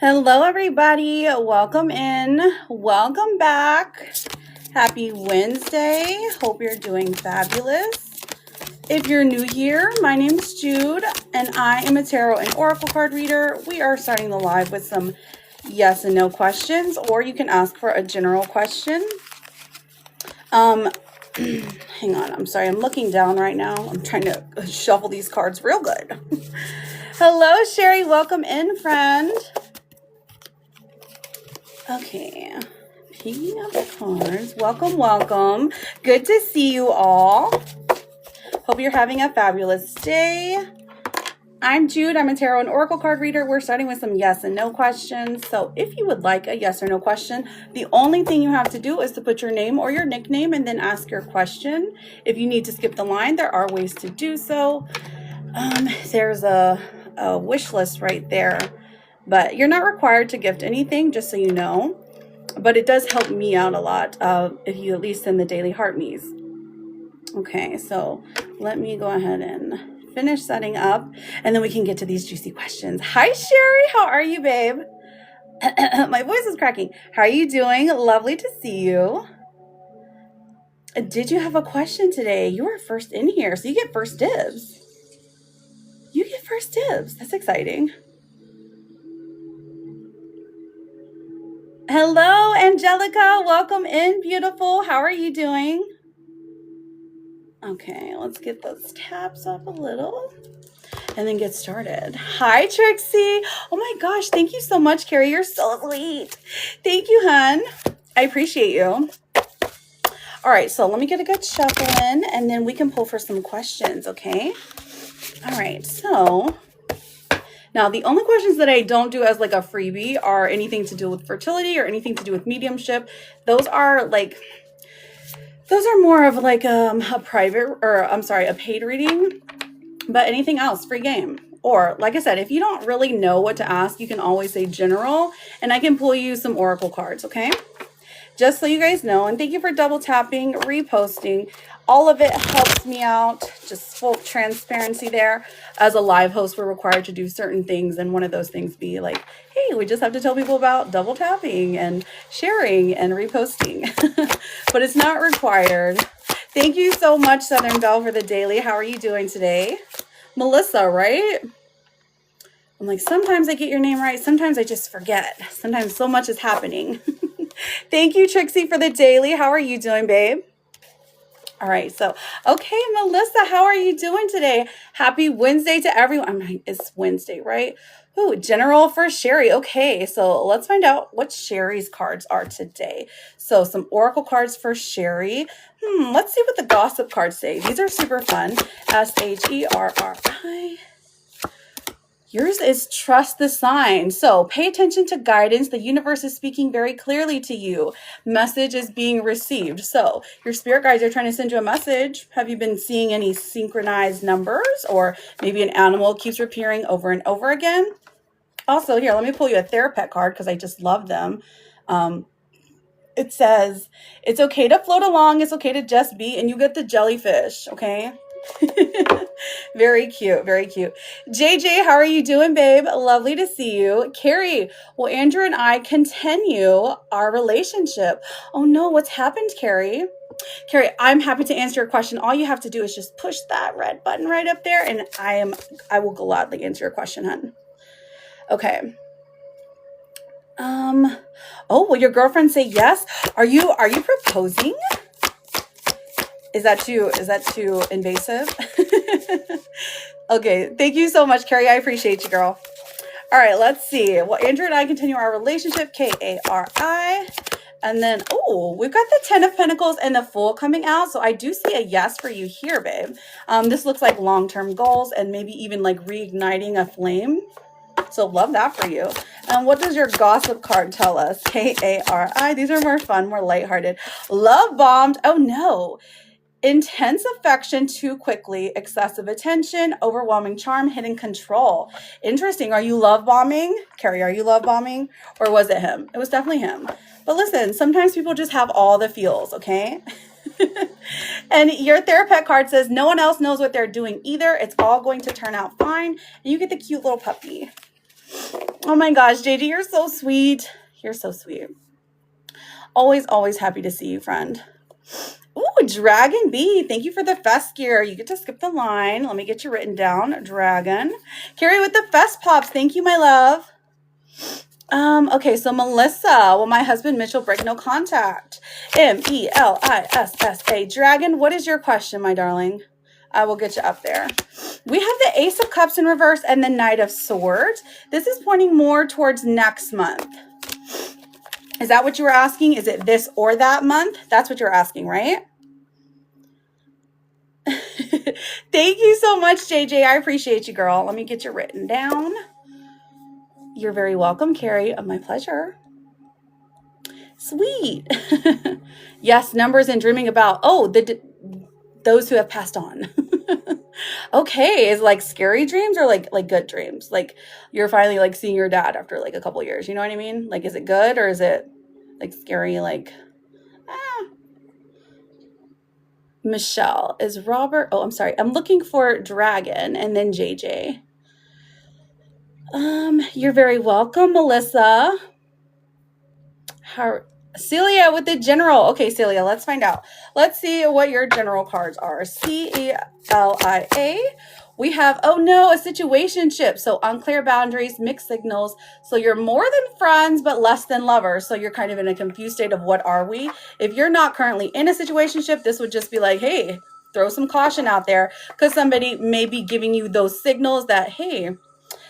Hello, everybody. Welcome in. Welcome back. Happy Wednesday. Hope you're doing fabulous. If you're new here, my name is Jude, and I am a tarot and oracle card reader. We are starting the live with some yes and no questions, or you can ask for a general question. Hang on. I'm sorry. I'm looking down right now. I'm trying to shuffle these cards real good. Hello, Sherry. Welcome in, friend. Okay, picking up the cards. Welcome, welcome. Good to see you all. Hope you're having a fabulous day. I'm Jude. I'm a tarot and oracle card reader. We're starting with some yes and no questions. So if you would like a yes or no question, the only thing you have to do is to put your name or your nickname and then ask your question. If you need to skip the line, there are ways to do so. There's a wish list right there. But you're not required to gift anything, just so you know. But it does help me out a lot if you at least send the daily heart me's. Okay, so let me go ahead and finish setting up, and then we can get to these juicy questions. Hi, Sherry. How are you, babe? My voice is cracking. How are you doing? Lovely to see you. Did you have a question today? You were first in here, so you get first dibs. You get first dibs. That's exciting. Hello, Angelica. Welcome in, beautiful. How are you doing? Okay, let's get those tabs up a little and then get started. Hi, Trixie. Oh my gosh, thank you so much, Carrie. You're so sweet. Thank you, hun. I appreciate you. All right, so let me get a good shuffle in and then we can pull for some questions, okay? All right, so now, the only questions that I don't do as like a freebie are anything to do with fertility or anything to do with mediumship. Those are more of like a private, or I'm sorry, a paid reading. But anything else, free game. Or like I said, if you don't really know what to ask, you can always say general and I can pull you some oracle cards, okay? Just so you guys know, and thank you for double tapping, reposting. All of it helps me out. Just full transparency there. As a live host, we're required to do certain things, and one of those things be like, hey, we just have to tell people about double tapping and sharing and reposting. But it's not required. Thank you so much, Southern Belle, for the daily. How are you doing today? Melissa, right? I'm like, sometimes I get your name right. Sometimes I just forget. Sometimes so much is happening. Thank you, Trixie, for the daily. How are you doing, babe? All right, so, okay, Melissa, how are you doing today? Happy Wednesday to everyone. I mean, it's Wednesday, right? Ooh, general for Sherry. Okay, so let's find out what Sherry's cards are today. So some oracle cards for Sherry. Let's see what the gossip cards say. These are super fun. SHERRI. Yours is trust the sign. So pay attention to guidance. The universe is speaking very clearly to you. Message is being received. So your spirit guides are trying to send you a message. Have you been seeing any synchronized numbers? Or maybe an animal keeps appearing over and over again? Also, here, let me pull you a Therapet card because I just love them. It says, it's okay to float along. It's okay to just be. And you get the jellyfish, okay? Very cute, very cute. JJ, how are you doing, babe? Lovely to see you. Carrie, will Andrew and I continue our relationship? Oh no, what's happened, Carrie? Carrie, I'm happy to answer your question. All you have to do is just push that red button right up there, and I will gladly answer your question, hun. Okay. Oh, will your girlfriend say yes? Are you proposing? Is that too invasive? Okay, thank you so much, Carrie. I appreciate you, girl. All right, let's see. Well, Andrew and I continue our relationship, KARI. And then, oh, we've got the 10 of Pentacles and the Fool coming out. So I do see a yes for you here, babe. This looks like long-term goals and maybe even like reigniting a flame. So love that for you. And what does your gossip card tell us? KARI. These are more fun, more lighthearted. Love bombed. Oh, no. Intense affection too quickly, excessive attention, overwhelming charm, hidden control. Interesting. Are you love bombing? Carrie, are you love bombing? Or was it him? It was definitely him. But listen, sometimes people just have all the feels, okay? And your Therapet card says no one else knows what they're doing either. It's all going to turn out fine. And you get the cute little puppy. Oh my gosh, JJ, you're so sweet. You're so sweet. Always, always happy to see you, friend. Ooh, Dragon B. Thank you for the fest gear. You get to skip the line. Let me get you written down. Dragon. Carrie with the fest pops. Thank you, my love. Okay, so Melissa. Will my husband Mitchell break no contact? Melissa. Dragon, what is your question, my darling? I will get you up there. We have the Ace of Cups in reverse and the Knight of Swords. This is pointing more towards next month. Is that what you were asking? Is it this or that month? That's what you're asking, right? Thank you so much, JJ. I appreciate you, girl. Let me get you written down. You're very welcome, Carrie. My pleasure. Sweet. Yes, numbers and dreaming about, those who have passed on. Okay, is like scary dreams or like good dreams? Like you're finally like seeing your dad after like a couple of years. You know what I mean? Like, is it good or is it like scary? Like, Michelle, is Robert? Oh, I'm sorry. I'm looking for Dragon and then JJ. You're very welcome, Melissa. Celia with the general. Okay, Celia, let's find out. Let's see what your general cards are. Celia. We have, oh no, a situationship. So unclear boundaries, mixed signals. So you're more than friends, but less than lovers. So you're kind of in a confused state of what are we? If you're not currently in a situationship, this would just be like, hey, throw some caution out there because somebody may be giving you those signals that, hey,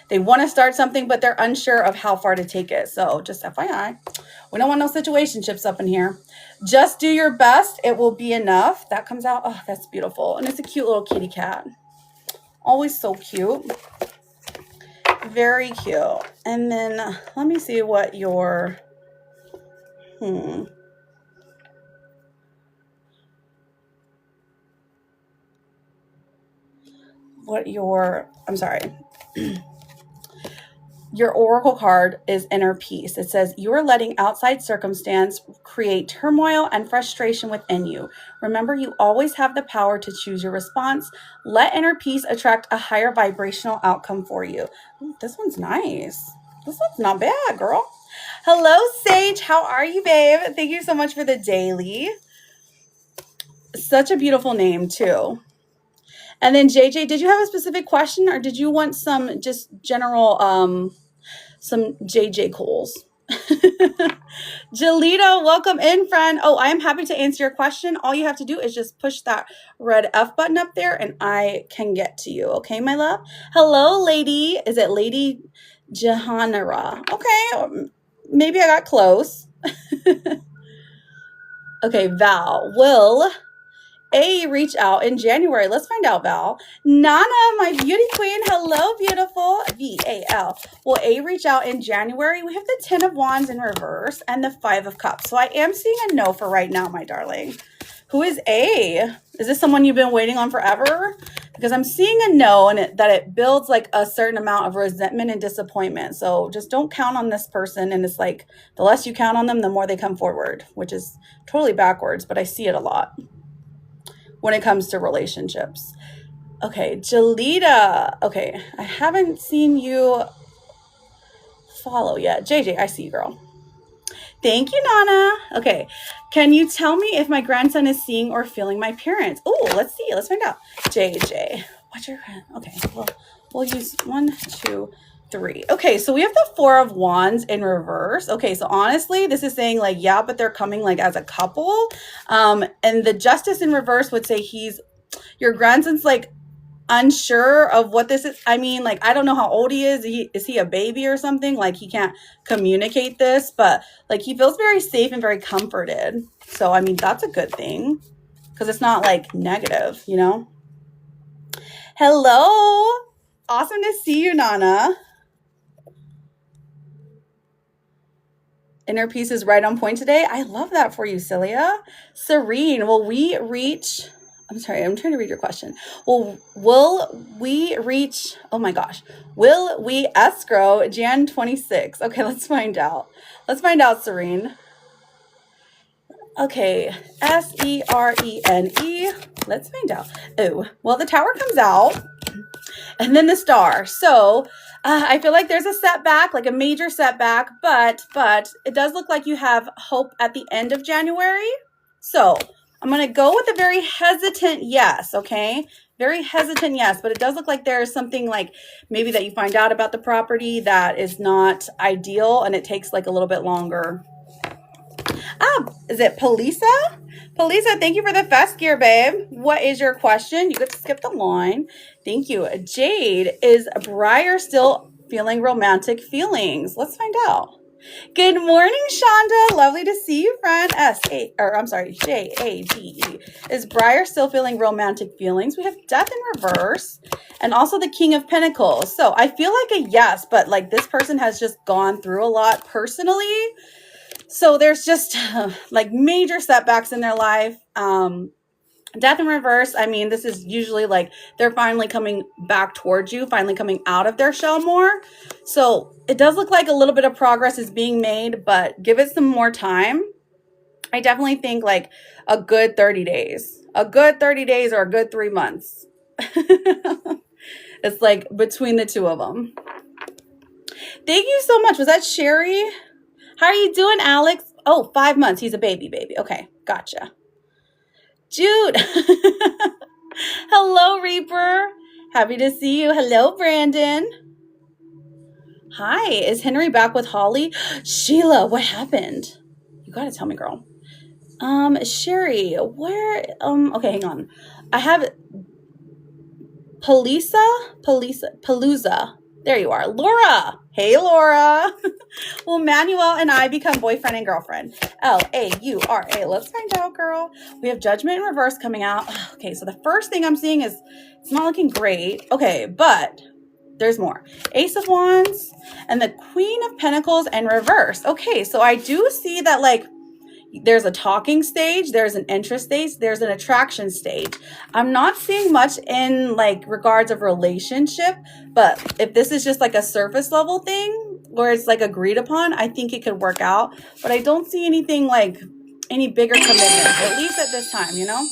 they want to start something, but they're unsure of how far to take it. So just FYI, we don't want no situationships up in here. Just do your best. It will be enough. That comes out. Oh, that's beautiful. And it's a cute little kitty cat. Always so cute. Very cute. And then let me see what your, I'm sorry. Your oracle card is inner peace. It says, you are letting outside circumstance create turmoil and frustration within you. Remember, you always have the power to choose your response. Let inner peace attract a higher vibrational outcome for you. Ooh, this one's nice. This one's not bad, girl. Hello, Sage. How are you, babe? Thank you so much for the daily. Such a beautiful name, too. And then, JJ, did you have a specific question or did you want some just general, some JJ Coles? Jalita, welcome in, friend. Oh, I am happy to answer your question. All you have to do is just push that red F button up there and I can get to you. Okay, my love? Hello, lady. Is it Lady Jahanara? Okay, maybe I got close. Okay, Val. Will A reach out in January? Let's find out, Val. Nana, my beauty queen. Hello, beautiful. VAL. Will A reach out in January? We have the 10 of Wands in reverse and the 5 of Cups. So I am seeing a no for right now, my darling. Who is A? Is this someone you've been waiting on forever? Because I'm seeing a no and that it builds like a certain amount of resentment and disappointment. So just don't count on this person. And it's like the less you count on them, the more they come forward, which is totally backwards, but I see it a lot when it comes to relationships. Okay, Jalita. Okay, I haven't seen you follow yet. JJ, I see you, girl. Thank you, Nana. Okay, can you tell me if my grandson is seeing or feeling my parents? Oh, let's see. Let's find out. JJ, what's your... Okay, well, we'll use 1, 2, 3. Okay, so we have the 4 of Wands in reverse. Okay, so honestly, this is saying like, yeah, but they're coming like as a couple. And the Justice in reverse would say your grandson's like unsure of what this is. I mean, like, I don't know how old he is. Is he a baby or something? Like he can't communicate this, but like he feels very safe and very comforted. So, I mean, that's a good thing because it's not like negative, you know? Hello. Awesome to see you, Nana. Inner peace is right on point today. I love that for you, Celia. Serene, will we reach... I'm sorry, I'm trying to read your question. Well, will we reach... Oh my gosh. Will we escrow Jan 26? Okay, let's find out. Let's find out, Serene. Okay, SERENE. Let's find out. Oh, well, the Tower comes out. And then the Star. So I feel like there's a setback, like a major setback, but it does look like you have hope at the end of January. So I'm going to go with a very hesitant yes, okay? Very hesitant yes, but it does look like there's something like maybe that you find out about the property that is not ideal and it takes like a little bit longer. Is it Polisa? Polisa, thank you for the fest gear, babe. What is your question? You get to skip the line. Thank you. Jade, is Briar still feeling romantic feelings? Let's find out. Good morning, Shonda. Lovely to see you, friend. Jade. Is Briar still feeling romantic feelings? We have Death in reverse and also the King of Pentacles. So I feel like a yes, but like this person has just gone through a lot personally. So there's just like major setbacks in their life. Death in reverse, I mean, this is usually like they're finally coming back towards you, finally coming out of their shell more. So it does look like a little bit of progress is being made, but give it some more time. I definitely think like a good 30 days. A good 30 days or a good 3 months. It's like between the two of them. Thank you so much. Was that Sherry? How are you doing, Alex? Oh, 5 months. He's a baby. Okay, gotcha. Jude. Hello, Reaper. Happy to see you. Hello, Brandon. Hi, is Henry back with Holly? Sheila, what happened? You gotta tell me, girl. Sherry, where, okay, hang on. I have Palooza. There you are. Laura. Hey, Laura. Will Manuel and I become boyfriend and girlfriend? Laura. Let's find out, girl. We have Judgment in reverse coming out. Okay, so the first thing I'm seeing is it's not looking great. Okay, but there's more. Ace of Wands and the Queen of Pentacles in reverse. Okay, so I do see that like there's a talking stage, there's an interest stage, there's an attraction stage. I'm not seeing much in like regards of relationship, but if this is just like a surface level thing where it's like agreed upon, I think it could work out. But I don't see anything like any bigger commitment, at least at this time, you know?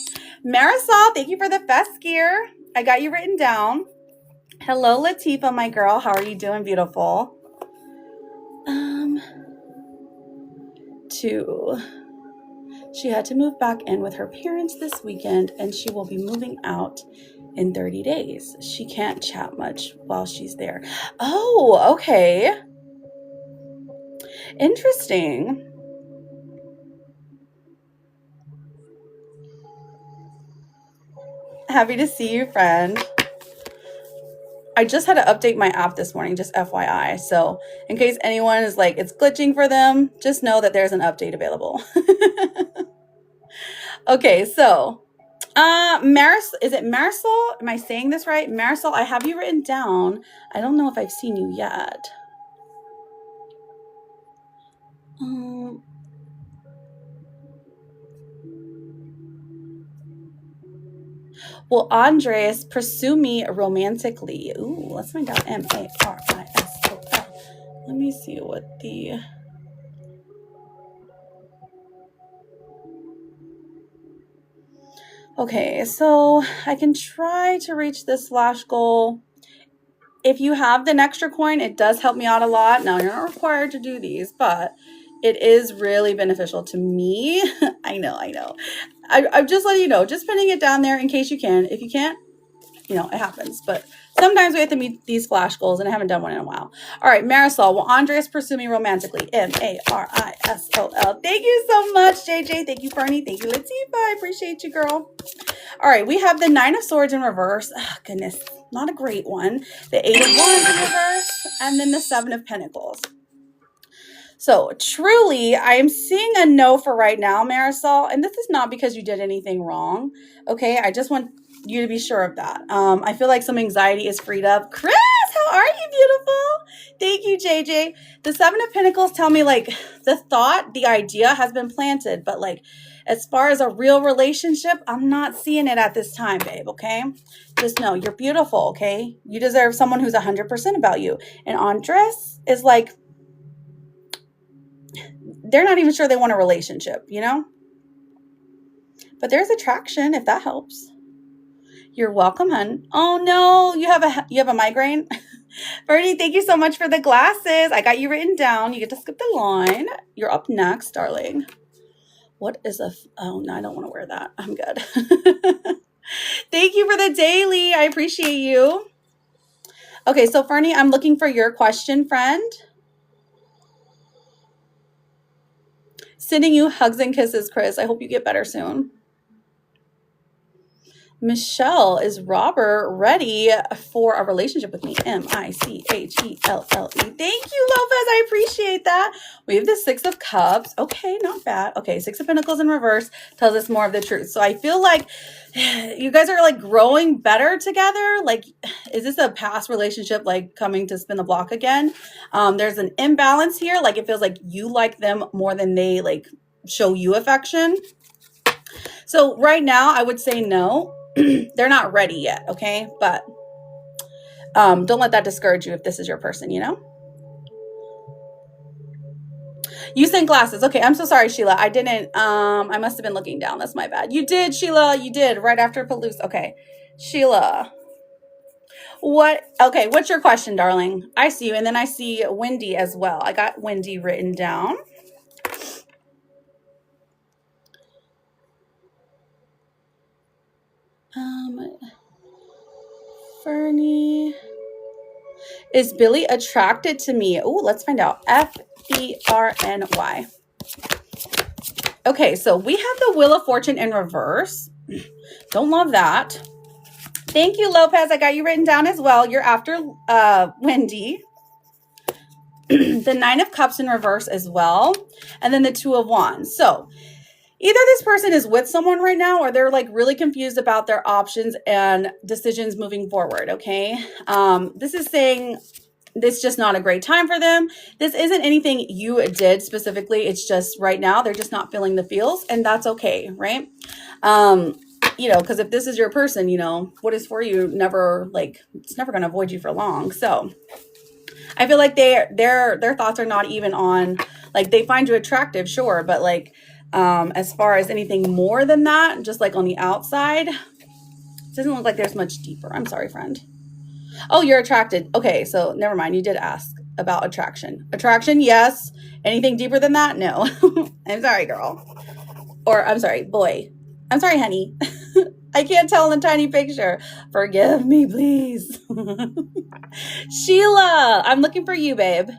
Marisol, thank you for the fest gear. I got you written down. Hello, Latifa, my girl. How are you doing, beautiful? She had to move back in with her parents this weekend, and she will be moving out in 30 days. She can't chat much while she's there. Oh, okay. Interesting. Happy to see you, friend. I just had to update my app this morning, just FYI. So in case anyone is like, it's glitching for them, just know that there's an update available. Okay, so is it Marisol? Am I saying this right? Marisol, I have you written down. I don't know if I've seen you yet. Will Andres pursue me romantically? Ooh, let's find out. Marisol. Let me see what the... Okay, so I can try to reach this slash goal. If you have the extra coin, it does help me out a lot. Now, you're not required to do these, but it is really beneficial to me. I know. I'm just letting you know, just putting it down there in case you can. If you can't, you know, it happens. But sometimes we have to meet these flash goals, and I haven't done one in a while. All right, Marisol, will Andres pursue me romantically? Marisol. Thank you so much, JJ. Thank you, Fernie. Thank you, Latifa. I appreciate you, girl. All right, we have the Nine of Swords in reverse. Oh, goodness, not a great one. The Eight of Wands in reverse, and then the Seven of Pentacles. So truly, I am seeing a no for right now, Marisol. And this is not because you did anything wrong. Okay, I just want you to be sure of that. I feel like some anxiety is freed up. Chris, how are you, beautiful? Thank you, JJ. The Seven of Pentacles tell me like the thought, the idea has been planted, but like as far as a real relationship, I'm not seeing it at this time, babe, okay? Just know you're beautiful, okay? You deserve someone who's 100% about you. And Andres is like, they're not even sure they want a relationship, you know? But there's attraction, if that helps. You're welcome, hun. Oh no, you have a migraine? Bernie, thank you so much for the glasses. I got you written down. You get to skip the line. You're up next, darling. What is oh, no, I don't want to wear that. I'm good. Thank you for the daily. I appreciate you. Okay, so Fernie, I'm looking for your question, friend. Sending you hugs and kisses, Chris. I hope you get better soon. Michelle, is Robert ready for a relationship with me? Michelle. Thank you, Lopez. I appreciate that. We have the 6 of Cups. Okay, not bad. Okay, 6 of Pentacles in reverse tells us more of the truth. So I feel like you guys are like growing better together. Like, is this a past relationship like coming to spin the block again? There's an imbalance here. Like, it feels like you like them more than they like show you affection. So right now I would say no. They're not ready yet, okay? But don't let that discourage you if this is your person, you know? You sent glasses. Okay, I'm so sorry, Sheila. I didn't, I must have been looking down. That's my bad. You did, Sheila. You did, right after Palouse. Okay, Sheila. Okay, what's your question, darling? I see you, and then I see Wendy as well. I got Wendy written down. Fernie. Is Billy attracted to me? Oh, let's find out. Ferny. Okay, so we have the Wheel of Fortune in reverse. Don't love that. Thank you, Lopez. I got you written down as well. You're after Wendy. The 9 of Cups in reverse as well. And then the 2 of Wands. So either this person is with someone right now or they're like really confused about their options and decisions moving forward, okay? This is saying this is just not a great time for them. This isn't anything you did specifically. It's just right now they're just not feeling the feels, and that's okay, right? You know, because if this is your person, you know, what is for you it's never going to avoid you for long. So I feel like their thoughts are not even on, like, they find you attractive, sure, but like as far as anything more than that, just like on the outside, it doesn't look like there's much deeper. I'm sorry, friend. Oh, you're attracted. Okay, so never mind. You did ask about attraction. Attraction, yes. Anything deeper than that? No. I'm sorry, girl. Or I'm sorry, boy. I'm sorry, honey. I can't tell in the tiny picture. Forgive me, please. Sheila, I'm looking for you, babe.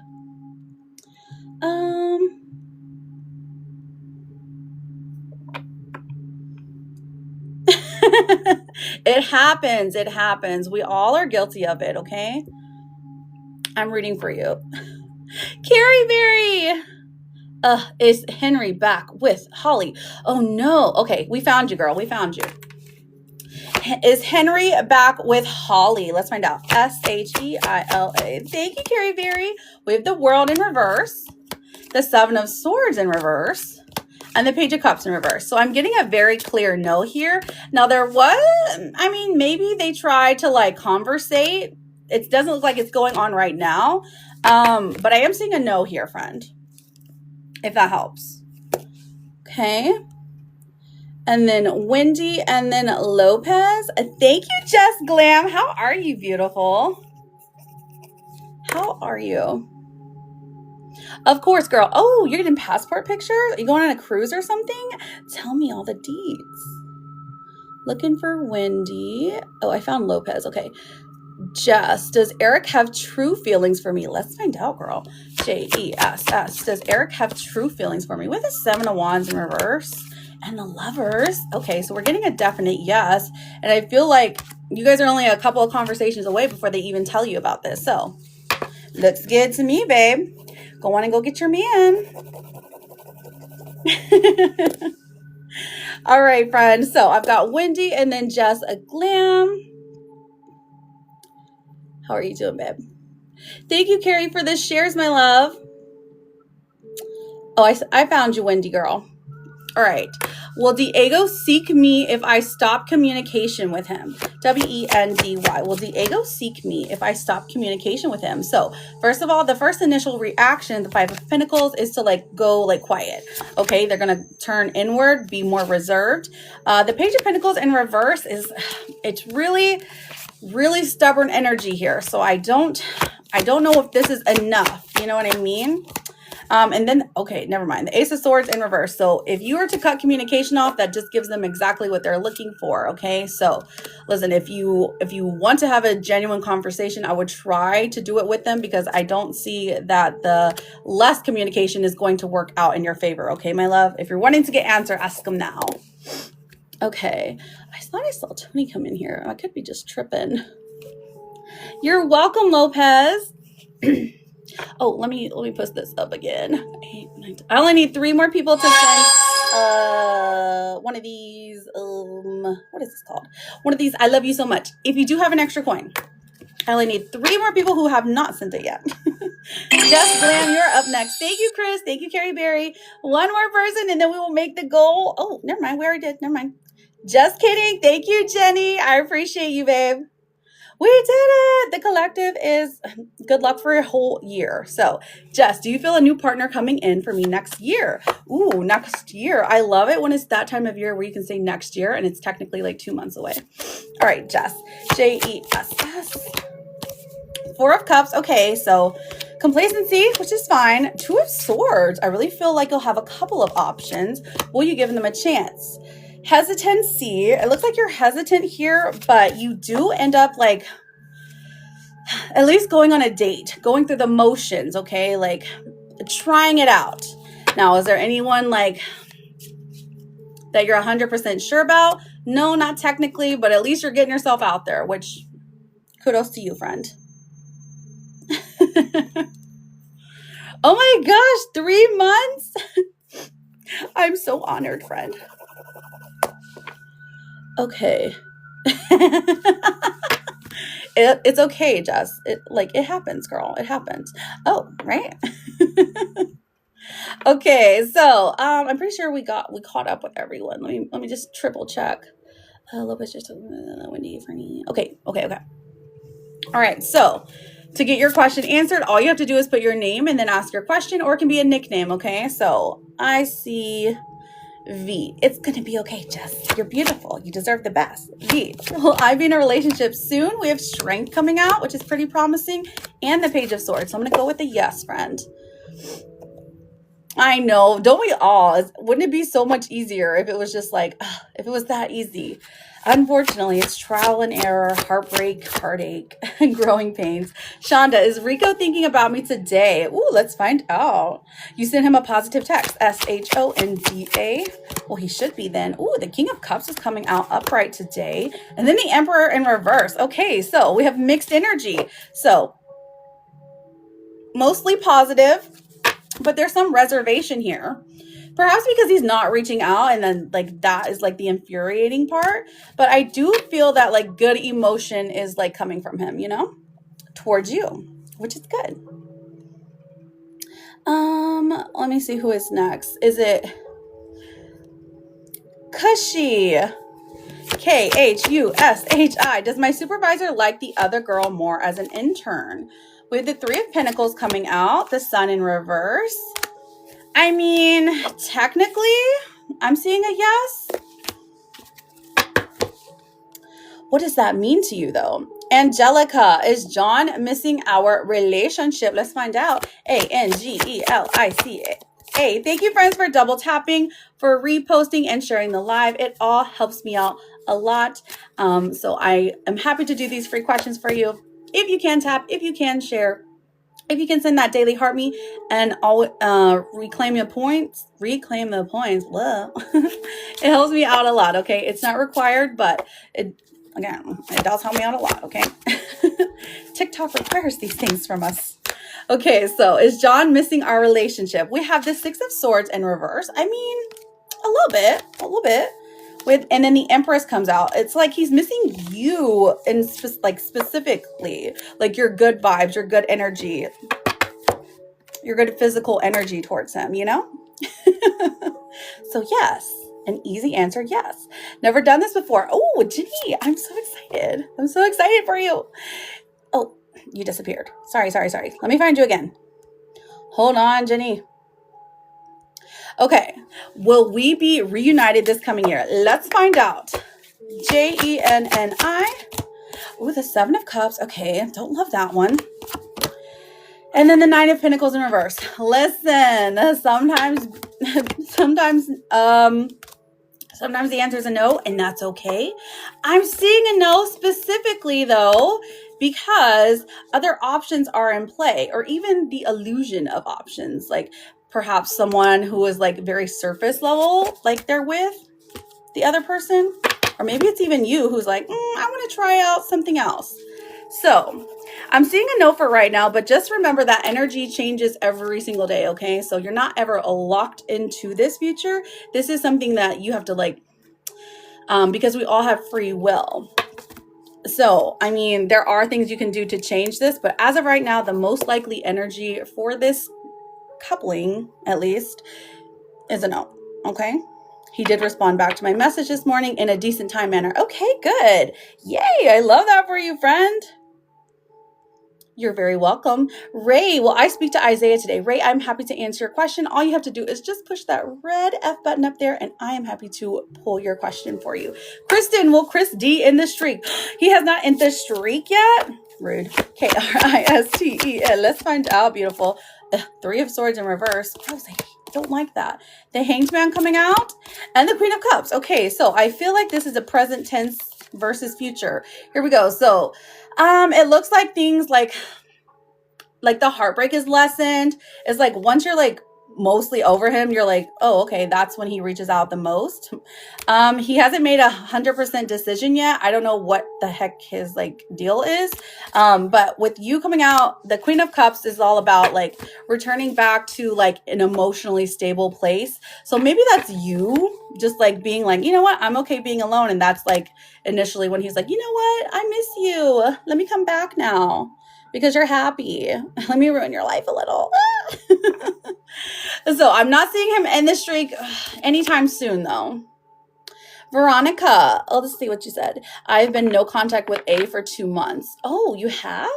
It happens. It happens. We all are guilty of it, okay? I'm rooting for you. Carrie Berry. Is Henry back with Holly? Oh, no. Okay, we found you, girl. We found you. Is Henry back with Holly? Let's find out. Sheila. Thank you, Carrie Berry. We have the World in reverse, the 7 of Swords in reverse, and the Page of Cups in reverse. So I'm getting a very clear no here. Now there was, I mean, maybe they tried to like conversate. It doesn't look like it's going on right now. But I am seeing a no here, friend, if that helps. Okay. And then Wendy and then Lopez. Thank you, Jess Glam. How are you, beautiful? How are you? Of course, girl. Oh, you're getting passport pictures? Are you going on a cruise or something? Tell me all the deeds. Looking for Wendy. Oh, I found Lopez. Okay. Jess, does Eric have true feelings for me? Let's find out, girl. Jess. Does Eric have true feelings for me? With the 7 of Wands in reverse and the Lovers. Okay, so we're getting a definite yes. And I feel like you guys are only a couple of conversations away before they even tell you about this. So looks good to me, babe. Go on and go get your man. All right, friends. So I've got Wendy and then Jess Glam. How are you doing, babe? Thank you, Carrie, for the shares, my love. Oh, I found you, Wendy girl. All right. Will Diego seek me if I stop communication with him? Wendy. Will Diego seek me if I stop communication with him? So first of all, the first initial reaction, the 5 of Pentacles, is to like go like quiet. Okay, they're gonna turn inward, be more reserved. The Page of Pentacles in reverse is, it's really, really stubborn energy here. So I don't know if this is enough. You know what I mean? And then, okay, never mind. The Ace of Swords in reverse. So if you were to cut communication off, that just gives them exactly what they're looking for. Okay. So listen, if you want to have a genuine conversation, I would try to do it with them, because I don't see that the less communication is going to work out in your favor. Okay, my love, if you're wanting to get answer, ask them now. Okay. I thought I saw Tony come in here. I could be just tripping. You're welcome, Lopez. Oh, let me post this up again. 8, 9, I only need 3 more people to send one of these. What is this called? One of these. I love you so much. If you do have an extra coin, I only need 3 more people who have not sent it yet. Just Glam, you're up next. Thank you, Chris. Thank you, Carrie Berry. 1 more person, and then we will make the goal. Oh, never mind. We already did. Never mind. Just kidding. Thank you, Jenny. I appreciate you, babe. We did it. The collective is good luck for a whole year. So, Jess, do you feel a new partner coming in for me next year? Ooh, next year. I love it when it's that time of year where you can say next year and it's technically like 2 months away. All right, Jess. Jess. 4 of Cups. Okay, so complacency, which is fine. 2 of Swords. I really feel like you'll have a couple of options. Will you give them a chance? Hesitancy. It looks like you're hesitant here, but you do end up like at least going on a date, going through the motions, okay? Like trying it out. Now, is there anyone like that you're 100% sure about? No, not technically, but at least you're getting yourself out there, which kudos to you, friend. Oh my gosh, 3 months? I'm so honored, friend. Okay. It's okay, Jess. It happens, girl. It happens. Oh, right. Okay, so I'm pretty sure we caught up with everyone. Let me just triple check. Lopez just Wendy for me. Okay. All right, so to get your question answered, all you have to do is put your name and then ask your question, or it can be a nickname, okay? So I see V. It's going to be okay, Jess. You're beautiful. You deserve the best. V. Will I be in a relationship soon? We have Strength coming out, which is pretty promising, and the Page of Swords. So I'm going to go with the yes, friend. I know. Don't we all? Wouldn't it be so much easier if it was just like, if it was that easy? Unfortunately, it's trial and error, heartbreak, heartache, and growing pains. Shonda, is Rico thinking about me today? Ooh, let's find out. You sent him a positive text. SHONDA. Well, he should be then. Ooh, the King of Cups is coming out upright today. And then the Emperor in reverse. Okay, so we have mixed energy. So mostly positive, but there's some reservation here. Perhaps because he's not reaching out, and then like that is like the infuriating part. But I do feel that like good emotion is like coming from him, you know, towards you, which is good. Let me see who is next. Is it Kushi? KHUSHI. Does my supervisor like the other girl more as an intern? With the 3 of Pentacles coming out, the Sun in reverse. I mean, technically, I'm seeing a yes. What does that mean to you, though? Angelica, is John missing our relationship? Let's find out. ANGELICA. Thank you, friends, for double tapping, for reposting and sharing the live. It all helps me out a lot. So I am happy to do these free questions for you. If you can tap, if you can share, if you can send that daily heart me, and I'll reclaim the points. Whoa. It helps me out a lot, okay? It's not required, but it does help me out a lot, okay? TikTok requires these things from us. Okay, so is John missing our relationship? We have the 6 of Swords in reverse. I mean, a little bit. And then the Empress comes out. It's like he's missing you, and specifically, like your good vibes, your good energy, your good physical energy towards him, you know? So yes, an easy answer, yes. Never done this before. Oh, Ginny, I'm so excited. I'm so excited for you. Oh, you disappeared. Sorry. Let me find you again. Hold on, Ginny. Okay, will we be reunited this coming year? Let's find out. JENNI. Ooh, the Seven of Cups. Okay, don't love that one. And then the Nine of Pentacles in reverse. Listen, sometimes the answer is a no, and that's okay. I'm seeing a no specifically, though, because other options are in play, or even the illusion of options. Like perhaps someone who is like very surface level, like they're with the other person. Or maybe it's even you who's like, I want to try out something else. So I'm seeing a no for right now, but just remember that energy changes every single day, okay? So you're not ever locked into this future. This is something that you have to like, because we all have free will. So, I mean, there are things you can do to change this, but as of right now, the most likely energy for this coupling, at least, is a no, okay? He did respond back to my message this morning in a decent time manner. Okay, good. Yay, I love that for you, friend. You're very welcome. Ray, will I speak to Isaiah today? Ray, I'm happy to answer your question. All you have to do is just push that red F button up there, and I am happy to pull your question for you. Kristen, will Chris D in the streak? He has not in the streak yet? Rude. K-R-I-S-T-E-N. Let's find out, beautiful. Three of Swords in reverse. I was like, I don't like that. The Hanged Man coming out and the Queen of Cups. Okay, so I feel like this is a present tense versus future. Here we go. So it looks like things like the heartbreak is lessened. It's like once you're like mostly over him, you're like, oh, okay, that's when he reaches out the most. He hasn't made 100% decision yet. I don't know what the heck his like deal is. But with you coming out, the Queen of Cups is all about like returning back to like an emotionally stable place. So maybe that's you just like being like, you know what, I'm okay being alone. And that's like initially when he's like, you know what, I miss you. Let me come back now because you're happy. Let me ruin your life a little. So I'm not seeing him end the streak anytime soon, though. Veronica, let's see what you said. I've been no contact with A for 2 months. Oh, you have?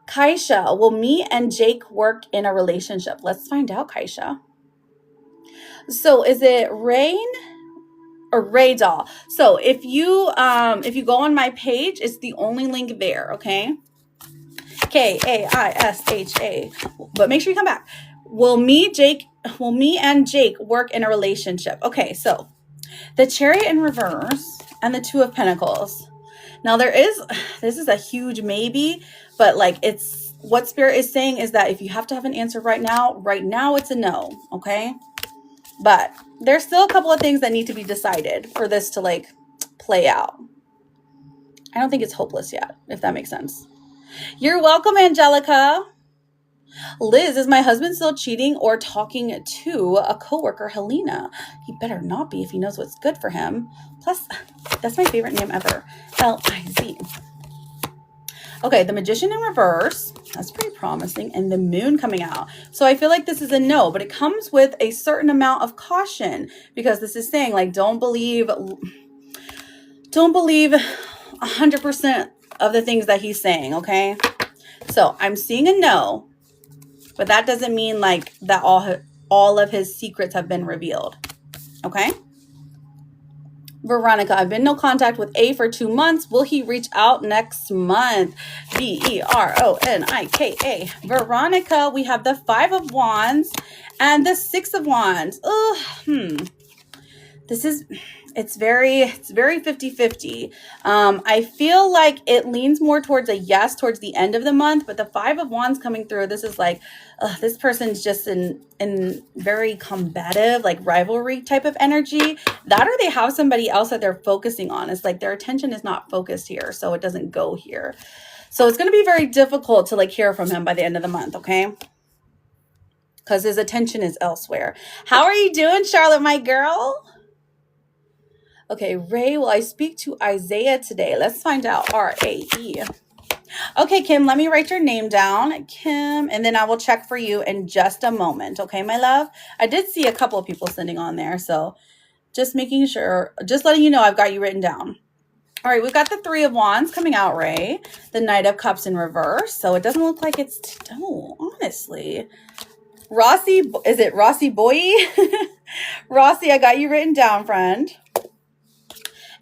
Kaisha, will me and Jake work in a relationship? Let's find out, Kaisha. So is it Rain or Ray Doll? So if you go on my page, it's the only link there, okay? Kaisha. But make sure you come back. Will me and Jake work in a relationship? Okay, so the Chariot in reverse and the Two of Pentacles. Now this is a huge maybe, but like it's what Spirit is saying is that if you have to have an answer right now it's a no, okay? But there's still a couple of things that need to be decided for this to like play out. I don't think it's hopeless yet, if that makes sense. You're welcome, Angelica. Liz, is my husband still cheating or talking to a coworker, Helena? He better not be if he knows what's good for him. Plus, that's my favorite name ever. L-I-Z. Okay, the Magician in reverse. That's pretty promising. And the Moon coming out. So I feel like this is a no, but it comes with a certain amount of caution because this is saying like don't believe 100% of the things that he's saying, okay? So I'm seeing a no. But that doesn't mean like that all of his secrets have been revealed. Okay? Veronica, I've been no contact with A for 2 months. Will he reach out next month? Veronika. Veronica, we have the 5 of Wands and the 6 of Wands. It's very 50-50. I feel like it leans more towards a yes towards the end of the month, but the 5 of Wands coming through, this is like, this person's just in very combative, like rivalry type of energy. That or they have somebody else that they're focusing on. It's like their attention is not focused here, so it doesn't go here. So it's going to be very difficult to like hear from him by the end of the month, okay? Because his attention is elsewhere. How are you doing, Charlotte, my girl? Okay, Ray, will I speak to Isaiah today? Let's find out. R-A-E. Okay, Kim, let me write your name down. Kim, and then I will check for you in just a moment. Okay, my love? I did see a couple of people sending on there, so just making sure, just letting you know I've got you written down. All right, we've got the 3 of Wands coming out, Ray. The Knight of Cups in reverse, so it doesn't look like it's, honestly. Rossi, is it Rossi Boy? Rossi, I got you written down, friend.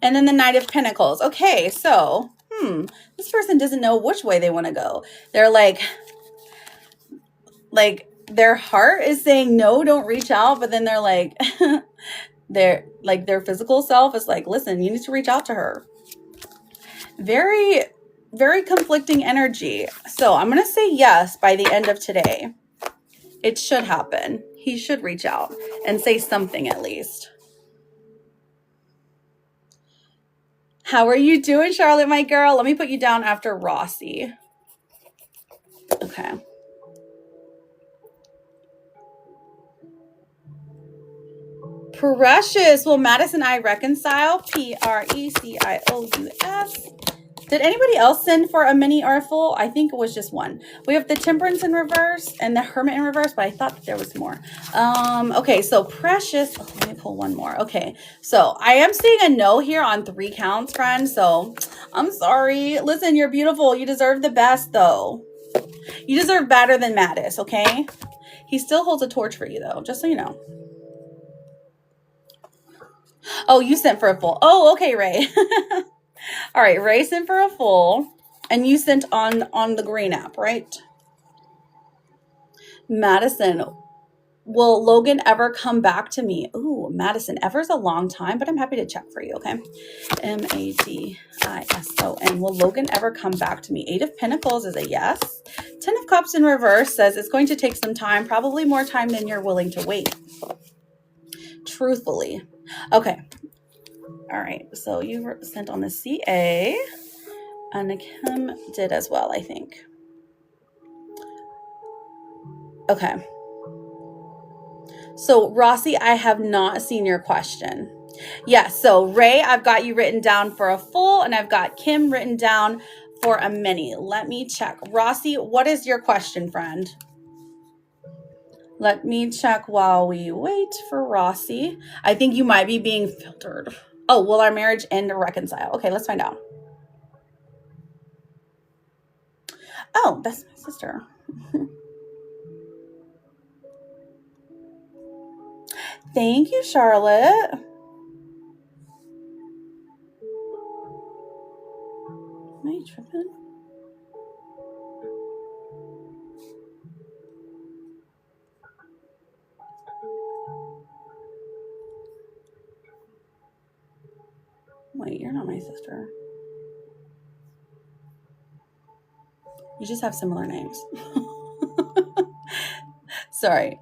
And then the Knight of Pentacles. Okay, so, this person doesn't know which way they want to go. They're like their heart is saying no, don't reach out, but then they're like their physical self is like, listen, you need to reach out to her. Very, very conflicting energy. So I'm going to say yes by the end of today. It should happen. He should reach out and say something at least. How are you doing, Charlotte, my girl? Let me put you down after Rossi. Okay. Precious. Will Madison and I reconcile? Precious. Did anybody else send for a mini or a full? I think it was just one. We have the Temperance in reverse and the Hermit in reverse, but I thought that there was more. Okay, so Precious. Oh, let me pull one more. Okay, so I am seeing a no here on 3 counts, friend. So I'm sorry. Listen, you're beautiful. You deserve the best, though. You deserve better than Mattis, okay? He still holds a torch for you, though, just so you know. Oh, you sent for a full. Oh, okay, Ray. All right, Ray sent for a full, and you sent on the green app, right? Madison, will Logan ever come back to me? Ooh, Madison, ever's a long time, but I'm happy to check for you, okay? Madison. Will Logan ever come back to me? 8 of Pentacles is a yes. 10 of Cups in reverse says it's going to take some time, probably more time than you're willing to wait. Truthfully. Okay. All right, so you sent on the CA, and Kim did as well, I think. Okay. So, Rossi, I have not seen your question. Yes, so Ray, I've got you written down for a full, and I've got Kim written down for a mini. Let me check. Rossi, what is your question, friend? Let me check while we wait for Rossi. I think you might be being filtered. Oh, will our marriage end or reconcile? Okay, let's find out. Oh, that's my sister. Thank you, Charlotte. Am I tripping? Wait, you're not my sister. You just have similar names. Sorry.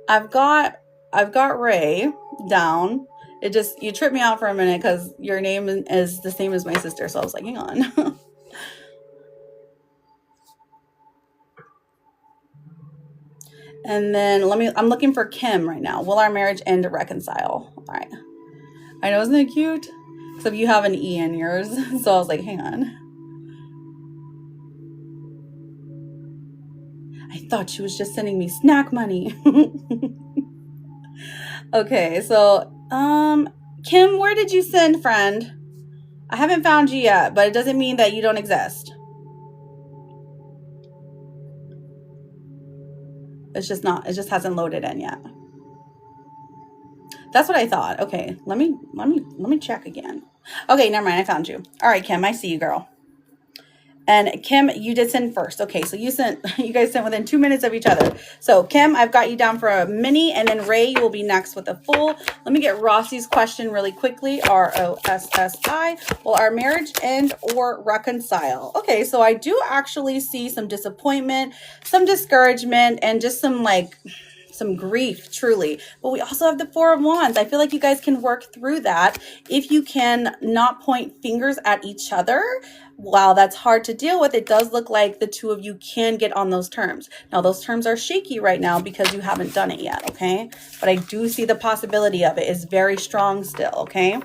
I've got Ray down. It just, you tripped me out for a minute because your name is the same as my sister. So I was like, hang on. And then I'm looking for Kim right now. Will our marriage end or reconcile? All right. I know, isn't it cute? Except you have an E in yours. So I was like, hang on. I thought she was just sending me snack money. Okay, so, Kim, where did you send, friend? I haven't found you yet, but it doesn't mean that you don't exist. It's just not, it just hasn't loaded in yet. That's what I thought. Okay, let me check again. Okay, never mind, I found you. All right, Kim, I see you, girl. And Kim, you did send first. Okay, so you guys sent within 2 minutes of each other. So Kim, I've got you down for a mini, and then Ray, you will be next with a full. Let me get Rossi's question really quickly. ROSSI. Will our marriage end or reconcile? Okay, so I do actually see some disappointment, some discouragement, and just some grief, truly. But we also have the 4 of Wands. I feel like you guys can work through that if you can not point fingers at each other. While that's hard to deal with, it does look like the 2 of you can get on those terms. Now, those terms are shaky right now because you haven't done it yet, okay? But I do see the possibility of it is very strong still, okay?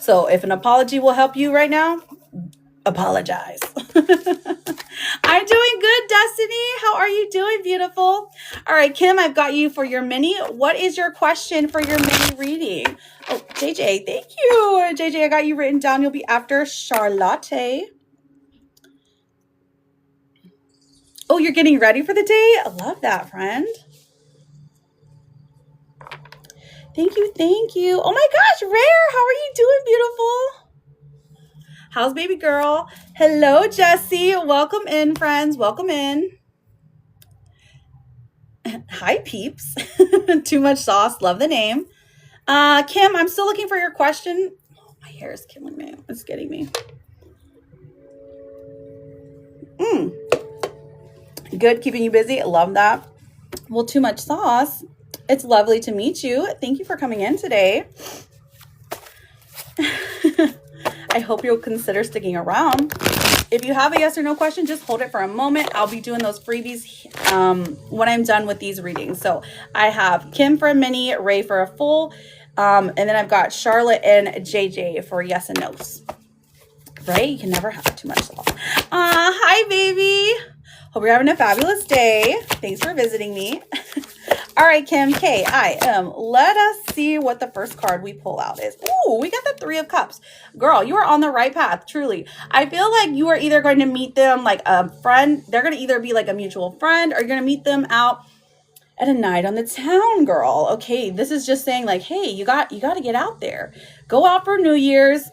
So if an apology will help you right now, apologize. I'm doing good, Destiny. How are you doing, beautiful? All right, Kim, I've got you for your mini. What is your question for your mini reading? Oh, JJ, thank you. JJ, I got you written down. You'll be after Charlotte. Oh, you're getting ready for the day? I love that, friend. Thank you. Thank you. Oh my gosh, Rare, how are you doing, beautiful? How's baby girl? Hello, Jessie. Welcome in, friends. Welcome in. Hi, peeps. Too much sauce. Love the name. Kim, I'm still looking for your question. Oh, my hair is killing me. It's getting me. Good, keeping you busy. Love that. Well, too much sauce. It's lovely to meet you. Thank you for coming in today. I hope you'll consider sticking around. If you have a yes or no question, just hold it for a moment. I'll be doing those freebies when I'm done with these readings. So I have Kim for a mini, Ray for a full, and then I've got Charlotte and JJ for yes and no's. Right? You can never have too much sauce. Hi, baby. Hope you're having a fabulous day. Thanks for visiting me. All right, Kim, K-I-M. Let us see what the first card we pull out is. Ooh, we got the Three of Cups. Girl, you are on the right path, truly. I feel like you are either going to meet them like a friend. They're going to either be like a mutual friend, or you're going to meet them out at a night on the town, girl. Okay, this is just saying like, hey, you got to get out there. Go out for New Year's.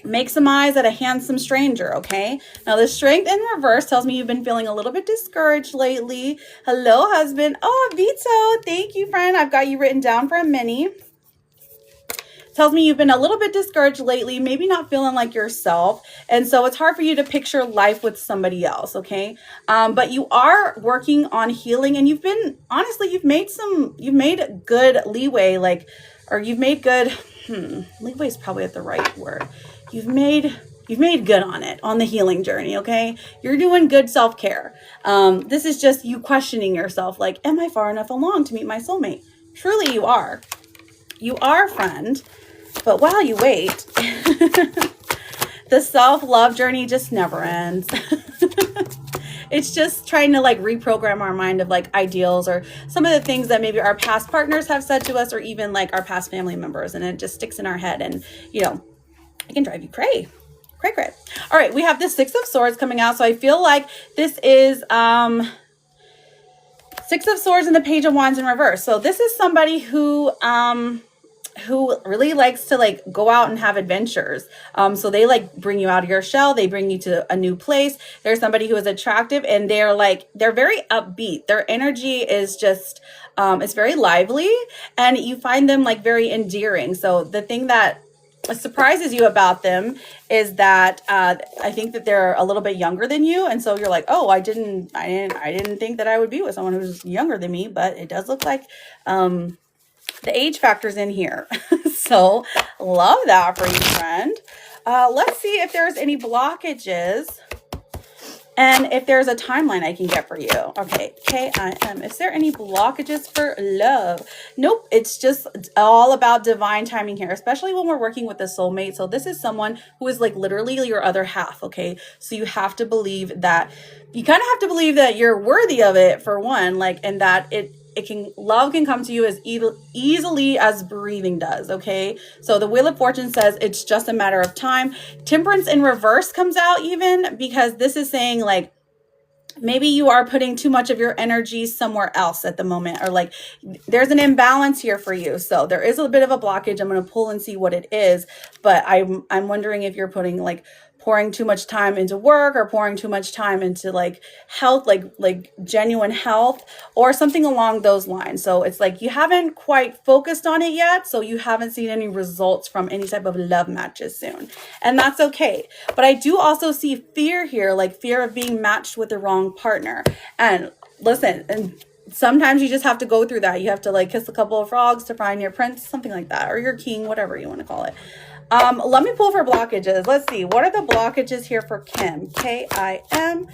Make some eyes at a handsome stranger, okay? Now, the Strength in reverse tells me you've been feeling a little bit discouraged lately. Hello, husband. Oh, Vito. Thank you, friend. I've got you written down for a mini. Tells me you've been a little bit discouraged lately, maybe not feeling like yourself. And so it's hard for you to picture life with somebody else, okay? But you are working on healing, and you've been, honestly, you've made good leeway, leeway is probably the right word. You've made good on the healing journey, okay? You're doing good self-care. This is just you questioning yourself, like, am I far enough along to meet my soulmate? Truly you are. You are, friend. But while you wait, the self-love journey just never ends. It's just trying to like reprogram our mind of like ideals or some of the things that maybe our past partners have said to us, or even like our past family members, and it just sticks in our head, and it can drive you cray. All right, we have the Six of Swords coming out. So I feel like this is Six of Swords and the Page of Wands in reverse. So this is somebody who really likes to like go out and have adventures. So they like bring you out of your shell. They bring you to a new place. There's somebody who is attractive, and they're very upbeat. Their energy is just, it's very lively, and you find them like very endearing. So the thing that surprises you about them is that I think that they're a little bit younger than you, and so you're like, oh, I didn't think that I would be with someone who's younger than me, but it does look like the age factor's in here. So love that for you, friend. Let's see if there's any blockages and if there's a timeline I can get for you. Okay, K-I-M. Is there any blockages for love? Nope. It's just all about divine timing here, especially when we're working with a soulmate. So this is someone who is like literally your other half, okay? So you have to believe that, you kind of have to believe that you're worthy of it, for one, like, and that love can come to you as easily as breathing does, okay? So the Wheel of Fortune says it's just a matter of time. Temperance in reverse comes out even, because this is saying like, maybe you are putting too much of your energy somewhere else at the moment, or like there's an imbalance here for you. So there is a bit of a blockage. I'm going to pull and see what it is, but I'm wondering if you're pouring too much time into work, or pouring too much time into like health, like genuine health, or something along those lines. So it's like you haven't quite focused on it yet, so you haven't seen any results from any type of love matches soon, and that's okay. But I do also see fear here, like fear of being matched with the wrong partner. And listen, and sometimes you just have to go through that. You have to like kiss a couple of frogs to find your prince, something like that, or your king, whatever you want to call it. Let me pull for blockages. Let's see. What are the blockages here for Kim? K-I-M.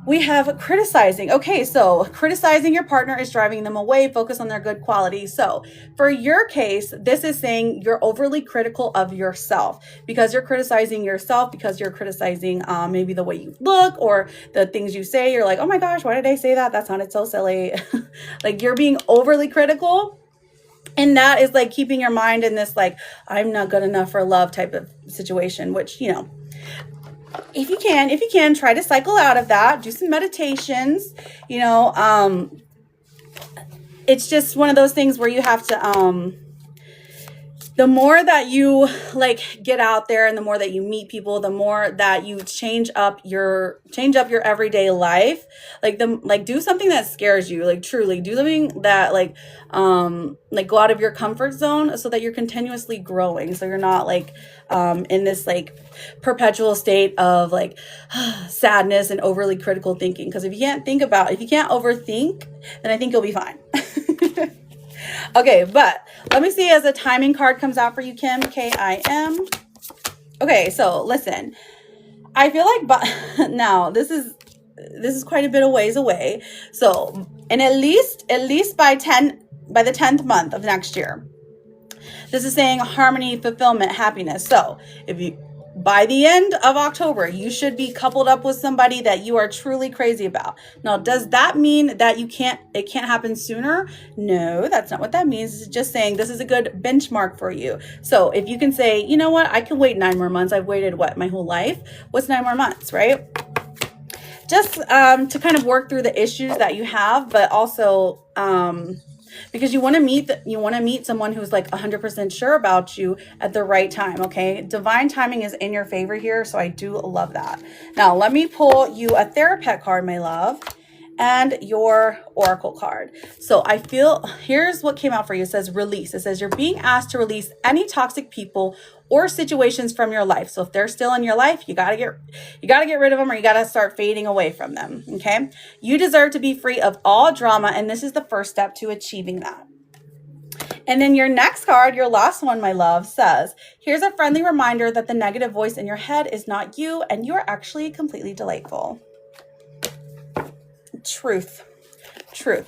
We have criticizing. Okay, so criticizing your partner is driving them away. Focus on their good qualities. So for your case, this is saying you're overly critical of yourself, because you're criticizing yourself, because you're criticizing maybe the way you look or the things you say. You're like, oh my gosh, why did I say that? That sounded so silly. Like you're being overly critical. And that is like keeping your mind in this, like, I'm not good enough for love type of situation, which, if you can try to cycle out of that, do some meditations, it's just one of those things where you have to, the more that you like get out there and the more that you meet people, the more that you change up your everyday life, like do something that scares you, like truly do something that like go out of your comfort zone so that you're continuously growing, so you're not like in this like perpetual state of like sadness and overly critical thinking. Because if you can't overthink, then I think you'll be fine. Okay, but let me see as a timing card comes out for you, Kim. Kim. Okay, so listen, I feel like now this is quite a bit of ways away. So, and at least by the 10th month of next year, this is saying harmony, fulfillment, happiness. So if you, by the end of October, you should be coupled up with somebody that you are truly crazy about. Now, does that mean that it can't happen sooner? No, that's not what that means. It's just saying this is a good benchmark for you. So if you can say, you know what, I can wait 9 more months. I've waited my whole life. What's 9 more months, right? Just to kind of work through the issues that you have, but also because you want to meet someone who's like 100% sure about you at the right time. Okay, divine timing is in your favor here, so I do love that. Now let me pull you a Therapet card, my love, and your Oracle card. So I feel, here's what came out for you. It says release. It says you're being asked to release any toxic people or situations from your life. So if they're still in your life, you gotta get rid of them, or you gotta start fading away from them. Okay, you deserve to be free of all drama, and this is the first step to achieving that. And then your next card, your last one, my love, says, here's a friendly reminder that the negative voice in your head is not you, and you are actually completely delightful. Truth.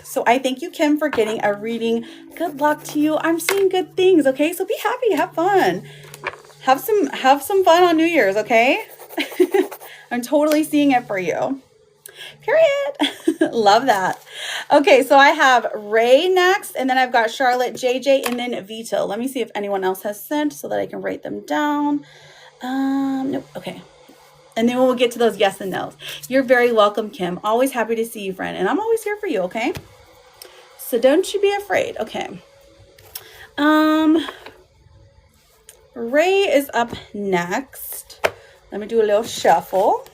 So I thank you, Kim, for getting a reading. Good luck to you. I'm seeing good things. Okay, so be happy, have fun, have some fun on New Year's. Okay. I'm totally seeing it for you. Period. Love that. Okay, so I have Ray next, and then I've got Charlotte, JJ, and then Vito. Let me see if anyone else has sent so that I can write them down. Nope. Okay. And then we'll get to those yes and no's. You're very welcome, Kim. Always happy to see you, friend. And I'm always here for you, okay? So don't you be afraid. Okay. Ray is up next. Let me do a little shuffle.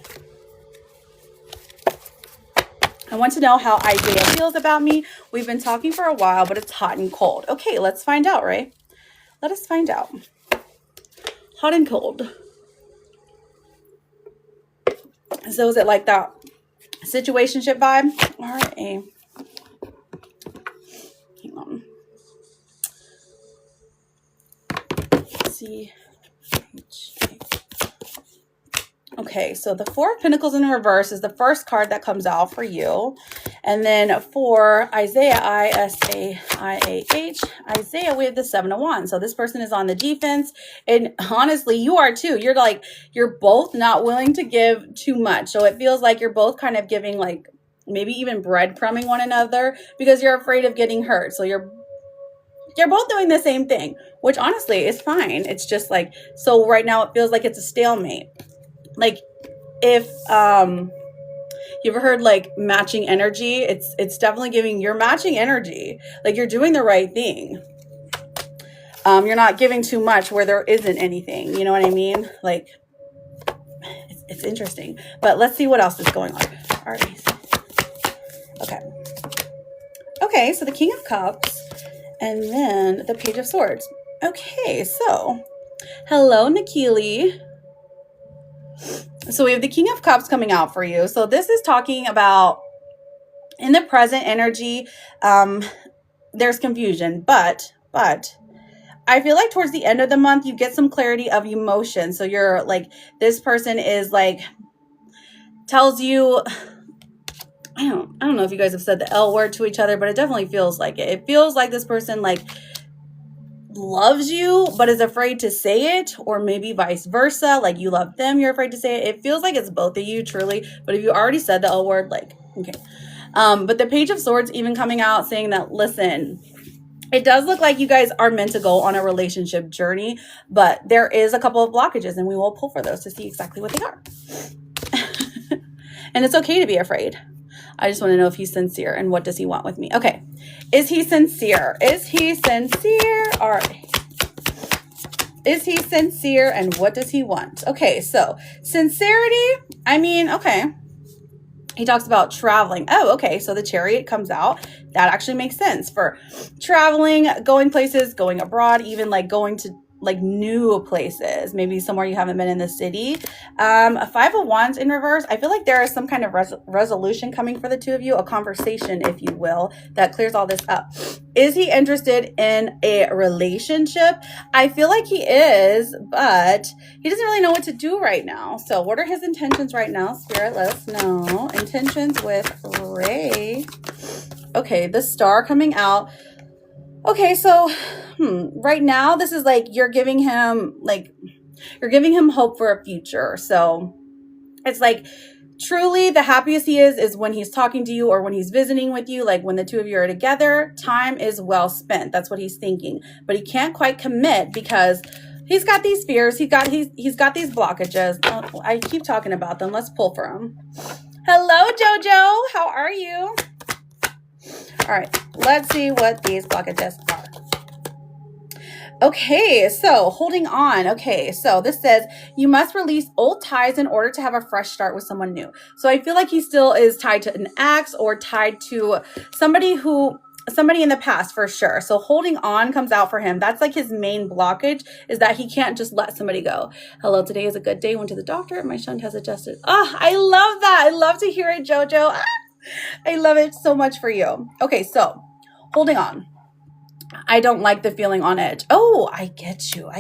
I want to know how Isaiah feels about me. We've been talking for a while, but it's hot and cold. Okay, let's find out, Ray. Let us find out. Hot and cold. So is it like that situationship vibe? All right. Hang on. See. Okay, so the Four of Pentacles in reverse is the first card that comes out for you. And then for Isaiah, I-S-A-I-A-H, Isaiah, we have the Seven of Wands. So this person is on the defense. And honestly, you are too. You're both not willing to give too much. So it feels like you're both kind of giving, like, maybe even breadcrumbing one another because you're afraid of getting hurt. So you're both doing the same thing, which honestly is fine. It's just like, so right now it feels like it's a stalemate. Like if you ever heard like matching energy, it's definitely giving, you're matching energy. Like you're doing the right thing. You're not giving too much where there isn't anything. You know what I mean? Like it's interesting. But let's see what else is going on. All right. Okay, so the King of Cups and then the Page of Swords. Okay, so hello, Nikili. So we have the King of Cups coming out for you. So this is talking about in the present energy, there's confusion, but I feel like towards the end of the month, you get some clarity of emotion. So you're like, this person is like, tells you, I don't know if you guys have said the L word to each other, but it definitely feels like it. It feels like this person like loves you but is afraid to say it, or maybe vice versa, like you love them, you're afraid to say it. It feels like it's both of you truly, but if you already said the L word, like okay. But the Page of Swords even coming out saying that, listen, it does look like you guys are meant to go on a relationship journey, but there is a couple of blockages and we will pull for those to see exactly what they are. And it's okay to be afraid. I just want to know if he's sincere and what does he want with me. Okay. Is he sincere? Is he sincere? All right. Is he sincere and what does he want? Okay, so sincerity, I mean, okay. He talks about traveling. Oh, okay. So the Chariot comes out. That actually makes sense for traveling, going places, going abroad, even like going to like new places, maybe somewhere you haven't been in the city. A 5 of Wands in reverse. I feel like there is some kind of resolution coming for the two of you, a conversation, if you will, that clears all this up. Is he interested in a relationship? I feel like he is, but he doesn't really know what to do right now. So what are his intentions right now? Spirit, let us know. Intentions with Ray. Okay, the Star coming out. Okay, so right now this is like you're giving him hope for a future. So it's like truly the happiest he is when he's talking to you or when he's visiting with you, like when the two of you are together. Time is well spent. That's what he's thinking. But he can't quite commit because he's got these fears. He's got these blockages. Oh, I keep talking about them. Let's pull for him. Hello, Jojo. How are you? All right, let's see what these blockages are. Okay, so holding on. Okay, so this says you must release old ties in order to have a fresh start with someone new. So I feel like he still is tied to an ex or tied to somebody in the past for sure. So holding on comes out for him. That's like his main blockage, is that he can't just let somebody go. Hello, today is a good day. Went to the doctor. My shunt has adjusted. Oh, I love that. I love to hear it, Jojo. Ah, I love it so much for you. Okay, so holding on. I don't like the feeling on edge. Oh, I get you,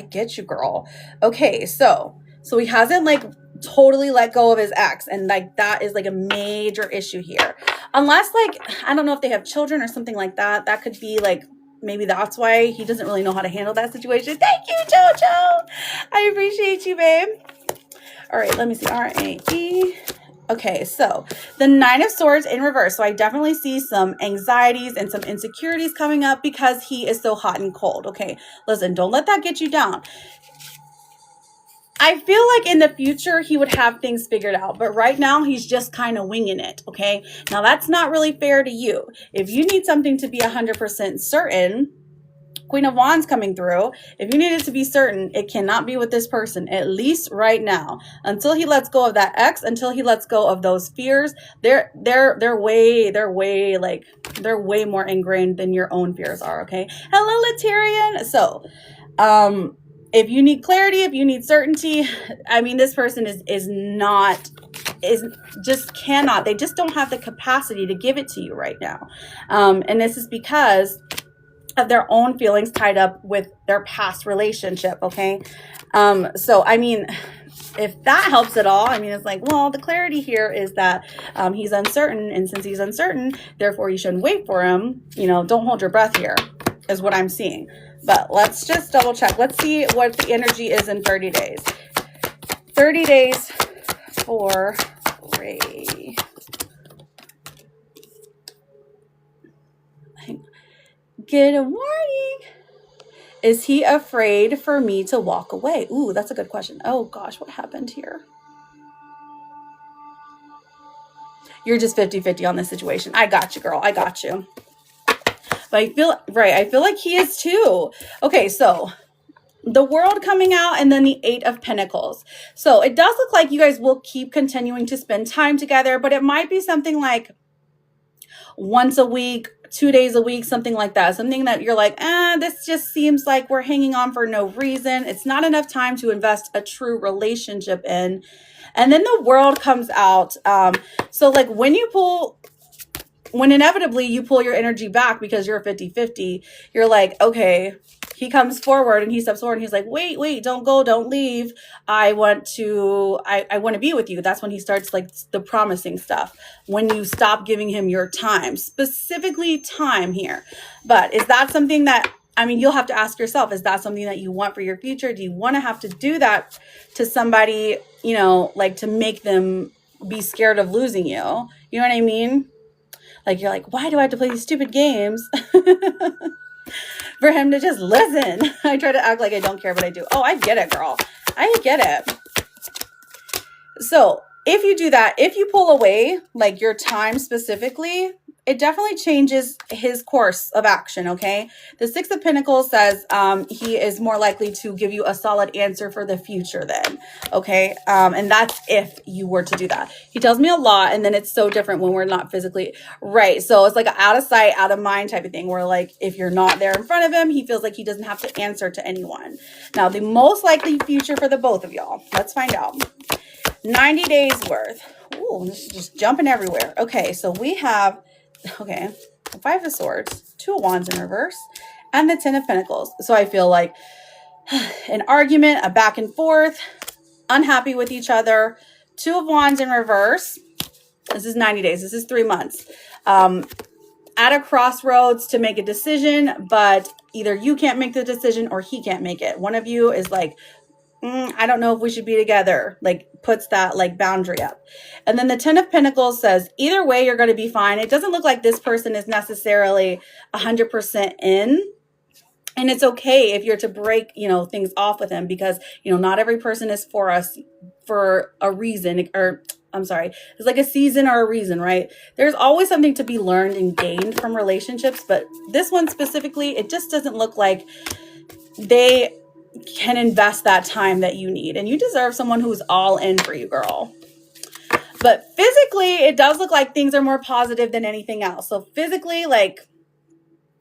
girl. Okay, so he hasn't like totally let go of his ex, and like that is like a major issue here. Unless like, I don't know if they have children or something like that. That could be like, maybe that's why he doesn't really know how to handle that situation. Thank you, Jojo. I appreciate you, babe. All right, let me see. R-A-E. Okay, so the 9 of Swords in reverse. So I definitely see some anxieties and some insecurities coming up because he is so hot and cold. Okay, listen, don't let that get you down. I feel like in the future he would have things figured out, but right now he's just kind of winging it, okay? Now that's not really fair to you. If you need something to be 100% certain, Queen of Wands coming through. If you need it to be certain, it cannot be with this person, at least right now. Until he lets go of that ex, until he lets go of those fears, they're way more ingrained than your own fears are, okay? Hello, Latarian. So, if you need clarity, if you need certainty, I mean, this person just cannot. They just don't have the capacity to give it to you right now. And this is because of their own feelings tied up with their past relationship, okay? So, I mean, if that helps at all, I mean, it's like, well, the clarity here is that he's uncertain, and since he's uncertain, therefore you shouldn't wait for him. You know, don't hold your breath here, is what I'm seeing. But let's just double check. Let's see what the energy is in 30 days. 30 days for Ray. Good morning. Is he afraid for me to walk away? Ooh, that's a good question. Oh gosh, what happened here? You're just 50-50 on this situation. I got you, girl. I got you. But I feel like he is too. Okay, so the World coming out and then the 8 of Pentacles. So it does look like you guys will keep continuing to spend time together, but it might be something like once a week, 2 days a week, something like that. Something that you're like, this just seems like we're hanging on for no reason. It's not enough time to invest a true relationship in. And then the World comes out. So like when inevitably you pull your energy back because you're 50-50, you're like, okay, he comes forward and he steps forward and he's like, wait, don't go, don't leave. I want to be with you. That's when he starts like the promising stuff. When you stop giving him your time, specifically time here. But is that something that, I mean, you'll have to ask yourself, is that something that you want for your future? Do you want to have to do that to somebody, you know, like to make them be scared of losing you? You know what I mean? Like, you're like, why do I have to play these stupid games for him to just listen? I try to act like I don't care, but I do. Oh, I get it, girl. I get it. So if you do that, if you pull away, like your time specifically, it definitely changes his course of action, okay? The Six of Pentacles says he is more likely to give you a solid answer for the future then, okay? And that's if you were to do that. He tells me a lot, and then it's so different when we're not physically, right? So it's like an out of sight, out of mind type of thing, where like if you're not there in front of him, he feels like he doesn't have to answer to anyone. Now, the most likely future for the both of y'all. Let's find out. 90 days worth. Ooh, this is just jumping everywhere. Okay, so we have... Okay, Five of Swords, Two of Wands in reverse, and the Ten of Pentacles. So I feel like an argument, a back and forth, unhappy with each other. Two of Wands in reverse. This is 90 days. This is 3 months. At a crossroads to make a decision, but either you can't make the decision or he can't make it. One of you is like, I don't know if we should be together, like puts that like boundary up. And then the Ten of Pentacles says, either way, you're going to be fine. It doesn't look like this person is necessarily 100% in. And it's okay if you're to break, things off with him because, not every person is for us for a reason, or I'm sorry, it's like a season or a reason, right? There's always something to be learned and gained from relationships. But this one specifically, it just doesn't look like they can invest that time that you need, and you deserve someone who's all in for you, girl. But physically, it does look like things are more positive than anything else. So physically, like,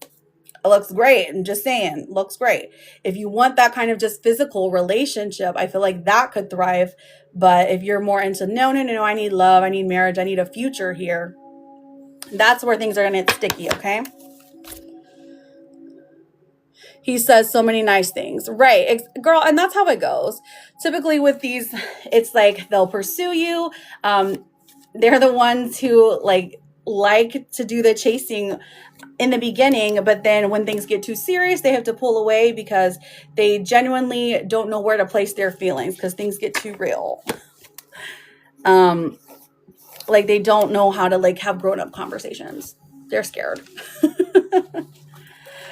it looks great. I'm just saying, looks great. If you want that kind of just physical relationship, I feel like that could thrive. But if you're more into no, I need love, I need marriage, I need a future here, that's where things are going to get sticky, okay? He says so many nice things. Right, girl, and that's how it goes. Typically with these, it's like they'll pursue you. They're the ones who like to do the chasing in the beginning, but then when things get too serious, they have to pull away because they genuinely don't know where to place their feelings because things get too real. Like they don't know how to like have grown-up conversations. They're scared.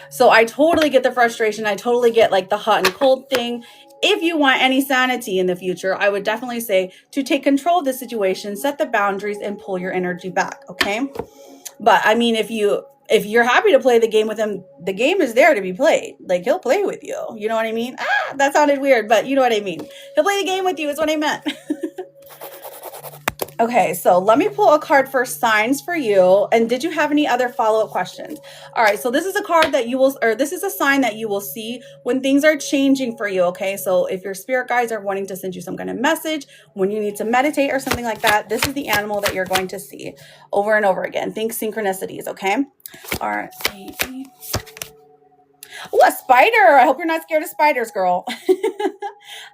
So I totally get the frustration. I totally get like the hot and cold thing. If you want any sanity in the future, I would definitely say to take control of the situation, set the boundaries, and pull your energy back, okay? But I mean, if you're happy to play the game with him, the game is there to be played. Like he'll play with you. You know what I mean? That sounded weird, but you know what I mean. He'll play the game with you is what I meant. Okay, so let me pull a card for signs for you. And did you have any other follow-up questions? All right, so this is a card that you will, or this is a sign that you will see when things are changing for you, okay? So if your spirit guides are wanting to send you some kind of message, when you need to meditate or something like that, this is the animal that you're going to see over and over again. Think synchronicities, okay? All right. Oh, a spider. I hope you're not scared of spiders, girl.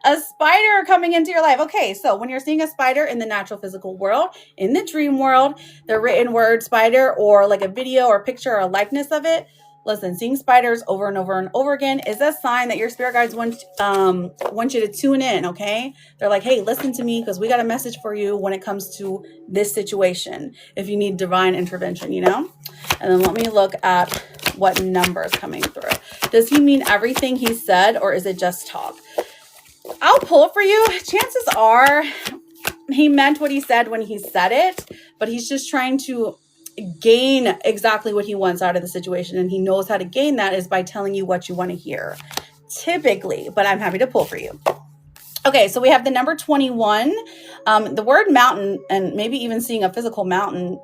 A spider coming into your life. Okay, so when you're seeing a spider in the natural physical world, in the dream world, the written word spider or like a video or picture or a likeness of it, listen, seeing spiders over and over and over again is a sign that your spirit guides want you to tune in, okay? They're like, hey, listen to me because we got a message for you when it comes to this situation if you need divine intervention, And then let me look at what number is coming through. Does he mean everything he said or is it just talk? I'll pull for you. Chances are he meant what he said when he said it, but he's just trying to gain exactly what he wants out of the situation. And he knows how to gain that is by telling you what you want to hear, typically, but I'm happy to pull for you. Okay, so we have the number 21. The word mountain, and maybe even seeing a physical mountain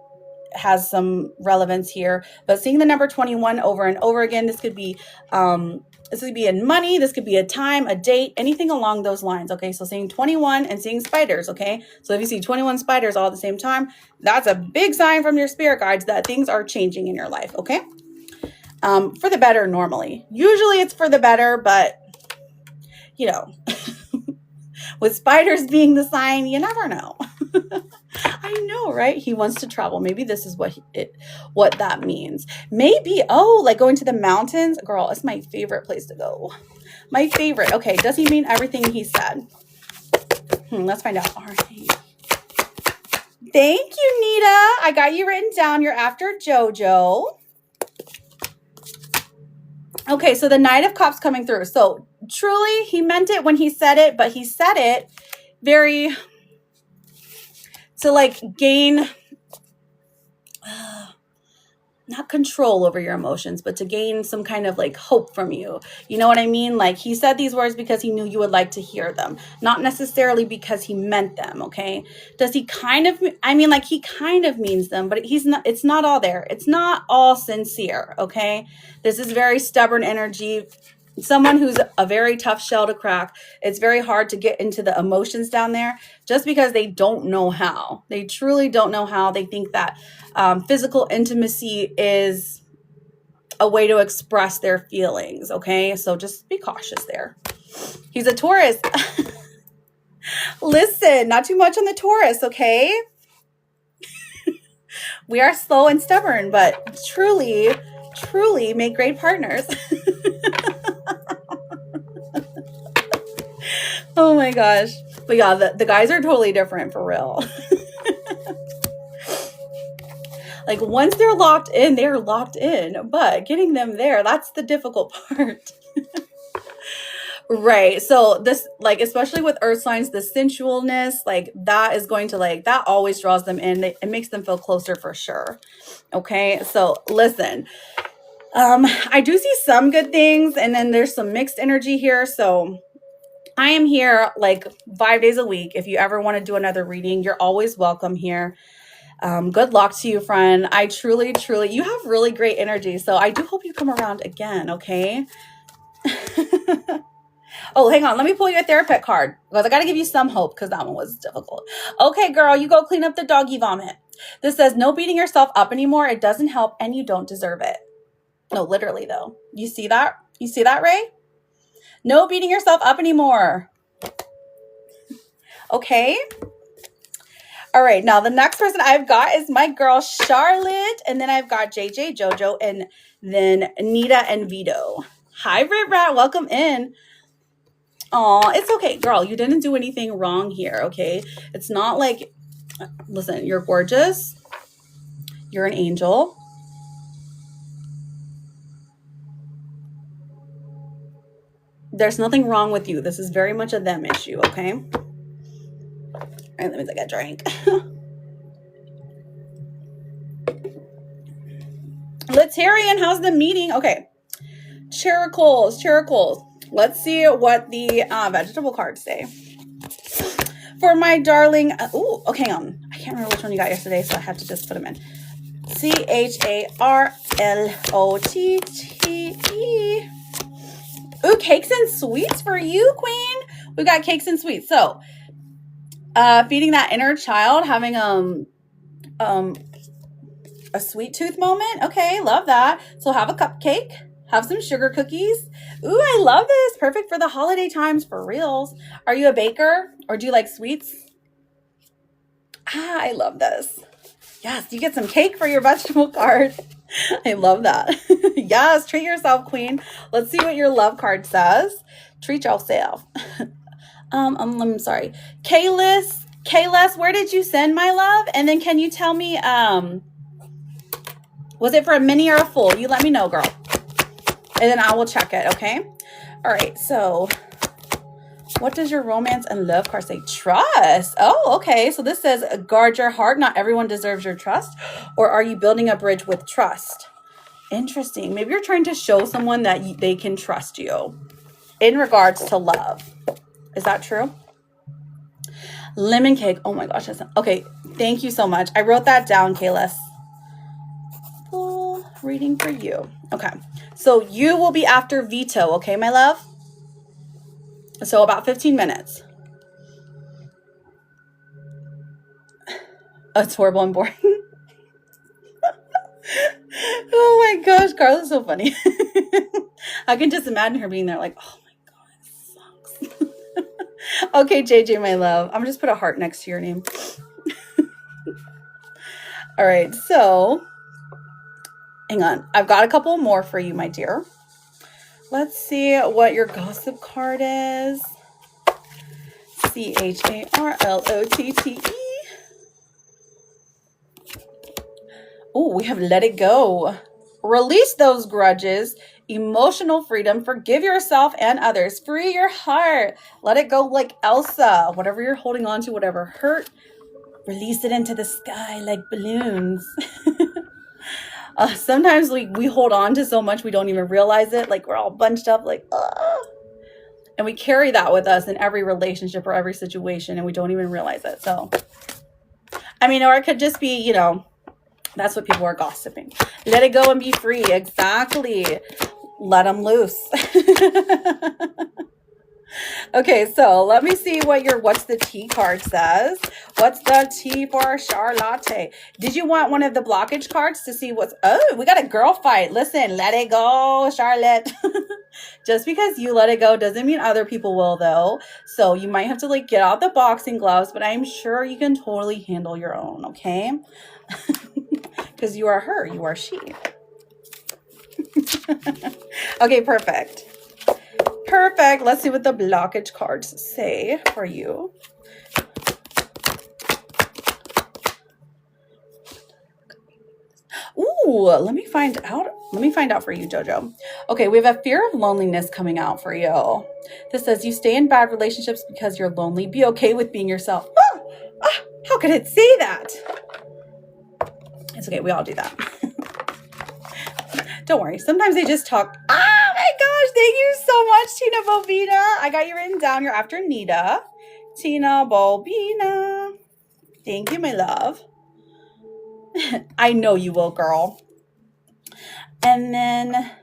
has some relevance here, but seeing the number 21 over and over again, this could be in money, this could be a time, a date, anything along those lines. Okay, so seeing 21 and seeing spiders. Okay, so if you see 21 spiders all at the same time, that's a big sign from your spirit guides that things are changing in your life. Okay, for the better. Normally, usually it's for the better, but with spiders being the sign, you never know. I know, right? He wants to travel. Maybe this is what that means. Maybe, like going to the mountains. Girl, it's my favorite place to go. My favorite. Okay, does he mean everything he said? Let's find out. All right. Thank you, Nita. I got you written down. You're after JoJo. Okay, so the Knight of Cups coming through. So truly, he meant it when he said it, but he said it very to like gain. not control over your emotions, but to gain some kind of like hope from you. You know what I mean? Like he said these words because he knew you would like to hear them, not necessarily because he meant them. Okay. Does he kind of, I mean, like he kind of means them, but he's not, it's not all there. It's not all sincere. Okay. This is very stubborn energy. Someone who's a very tough shell to crack. It's very hard to get into the emotions down there just because they don't know how. They truly don't know how. They think that physical intimacy is a way to express their feelings. Okay. So just be cautious there. He's a Taurus. Listen, not too much on the Taurus. Okay. We are slow and stubborn, but truly make great partners. Oh my gosh. But yeah, the guys are totally different for real. Like once they're locked in, they're locked in. But getting them there, that's the difficult part. Right. So this, like, especially with earth signs, the sensualness, like that is going to like, that always draws them in. It makes them feel closer for sure. Okay. So listen, I do see some good things and then there's some mixed energy here. So I am here like 5 days a week. If you ever want to do another reading, you're always welcome here. Good luck to you, friend. I truly, you have really great energy. So I do hope you come around again. Okay. Oh, hang on. Let me pull you a therapist card because I got to give you some hope because that one was difficult. Okay, girl, you go clean up the doggy vomit. This says no beating yourself up anymore. It doesn't help and you don't deserve it. No, literally though. You see that? You see that, Ray? No beating yourself up anymore. Okay. All right. Now the next person I've got is my girl Charlotte. And then I've got JJ, Jojo, and then Nita and Vito. Hi, Rit Rat. Welcome in. Oh, it's okay, girl. You didn't do anything wrong here. Okay. It's not like, listen, you're gorgeous. You're an angel. There's nothing wrong with you. This is very much a them issue, okay? All right, let me take a drink. Letarian, how's the meeting? Okay. Characles. Let's see what the vegetable cards say. For my darling, okay, hang on. I can't remember which one you got yesterday, so I have to just put them in. CHARLOTTE. Ooh, cakes and sweets for you, queen. We got cakes and sweets. So, feeding that inner child, having a sweet tooth moment. Okay, love that. So have a cupcake, have some sugar cookies. Ooh, I love this. Perfect for the holiday times for reals. Are you a baker or do you like sweets? I love this. Yes, you get some cake for your vegetable card. I love that. Yes, treat yourself, queen. Let's see what your love card says. Treat yourself. I'm sorry. Kayless, where did you send my love? And then can you tell me, was it for a mini or a full? You let me know, girl. And then I will check it, okay? All right, so what does your romance and love card say? Trust. Oh, okay. So this says guard your heart. Not everyone deserves your trust. Or are you building a bridge with trust? Interesting. Maybe you're trying to show someone that they can trust you in regards to love. Is that true? Lemon cake. Oh my gosh. Okay. Thank you so much. I wrote that down, Kayless. Full reading for you. Okay. So you will be after Vito. Okay, my love? So about 15 minutes. Oh, it's horrible and boring. Oh my gosh, Carla's so funny. I can just imagine her being there like, oh my God, it sucks. Okay, JJ, my love. I'm gonna just put a heart next to your name. All right, so hang on. I've got a couple more for you, my dear. Let's see what your gossip card is. CHARLOTTE. Oh, we have let it go. Release those grudges. Emotional freedom. Forgive yourself and others. Free your heart. Let it go like Elsa. Whatever you're holding on to, whatever hurt, release it into the sky like balloons. Sometimes we hold on to so much we don't even realize it. Like we're all bunched up like, and we carry that with us in every relationship or every situation, and we don't even realize it. So, I mean, or it could just be, you know, that's what people are gossiping. Let it go and be free. Exactly. Let them loose. Okay, so let me see what your what's the tea card says. What's the tea for Charlotte? Did you want one of the blockage cards to see what's... Oh, we got a girl fight. Listen, let it go, Charlotte. Just because you let it go doesn't mean other people will, though. So you might have to like get out the boxing gloves, but I'm sure you can totally handle your own, okay? Because you are her, you are she. Okay, perfect. Perfect. Let's see what the blockage cards say for you. Ooh, let me find out. Let me find out for you, Jojo. Okay, we have a fear of loneliness coming out for you. This says you stay in bad relationships because you're lonely. Be okay with being yourself. How could it say that? It's okay. We all do that. Don't worry. Sometimes they just talk. Oh my gosh. Thank you so much, Tina Bobina. I got you written down. You're after Nita. Tina Bobina. Thank you, my love. I know you will, girl. And then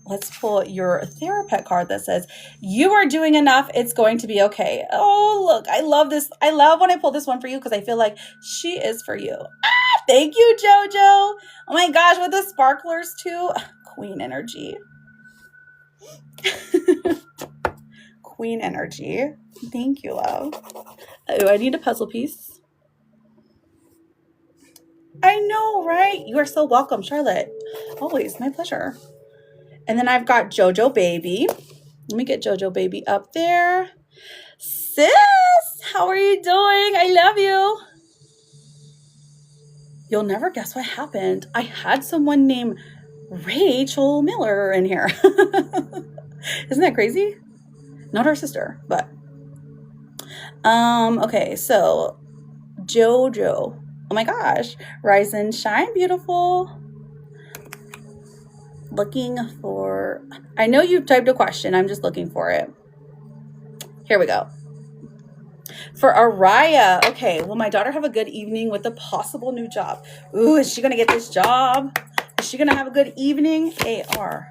let's pull your therapist card that says, you are doing enough. It's going to be okay. Oh, look, I love this. I love when I pull this one for you because I feel like she is for you. Thank you, Jojo. Oh my gosh, with the sparklers too. Queen energy. Queen energy. Thank you, love. Oh, I need a puzzle piece. I know, right? You are so welcome, Charlotte. Always, my pleasure. And then I've got Jojo Baby. Let me get Jojo Baby up there. Sis, how are you doing? I love you. You'll never guess what happened. I had someone named Rachel Miller in here. Isn't that crazy? Not her sister, but. Okay, so Jojo. Oh my gosh. Rise and shine, beautiful. Looking for... I know you've typed a question. I'm just looking for it. Here we go. For Araya. Okay, will my daughter have a good evening with a possible new job? Ooh, is she going to get this job? Is she going to have a good evening? A-R.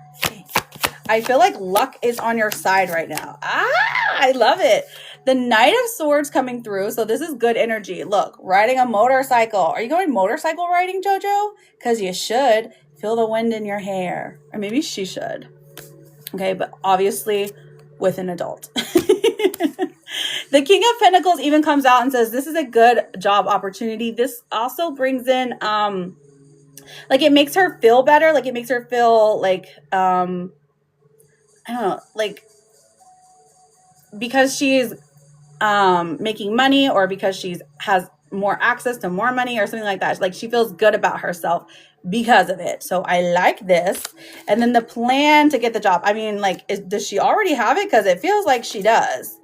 I feel like luck is on your side right now. I love it. The Knight of Swords coming through. So this is good energy. Look, riding a motorcycle. Are you going motorcycle riding, Jojo? Because you should. Feel the wind in your hair. Or maybe she should. Okay, but obviously with an adult. The King of Pentacles even comes out and says, this is a good job opportunity. This also brings in, like it makes her feel better. Like it makes her feel like, I don't know, like because she's making money or because she's has more access to more money or something like that. Like she feels good about herself because of it. So I like this. And then the plan to get the job. I mean, like, does she already have it? Because it feels like she does.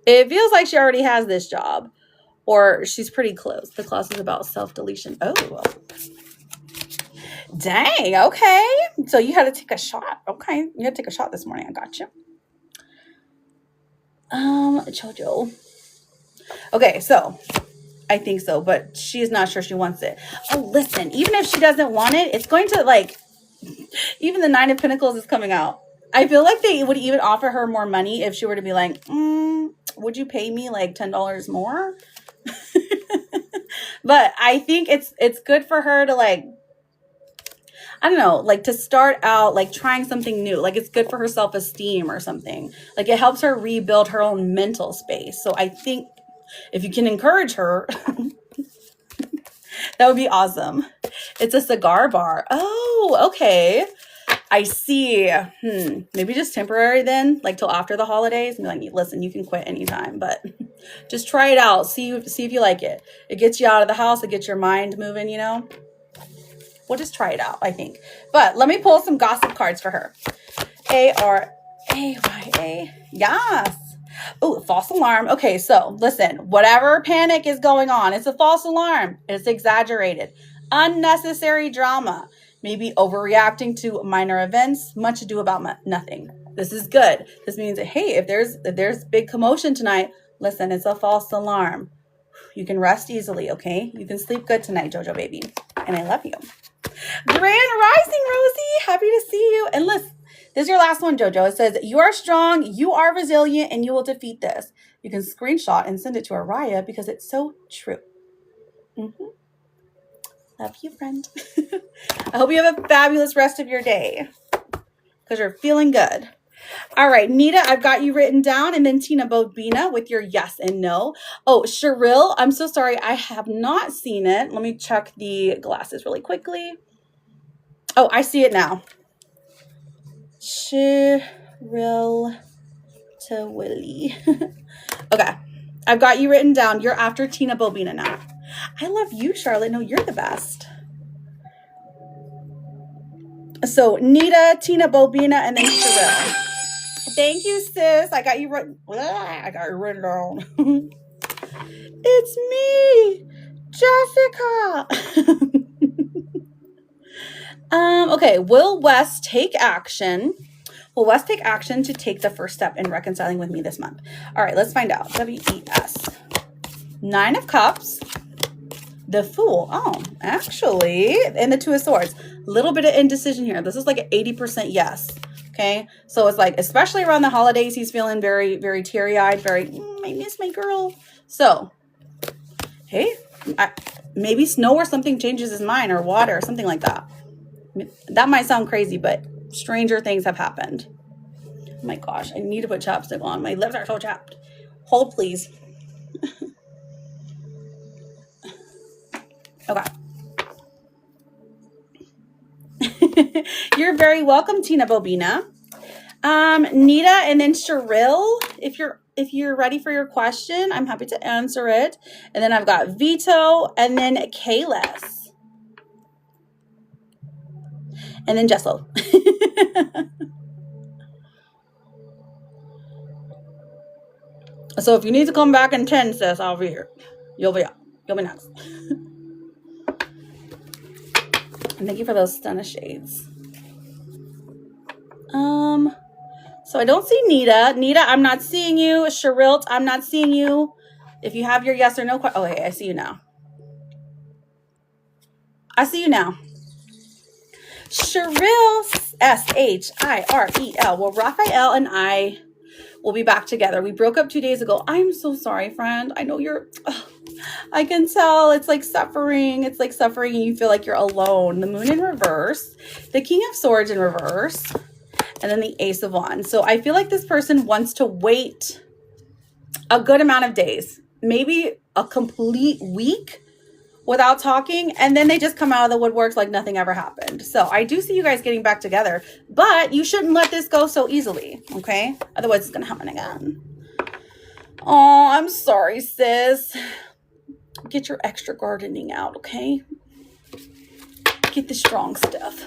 It feels like she already has this job or she's pretty close. The clause is about self-deletion. Oh, dang. Okay. So you had to take a shot. Okay. You had to take a shot this morning. I got you. Jojo. Okay. So I think so, but she's not sure she wants it. Oh, listen, even if she doesn't want it, it's going to like, even the Nine of Pentacles is coming out. I feel like they would even offer her more money if she were to be like, would you pay me like $10 more? But I think it's good for her to like, I don't know, like to start out like trying something new. Like it's good for her self-esteem or something. Like it helps her rebuild her own mental space. So I think if you can encourage her, that would be awesome. It's a cigar bar. Oh, okay. I see. Maybe just temporary then, like till after the holidays. And be like, listen, you can quit anytime, but just try it out. See if you like it. It gets you out of the house. It gets your mind moving, you know. We'll just try it out, I think. But let me pull some gossip cards for her. A-R-A-Y-A. Yes. Oh, false alarm. Okay, so listen, whatever panic is going on, it's a false alarm. It's exaggerated. Unnecessary drama. Maybe overreacting to minor events. Much ado about nothing. This is good. This means that, hey, if there's big commotion tonight, listen, it's a false alarm. You can rest easily, okay? You can sleep good tonight, JoJo baby. And I love you. Grand Rising, Rosie. Happy to see you. And listen, this is your last one, JoJo. It says, you are strong, you are resilient, and you will defeat this. You can screenshot and send it to Araya because it's so true. Love you, friend. I hope you have a fabulous rest of your day because you're feeling good. All right, Nita, I've got you written down, and then Tina Bobina with your yes and no. Oh, Cheryl, I'm so sorry. I have not seen it. Let me check the glasses really quickly. Oh, I see it now. Cheryl to Willie. Okay, I've got you written down. You're after Tina Bobina now. I love you, Charlotte. No, you're the best. So Nita, Tina Bobina, and then Cheryl. Thank you, sis. I got you written. I got you written down. It's me, Jessica. Okay. Will West take action? Will West take action to take the first step in reconciling with me this month? All right, let's find out. WES. 9 of Cups. The Fool. Oh, actually, and the Two of Swords. A little bit of indecision here. This is like an 80% yes. Okay, so it's like, especially around the holidays, he's feeling very, very teary-eyed, very, I miss my girl. So, hey, maybe snow or something changes his mind, or water or something like that. That might sound crazy, but stranger things have happened. Oh my gosh, I need to put chapstick on. My lips are so chapped. Hold, please. Okay. You're very welcome, Tina Bobina. Nita, and then Cheryl, if you're ready for your question, I'm happy to answer it. And then I've got Vito, and then Kayless, and then Jessel. So if you need to come back in 10, sis, I'll be here. You'll be next. And thank you for those stunner shades. So I don't see Nita. Nita, I'm not seeing you. Cheryl, I'm not seeing you. If you have your yes or no question. Oh, hey, I see you now. I see you now. Cheryl, S-H-I-R-E-L. Well, Raphael and I will be back together. We broke up 2 days ago. I'm so sorry, friend. I know you're... I can tell it's like suffering. It's like suffering and you feel like you're alone. The Moon in reverse, the King of Swords in reverse, and then the Ace of Wands. So I feel like this person wants to wait a good amount of days, maybe a complete week without talking, and then they just come out of the woodworks like nothing ever happened. So I do see you guys getting back together, but you shouldn't let this go so easily, okay? Otherwise it's gonna happen again. Oh, I'm sorry, sis. Get your extra gardening out, okay? Get the strong stuff.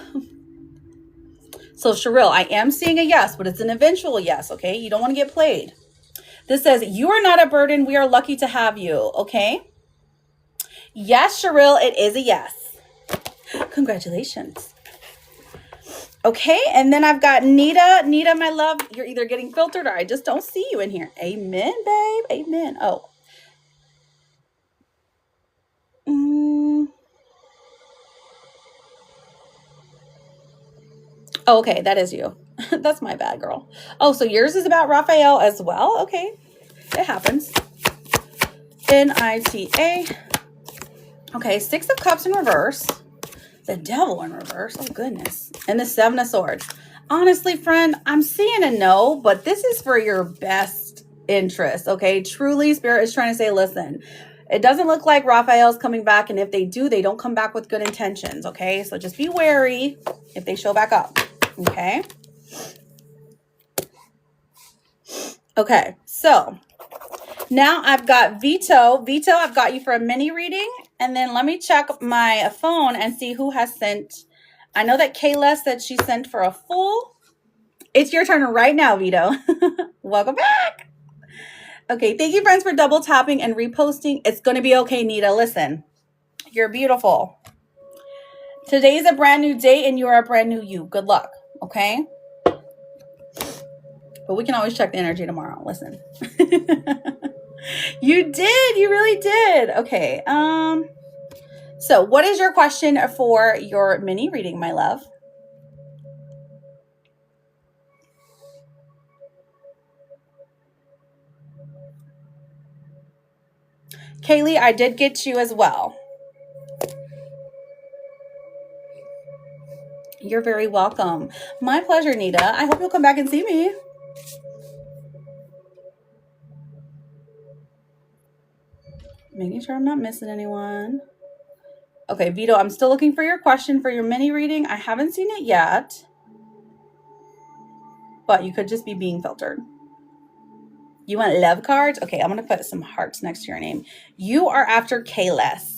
So, Cheryl, I am seeing a yes, but it's an eventual yes, okay? You don't want to get played. This says, you are not a burden. We are lucky to have you, okay? Yes, Cheryl, it is a yes. Congratulations. Okay, and then I've got Nita. Nita, my love, you're either getting filtered or I just don't see you in here. Amen, babe. Amen. Oh. Oh, okay, that is you. That's my bad, girl. Oh, so yours is about Raphael as well? Okay, it happens. N-I-T-A. Okay, 6 of Cups in reverse. The Devil in reverse. Oh, goodness. And the 7 of Swords. Honestly, friend, I'm seeing a no, but this is for your best interest, okay? Truly, Spirit is trying to say, listen, it doesn't look like Raphael's coming back, and if they do, they don't come back with good intentions, okay? So just be wary if they show back up, okay? Okay, so now I've got Vito. Vito, I've got you for a mini reading, and then let me check my phone and see who has sent. I know that Kayla said she sent for a full. It's your turn right now, Vito. Welcome back. Okay, thank you, friends, for double tapping and reposting. It's going to be okay, Nita. Listen, you're beautiful. Today's a brand new day and you're a brand new you. Good luck. Okay. But we can always check the energy tomorrow. Listen. You did. You really did. Okay. So what is your question for your mini reading, my love? Kaylee, I did get you as well. You're very welcome. My pleasure, Nita. I hope you'll come back and see me. Making sure I'm not missing anyone. Okay, Vito, I'm still looking for your question for your mini reading. I haven't seen it yet, but you could just be being filtered. You want love cards? Okay, I'm going to put some hearts next to your name. You are after Kayless.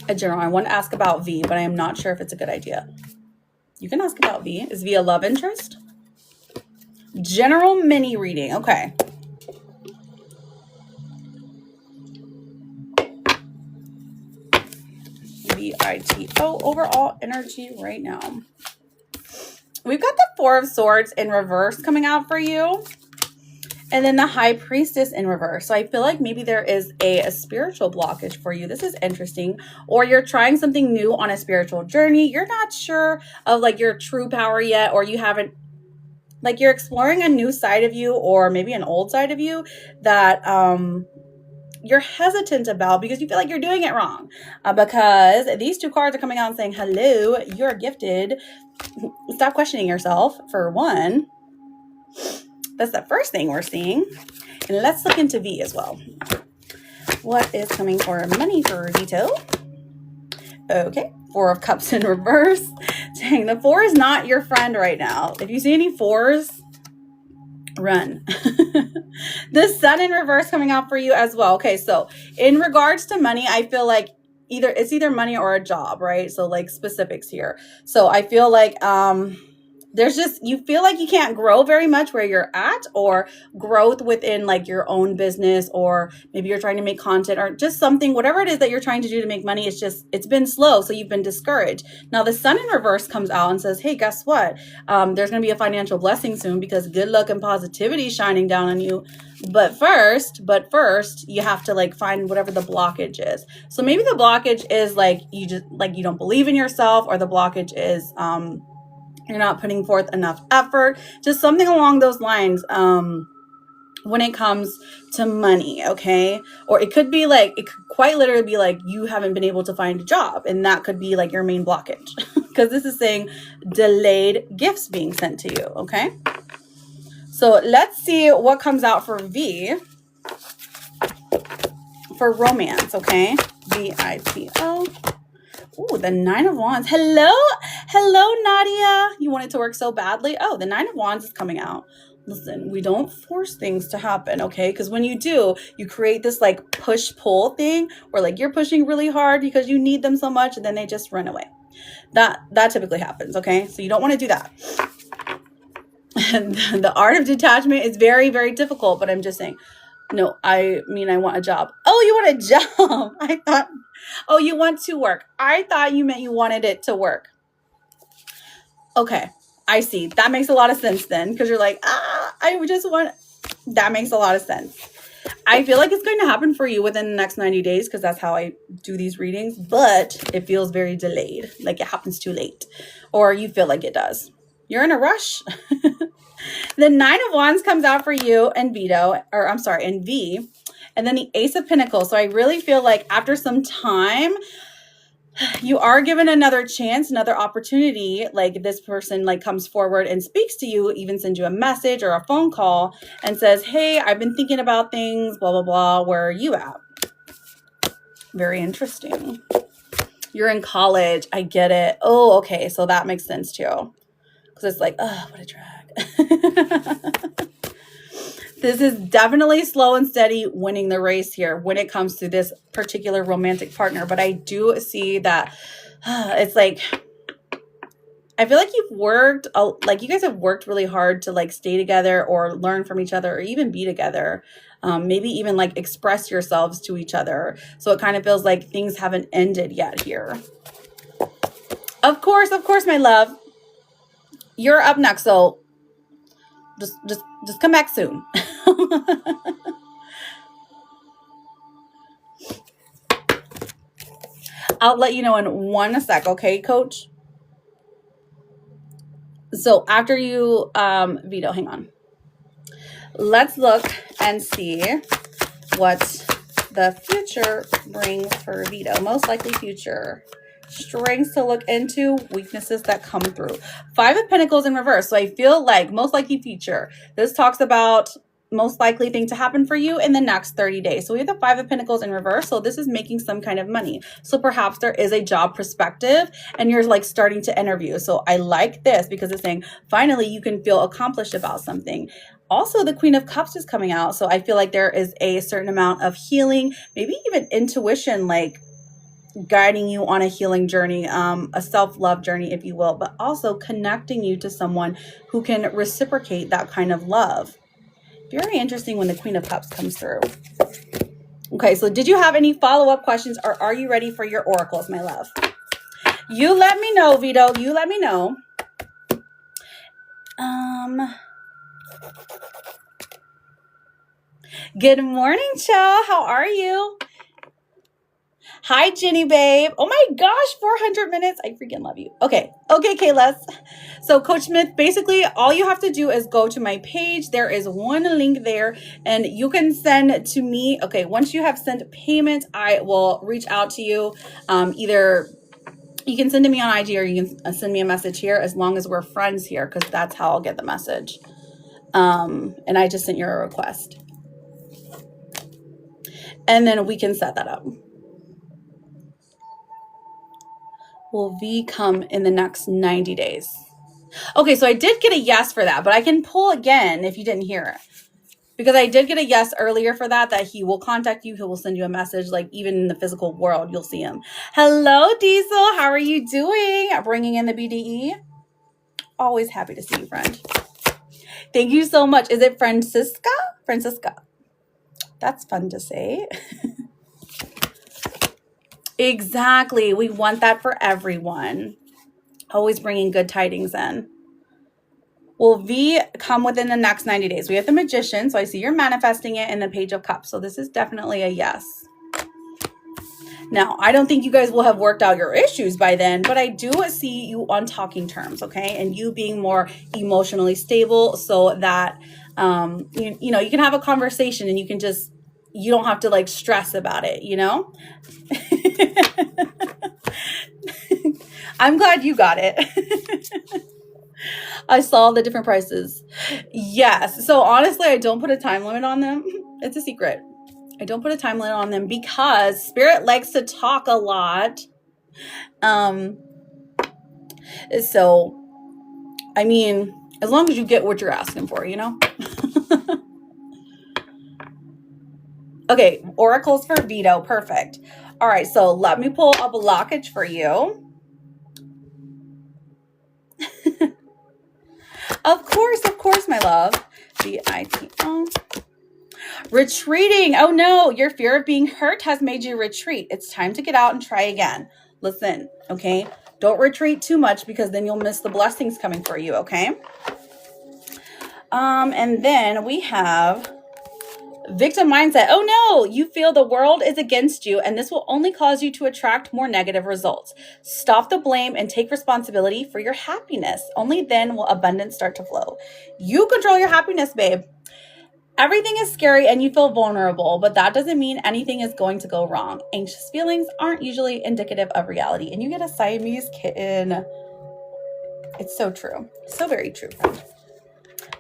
A general. I want to ask about V, but I am not sure if it's a good idea. You can ask about V. Is V a love interest? General mini reading. Okay. VITO. Overall energy right now. We've got the Four of Swords in reverse coming out for you. And then the High Priestess in reverse. So I feel like maybe there is a spiritual blockage for you. This is interesting. Or you're trying something new on a spiritual journey. You're not sure of like your true power yet, or you haven't, like you're exploring a new side of you or maybe an old side of you that you're hesitant about because you feel like you're doing it wrong. Because these two cards are coming out and saying, hello, you're gifted. Stop questioning yourself, for one. That's the first thing we're seeing. And let's look into V as well. What is coming for money for Vito? Okay, Four of Cups in reverse. Dang, the four is not your friend right now. If you see any fours, run. The Sun in reverse coming out for you as well. Okay, so in regards to money, I feel like it's either money or a job, right? So like specifics here. So I feel like there's just, you feel like you can't grow very much where you're at, or growth within like your own business, or maybe you're trying to make content or just something, whatever it is that you're trying to do to make money. It's been slow. So you've been discouraged. Now the Sun in reverse comes out and says, hey, guess what? There's going to be a financial blessing soon because good luck and positivity is shining down on you. But first, you have to like find whatever the blockage is. So maybe the blockage is like, you don't believe in yourself, or the blockage is, you're not putting forth enough effort, just something along those lines when it comes to money, okay? Or it could be like, it could quite literally be like you haven't been able to find a job, and that could be like your main blockage because this is saying delayed gifts being sent to you, okay? So let's see what comes out for V for romance, okay? VITO. Ooh, the Nine of Wands. Hello, Nadia. You want it to work so badly. Oh, the Nine of Wands is coming out. Listen, we don't force things to happen, okay? Because when you do, you create this like push-pull thing where like you're pushing really hard because you need them so much, and then they just run away. That typically happens, okay? So you don't want to do that. And the art of detachment is very, very difficult, but I'm just saying, no, I mean, I want a job. Oh, you want a job? I thought, oh, you want to work. I thought you meant you wanted it to work. Okay, I see. That makes a lot of sense then, because you're like, I just want, that makes a lot of sense. I feel like it's going to happen for you within the next 90 days because that's how I do these readings, but it feels very delayed, like it happens too late, or you feel like it does. You're in a rush. The Nine of Wands comes out for you and Vito, or I'm sorry, and V, and then the Ace of Pentacles. So I really feel like after some time, you are given another chance, another opportunity. Like this person like comes forward and speaks to you, even sends you a message or a phone call and says, hey, I've been thinking about things, blah, blah, blah. Where are you at? Very interesting. You're in college. I get it. Oh, okay. So that makes sense too. Because it's like, oh, what a drag. This is definitely slow and steady winning the race here when it comes to this particular romantic partner. But I do see that it's like, I feel like you guys have worked really hard to like stay together or learn from each other or even be together. Maybe even like express yourselves to each other. So it kind of feels like things haven't ended yet here. Of course, my love. You're up next, so just come back soon. I'll let you know in 1 sec, okay, Coach? So after you, Vito, hang on. Let's look and see what the future brings for Vito. Most likely future. Strengths to look into, weaknesses that come through. 5 of Pentacles in reverse. So I feel like most likely future. This talks about most likely thing to happen for you in the next 30 days. So we have the 5 of Pentacles in reverse. So this is making some kind of money. So perhaps there is a job perspective and you're like starting to interview. So I like this because it's saying finally you can feel accomplished about something. Also, the Queen of Cups is coming out. So I feel like there is a certain amount of healing, maybe even intuition, like guiding you on a healing journey, a self-love journey, if you will, but also connecting you to someone who can reciprocate that kind of love. Very interesting when the Queen of Cups comes through. Okay, so did you have any follow-up questions or are you ready for your oracles, my love? You let me know, Vito. You let me know. Good morning, Cho. How are you? Hi, Jenny, babe. Oh my gosh, 400 minutes. I freaking love you. Okay, Kayla. So Coach Smith, basically all you have to do is go to my page. There is one link there and you can send to me. Okay, once you have sent payment, I will reach out to you. Either you can send to me on IG or you can send me a message here as long as we're friends here because that's how I'll get the message. And I just sent you a request. And then we can set that up. Will V come in the next 90 days? Okay, so I did get a yes for that, but I can pull again if you didn't hear it. Because I did get a yes earlier for that he will contact you. He will send you a message, like even in the physical world, you'll see him. Hello, Diesel. How are you doing? Bringing in the BDE. Always happy to see you, friend. Thank you so much. Is it Francisca? Francisca. That's fun to say. Exactly. We want that for everyone. Always bringing good tidings in. Will V come within the next 90 days? We have the Magician. So I see you're manifesting it in the Page of Cups. So this is definitely a yes. Now, I don't think you guys will have worked out your issues by then, but I do see you on talking terms, okay? And you being more emotionally stable so that, you know, you can have a conversation and you don't have to like stress about it, you know? I'm glad you got it. I saw the different prices. Yes. So honestly, I don't put a time limit on them. It's a secret. I don't put a time limit on them because Spirit likes to talk a lot. So, I mean, as long as you get what you're asking for, you know? Okay, oracles for Vito. Perfect. All right, so let me pull a blockage for you. Of course, my love. V-I-T-O. Retreating. Oh no, your fear of being hurt has made you retreat. It's time to get out and try again. Listen, okay? Don't retreat too much because then you'll miss the blessings coming for you, okay? And then we have victim mindset. Oh no, you feel the world is against you and this will only cause you to attract more negative results. Stop the blame and take responsibility for your happiness. Only then will abundance start to flow. You control your happiness, babe. Everything is scary and you feel vulnerable, but that doesn't mean anything is going to go wrong. Anxious feelings aren't usually indicative of reality. And you get a Siamese kitten. It's so true. So very true, friend.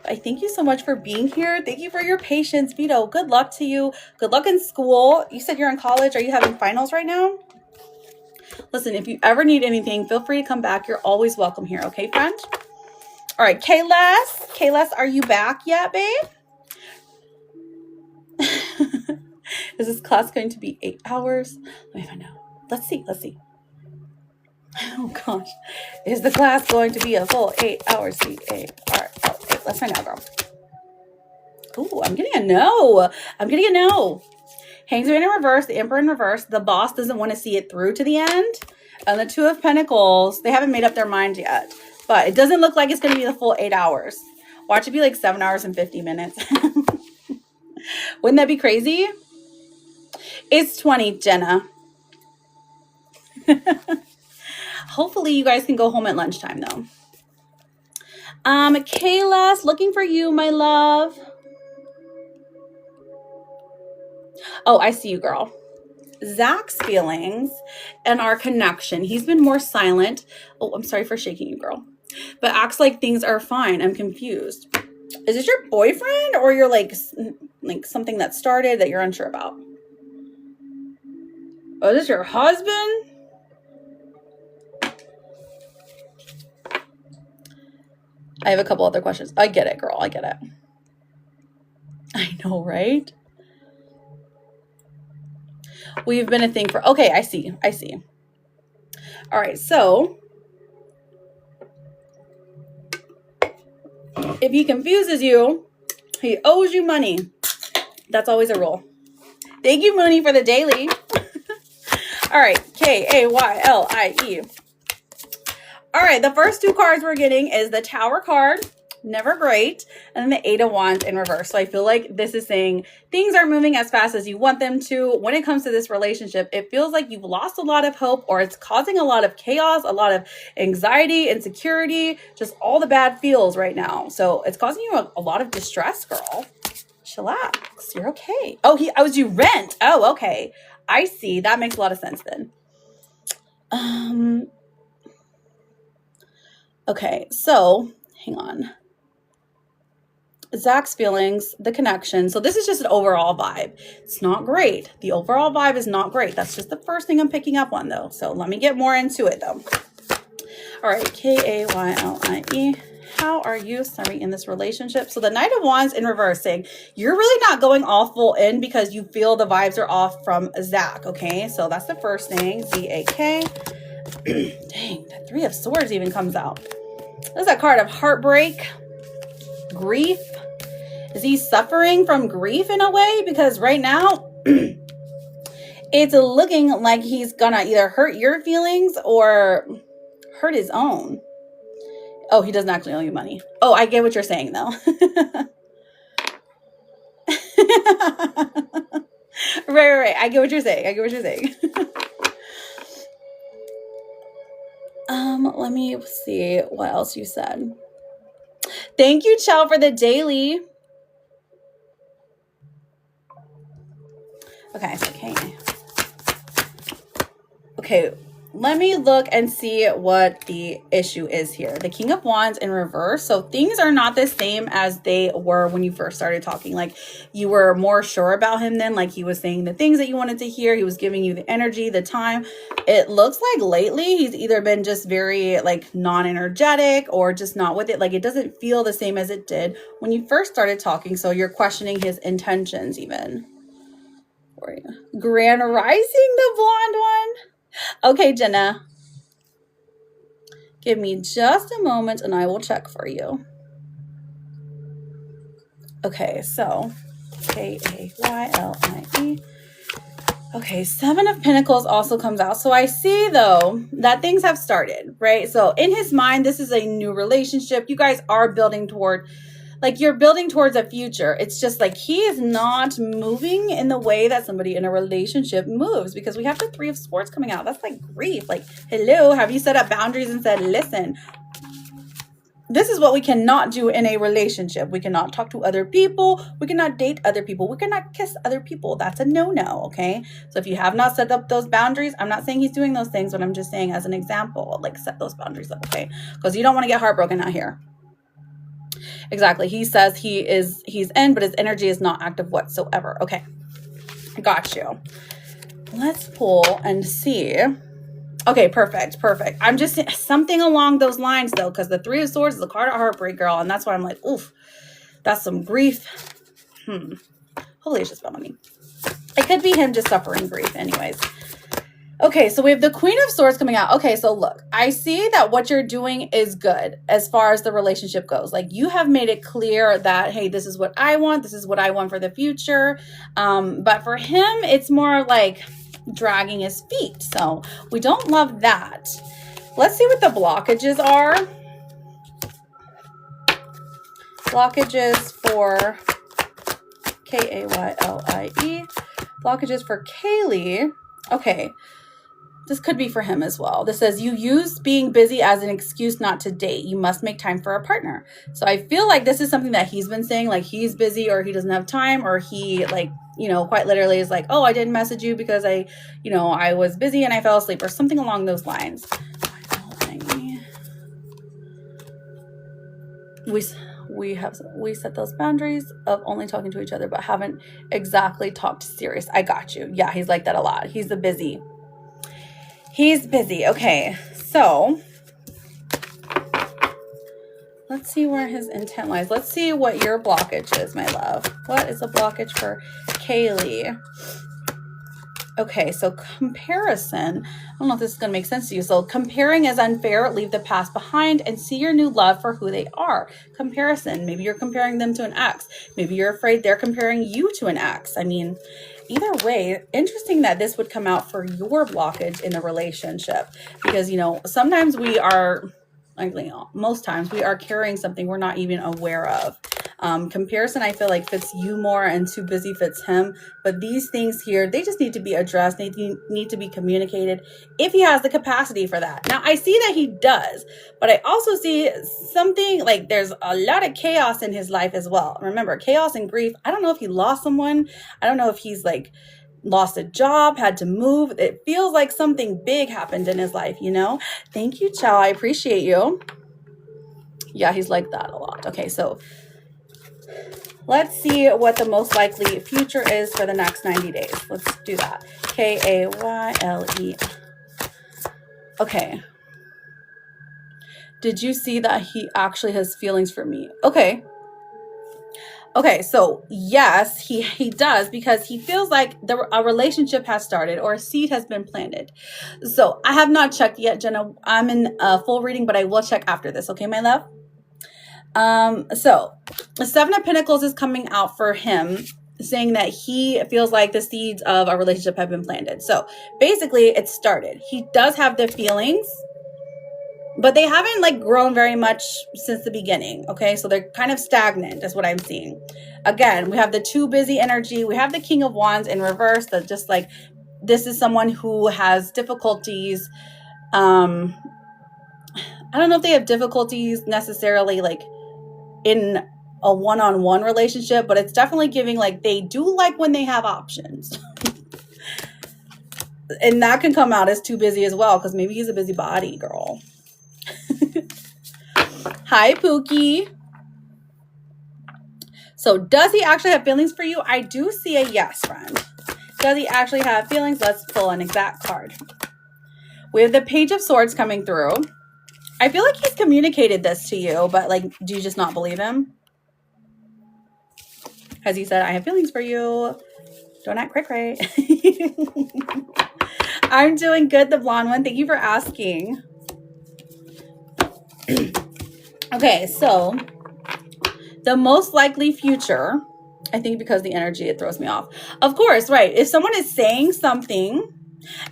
I thank you so much for being here. Thank you for your patience, Vito. Good luck to you. Good luck in school. You said you're in college. Are you having finals right now? Listen, if you ever need anything, feel free to come back. You're always welcome here. Okay, friend? All right, Kayles. Kayles, are you back yet, babe? Is this class going to be 8 hours? Let me find out. Let's see. Oh gosh. Is the class going to be a full 8 hours? C-A-R-L-A. Let's find out, girl. Ooh, I'm getting a no. I'm getting a no. Hangman in reverse, the Emperor in reverse. The boss doesn't want to see it through to the end. And the Two of Pentacles, they haven't made up their mind yet. But it doesn't look like it's going to be the full 8 hours. Watch it be like 7 hours and 50 minutes. Wouldn't that be crazy? It's 20, Jenna. Hopefully you guys can go home at lunchtime though. Kayla's looking for you, my love. Oh, I see you, girl. Zach's feelings and our connection. He's been more silent. Oh, I'm sorry for shaking you, girl. But acts like things are fine. I'm confused. Is this your boyfriend or you're like something that started that you're unsure about? Oh, is this your husband? I have a couple other questions. I get it, girl. I get it. I know, right? We've been a thing for... Okay, I see. I see. All right, so... if he confuses you, he owes you money. That's always a rule. Thank you, Mooney, for the daily. All right, K-A-Y-L-I-E. All right, the first two cards we're getting is the Tower card, never great, and then the Eight of Wands in reverse. So I feel like this is saying things aren't moving as fast as you want them to. When it comes to this relationship, it feels like you've lost a lot of hope, or it's causing a lot of chaos, a lot of anxiety, insecurity, just all the bad feels right now. So it's causing you a lot of distress, girl. Chillax. You're okay. Oh, he owes you rent. Oh, okay. I see. That makes a lot of sense then. Okay, so hang on. Zach's feelings, the connection. So this is just an overall vibe. It's not great. The overall vibe is not great. That's just the first thing I'm picking up on though. So let me get more into it though. All right, K-A-Y-L-I-E. How are you, sorry, in this relationship? So the Knight of Wands in reverse saying you're really not going all full in because you feel the vibes are off from Zach, okay? So that's the first thing, Z-A-K. Dang, the Three of Swords even comes out. There's a card of heartbreak, grief. Is he suffering from grief in a way? Because right now, it's looking like he's gonna either hurt your feelings or hurt his own. Oh, he doesn't actually owe you money. Oh, I get what you're saying though. Right. I get what you're saying. Let me see what else you said. Thank you, Chell, for the daily. Okay, okay. Let me look and see what the issue is here. The King of Wands in reverse. So things are not the same as they were when you first started talking. Like you were more sure about him then. Like he was saying the things that you wanted to hear. He was giving you the energy, the time. It looks like lately he's either been just very like non-energetic or just not with it. Like it doesn't feel the same as it did when you first started talking. So you're questioning his intentions even. Grand Rising, the blonde one. Okay, Jenna. Give me just a moment and I will check for you. Okay, so K-A-Y-L-I-E. Okay, Seven of Pentacles also comes out. So I see, though, that things have started, right? So in his mind, this is a new relationship. You guys are building toward... like you're building towards a future. It's just like he is not moving in the way that somebody in a relationship moves because we have the Three of Swords coming out. That's like grief. Like, hello, have you set up boundaries and said, listen, this is what we cannot do in a relationship. We cannot talk to other people. We cannot date other people. We cannot kiss other people. That's a no-no, okay? So if you have not set up those boundaries, I'm not saying he's doing those things, but I'm just saying as an example, like set those boundaries up, okay? Because you don't want to get heartbroken out here. Exactly. He says he's in, but his energy is not active whatsoever. Okay. Got you. Let's pull and see. Okay, perfect. I'm just something along those lines though, because the Three of Swords is a card of heartbreak, girl. And that's why I'm like, oof, that's some grief. Hopefully it's just about money. It could be him just suffering grief anyways. Okay, so we have the Queen of Swords coming out. Okay, so look, I see that what you're doing is good as far as the relationship goes. Like, you have made it clear that, hey, this is what I want. This is what I want for the future. But for him, it's more like dragging his feet. So we don't love that. Let's see what the blockages are. Blockages for Kaylie. Blockages for Kaylie. Okay. This could be for him as well. This says, you use being busy as an excuse not to date. You must make time for a partner. So I feel like this is something that he's been saying, like he's busy or he doesn't have time, or he like, you know, quite literally is like, oh, I didn't message you because I was busy and I fell asleep, or something along those lines. We set those boundaries of only talking to each other, but haven't exactly talked serious. I got you. Yeah, he's like that a lot. He's busy. Okay, so let's see where his intent lies. Let's see what your blockage is, my love. What is a blockage for Kaylie? Okay, so comparison. I don't know if this is going to make sense to you. So comparing is unfair. Leave the past behind and see your new love for who they are. Comparison. Maybe you're comparing them to an ex. Maybe you're afraid they're comparing you to an ex. I mean, either way, interesting that this would come out for your blockage in the relationship, because, you know, sometimes we are, most times we are carrying something we're not even aware of. Comparison, I feel like, fits you more, and too busy fits him. But these things here, they just need to be addressed. They need to be communicated if he has the capacity for that. Now, I see that he does, but I also see something like there's a lot of chaos in his life as well. Remember, chaos and grief. I don't know if he lost someone. I don't know if he's like lost a job, had to move. It feels like something big happened in his life, you know? Thank you, Chow. I appreciate you. Yeah, he's like that a lot. Okay, so let's see what the most likely future is for the next 90 days. Let's do that. Kayle. Okay. Did you see that he actually has feelings for me? Okay. Okay, so yes, he does, because he feels like a relationship has started or a seed has been planted. So I have not checked yet, Jenna. I'm in a full reading, but I will check after this. Okay, my love? So the Seven of Pentacles is coming out for him, saying that he feels like the seeds of a relationship have been planted. So basically it started. He does have the feelings, but they haven't like grown very much since the beginning. Okay, so they're kind of stagnant is what I'm seeing. Again, we have the too busy energy. We have the King of Wands in reverse, that just like, this is someone who has difficulties. I don't know if they have difficulties necessarily like in a one-on-one relationship, but it's definitely giving like they do like when they have options. And that can come out as too busy as well, because maybe he's a busybody, girl. Hi, Pookie. So does he actually have feelings for you? I do see a yes, friend. Does he actually have feelings? Let's pull an exact card. We have the Page of Swords coming through. I feel like he's communicated this to you, but like, do you just not believe him? Has he said, I have feelings for you? Don't act cray-cray. I'm doing good, the blonde one. Thank you for asking. Okay, so the most likely future, I think because the energy, it throws me off. Of course, right. If someone is saying something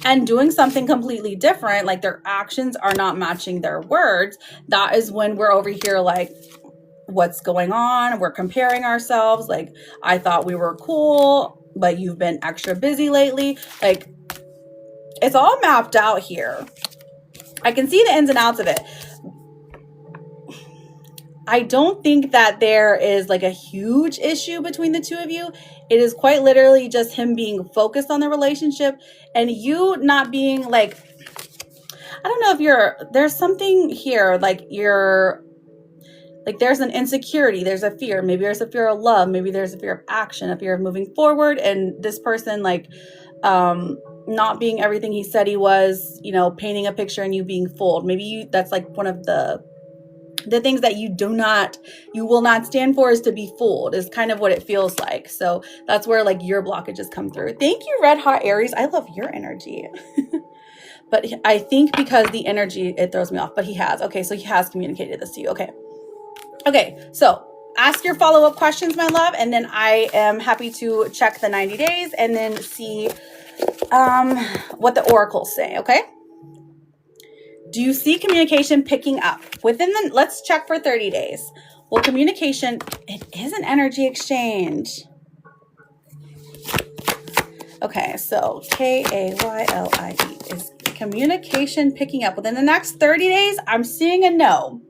and doing something completely different, like their actions are not matching their words, that is when we're over here like, what's going on? We're comparing ourselves. Like, I thought we were cool, but you've been extra busy lately. Like, it's all mapped out here. I can see the ins and outs of it. I don't think that there is like a huge issue between the two of you. It is quite literally just him being focused on the relationship and you not being like, I don't know if there's something here, like there's an insecurity, there's a fear, maybe there's a fear of love, maybe there's a fear of action, a fear of moving forward, and this person like not being everything he said he was, you know, painting a picture and you being fooled. Maybe that's like one of the things that you will not stand for, is to be fooled, is kind of what it feels like. So that's where like your blockages come through. Thank you, Red Hot Aries. I love your energy. But I think because the energy, it throws me off, but he has. Okay, so he has communicated this to you. Okay. Okay, so ask your follow-up questions, my love, and then I am happy to check the 90 days and then see what the oracles say, okay? Do you see communication picking up? Let's check for 30 days. Well, communication, it is an energy exchange. Okay, so K-A-Y-L-I-E. Is communication picking up? Within the next 30 days, I'm seeing a no.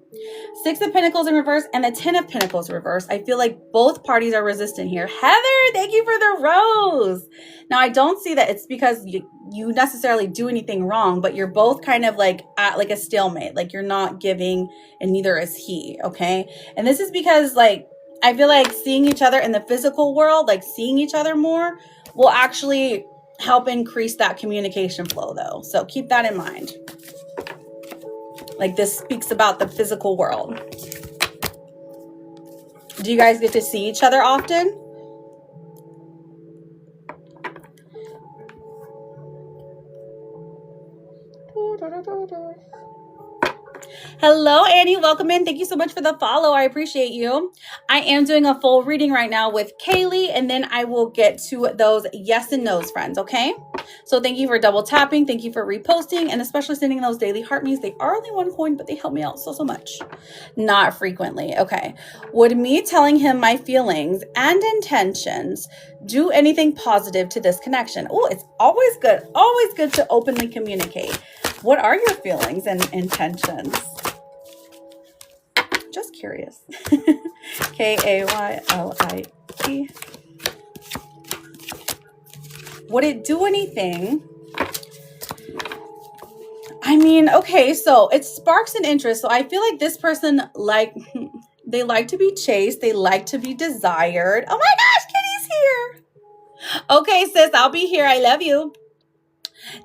6 of Pentacles in reverse and the 10 of Pentacles reverse. I feel like both parties are resistant here. Heather, thank you for the rose. Now, I don't see that it's because you necessarily do anything wrong, but you're both kind of like at like a stalemate. Like you're not giving and neither is he, okay? And this is because like, I feel like seeing each other in the physical world, like seeing each other more will actually help increase that communication flow though. So keep that in mind. Like this speaks about the physical world. Do you guys get to see each other often? Hello, Annie. Welcome in. Thank you so much for the follow. I appreciate you. I am doing a full reading right now with Kaylee, and then I will get to those yes and no's, friends, okay? So thank you for double tapping. Thank you for reposting, and especially sending those daily heart me's. They are only 1 coin, but they help me out so much. Not frequently. Okay. Would me telling him my feelings and intentions do anything positive to this connection? Oh, it's always good to openly communicate. What are your feelings and intentions? Just curious. K-A-Y-L-I-E. Would it do anything? I mean, okay, so it sparks an interest. So I feel like this person, they like to be chased. They like to be desired. Oh my gosh, Kitty's here. Okay, sis, I'll be here. I love you.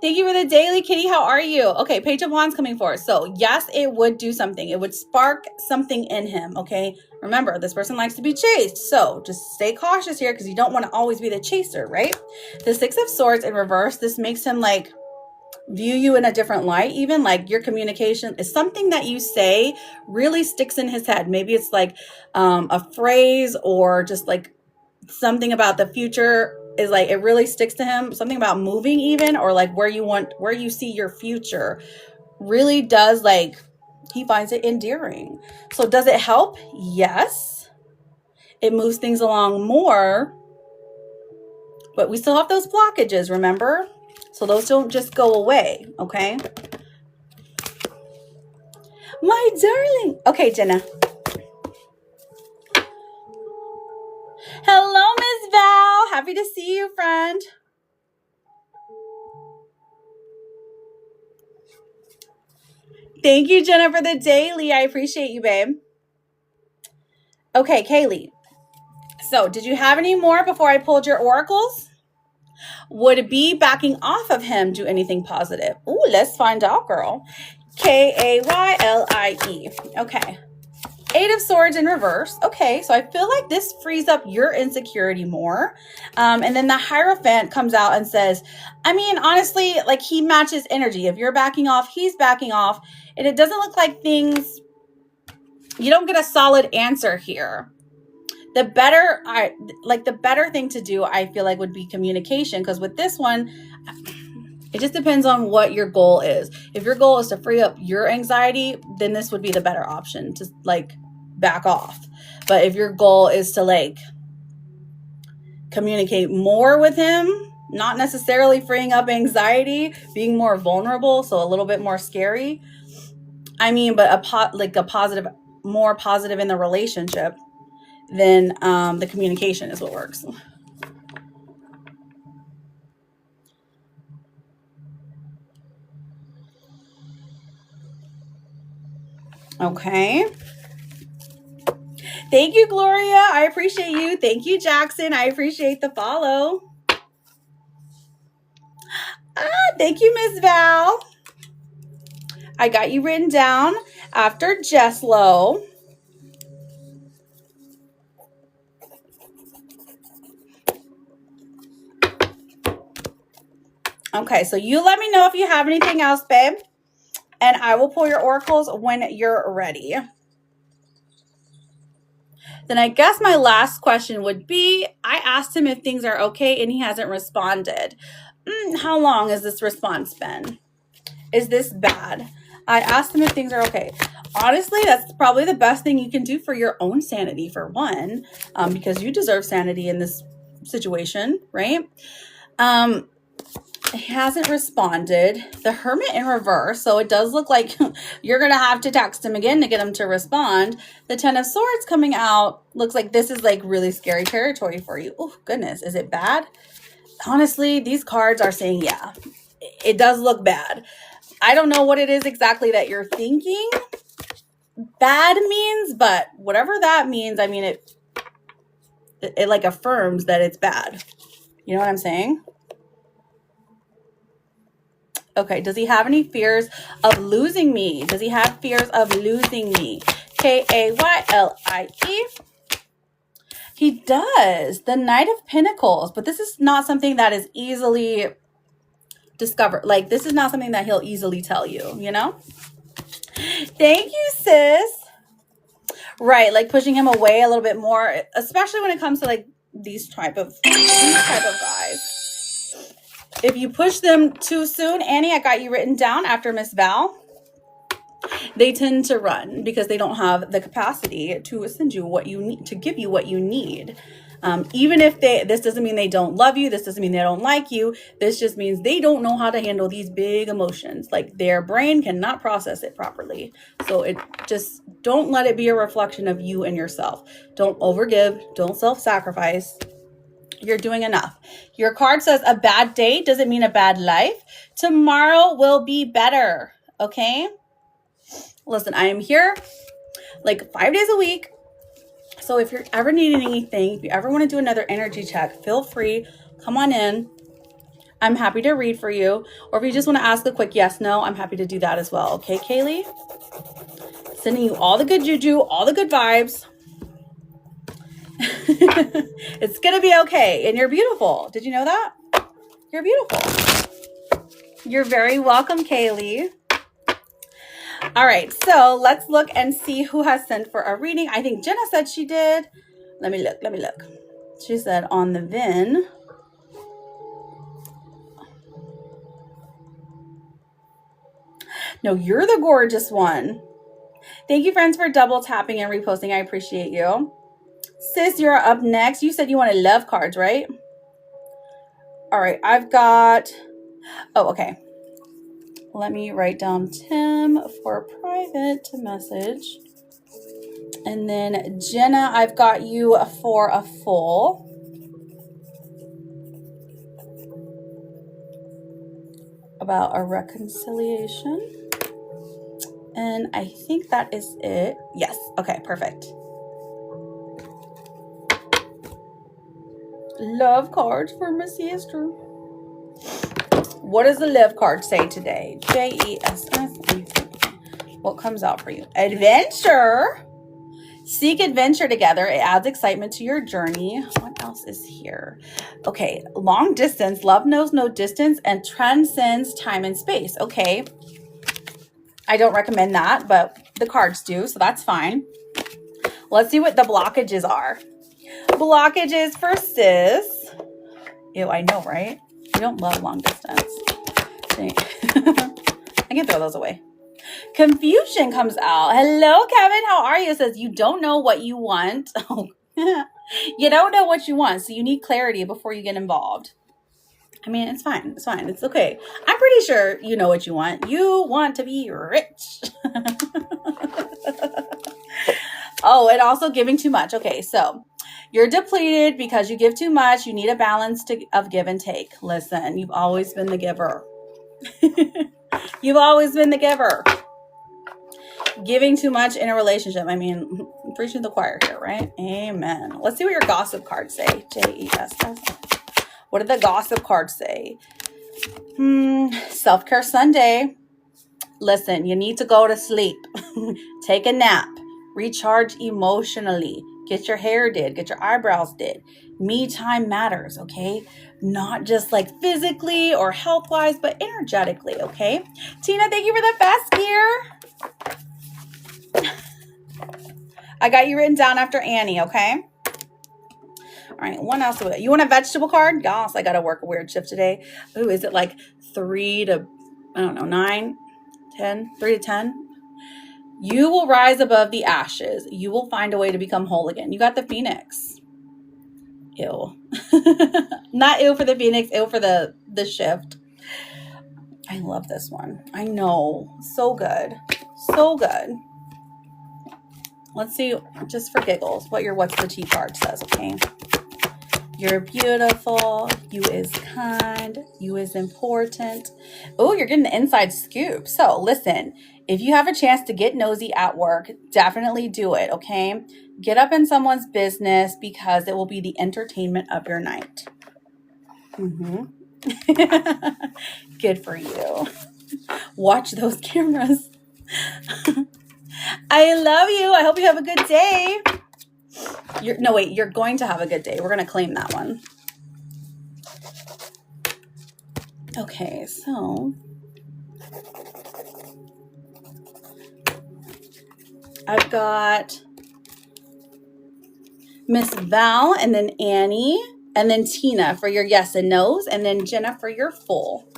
Thank you for the daily, Kitty. How are you? Okay, Page of Wands coming forward. So yes, it would do something. It would spark something in him, okay? Remember, this person likes to be chased. So just stay cautious here because you don't want to always be the chaser, right? The 6 of Swords in reverse, this makes him like view you in a different light. Even like your communication is something that you say really sticks in his head. Maybe it's like a phrase or just like something about the future is like it really sticks to him. Something about moving even, or like where you see your future really does, like he finds it endearing. So does it help? Yes. It moves things along more, but we still have those blockages, remember? So those don't just go away, okay? My darling. Okay, Jenna. Hello, Miss Val. Happy to see you, friend. Thank you, Jenna, for the daily. I appreciate you, babe. Okay, Kaylee. So did you have any more before I pulled your oracles? Would be backing off of him do anything positive? Ooh, let's find out, girl. K-A-Y-L-I-E. Okay. 8 of Swords in reverse. Okay, so I feel like this frees up your insecurity more. And then the Hierophant comes out and says, I mean, honestly, like he matches energy. If you're backing off, he's backing off. And it doesn't look like things, you don't get a solid answer here. The better thing to do, I feel like, would be communication. Because with this one, it just depends on what your goal is. If your goal is to free up your anxiety, then this would be the better option to like back off. But if your goal is to like communicate more with him, not necessarily freeing up anxiety, being more vulnerable, so a little bit more scary. I mean, but more positive in the relationship, then the communication is what works. Okay. Thank you, Gloria. I appreciate you. Thank you, Jackson. I appreciate the follow. Thank you, Miss Val. I got you written down after Jeslo. Okay, so you let me know if you have anything else, babe. And I will pull your oracles when you're ready. Then I guess my last question would be, I asked him if things are okay and he hasn't responded. How long has this response been? Is this bad? I asked him if things are okay. Honestly, that's probably the best thing you can do for your own sanity, for one, because you deserve sanity in this situation, right? He hasn't responded. The Hermit in reverse, so it does look like you're going to have to text him again to get him to respond. The Ten of Swords coming out looks like this is like really scary territory for you. Oh, goodness. Is it bad? Honestly, these cards are saying, yeah, it does look bad. I don't know what it is exactly that you're thinking bad means, but whatever that means, I mean, it like affirms that it's bad. You know what I'm saying? Okay, does he have any fears of losing me? Does he have fears of losing me? K-A-Y-L-I-E. He does. The Knight of Pentacles. But this is not something that is easily discovered. Like, this is not something that he'll easily tell you, you know? Thank you, sis. Right, like pushing him away a little bit more, especially when it comes to like these type of guys. If you push them too soon, Annie, I got you written down after Miss Val. They tend to run because they don't have the capacity to send you what you need, to give you what you need. Even if this doesn't mean they don't love you. This doesn't mean they don't like you. This just means they don't know how to handle these big emotions. Like their brain cannot process it properly. So it just, don't let it be a reflection of you and yourself. Don't overgive. Don't self-sacrifice. You're doing enough. Your card says a bad day doesn't mean a bad life. Tomorrow will be better. Okay? Listen, I am here like 5 days a week. So if you're ever needing anything, if you ever want to do another energy check, feel free. Come on in. I'm happy to read for you. Or if you just want to ask a quick yes, no, I'm happy to do that as well. Okay, Kaylee? Sending you all the good juju, all the good vibes. It's going to be okay. And you're beautiful. Did you know that? You're beautiful. You're very welcome, Kaylee. All right, so let's look and see who has sent for a reading. I think Jenna said she did. Let me look. She said on the VIN. No, you're the gorgeous one. Thank you, friends, for double tapping and reposting. I appreciate you. Sis, you're up next. You said you wanted love cards, right? All right, I've got... Oh, okay. Let me write down Tim for a private message. And then Jenna, I've got you for a full. About a reconciliation. And I think that is it. Yes. Okay, perfect. Love cards for Miss Esther. What does the love card say today? J-E-S-S. What comes out for you? Adventure. Seek adventure together. It adds excitement to your journey. What else is here? Okay. Long distance. Love knows no distance and transcends time and space. Okay. I don't recommend that, but the cards do, so that's fine. Let's see what the blockages are. Blockages for sis. Ew, I know, right? You don't love long distance. I can throw those away. Confusion comes out. Hello, Kevin. How are you? It says you don't know what you want. You don't know what you want, so you need clarity before you get involved. I mean, it's fine. It's fine. It's okay. I'm pretty sure you know what you want. You want to be rich. Oh, and also giving too much. Okay, so you're depleted because you give too much. You need a balance of give and take. Listen, you've always been the giver. You've always been the giver. Giving too much in a relationship. I mean, preaching to the choir here, right? Amen. Let's see what your gossip cards say. J-E-S-S. What did the gossip cards say? Self-care Sunday. Listen, you need to go to sleep. Take a nap. Recharge emotionally. Get your hair did. Get your eyebrows did. Me time matters, okay? Not just like physically or health-wise, but energetically, okay? Tina, thank you for the fast gear. I got you written down after Annie, okay? All right, what else do we got? You want a vegetable card? Gosh, I got to work a weird shift today. Ooh, is it like 3 to, I don't know, 9, 10, 3 to 10? You will rise above the ashes. You will find a way to become whole again. You got the Phoenix. Ew. Not ill for the Phoenix, ill for the shift. I love this one. I know. So good. So good. Let's see, just for giggles, what your What's the Tea card says, okay? You're beautiful. You is kind. You is important. Oh, you're getting the inside scoop. So listen, if you have a chance to get nosy at work, definitely do it, okay? Get up in someone's business because it will be the entertainment of your night. Good for you. Watch those cameras. I love you. I hope you have a good day. You're going to have a good day. We're going to claim that one. Okay, so I've got Miss Val and then Annie and then Tina for your yes and no's and then Jenna for your full.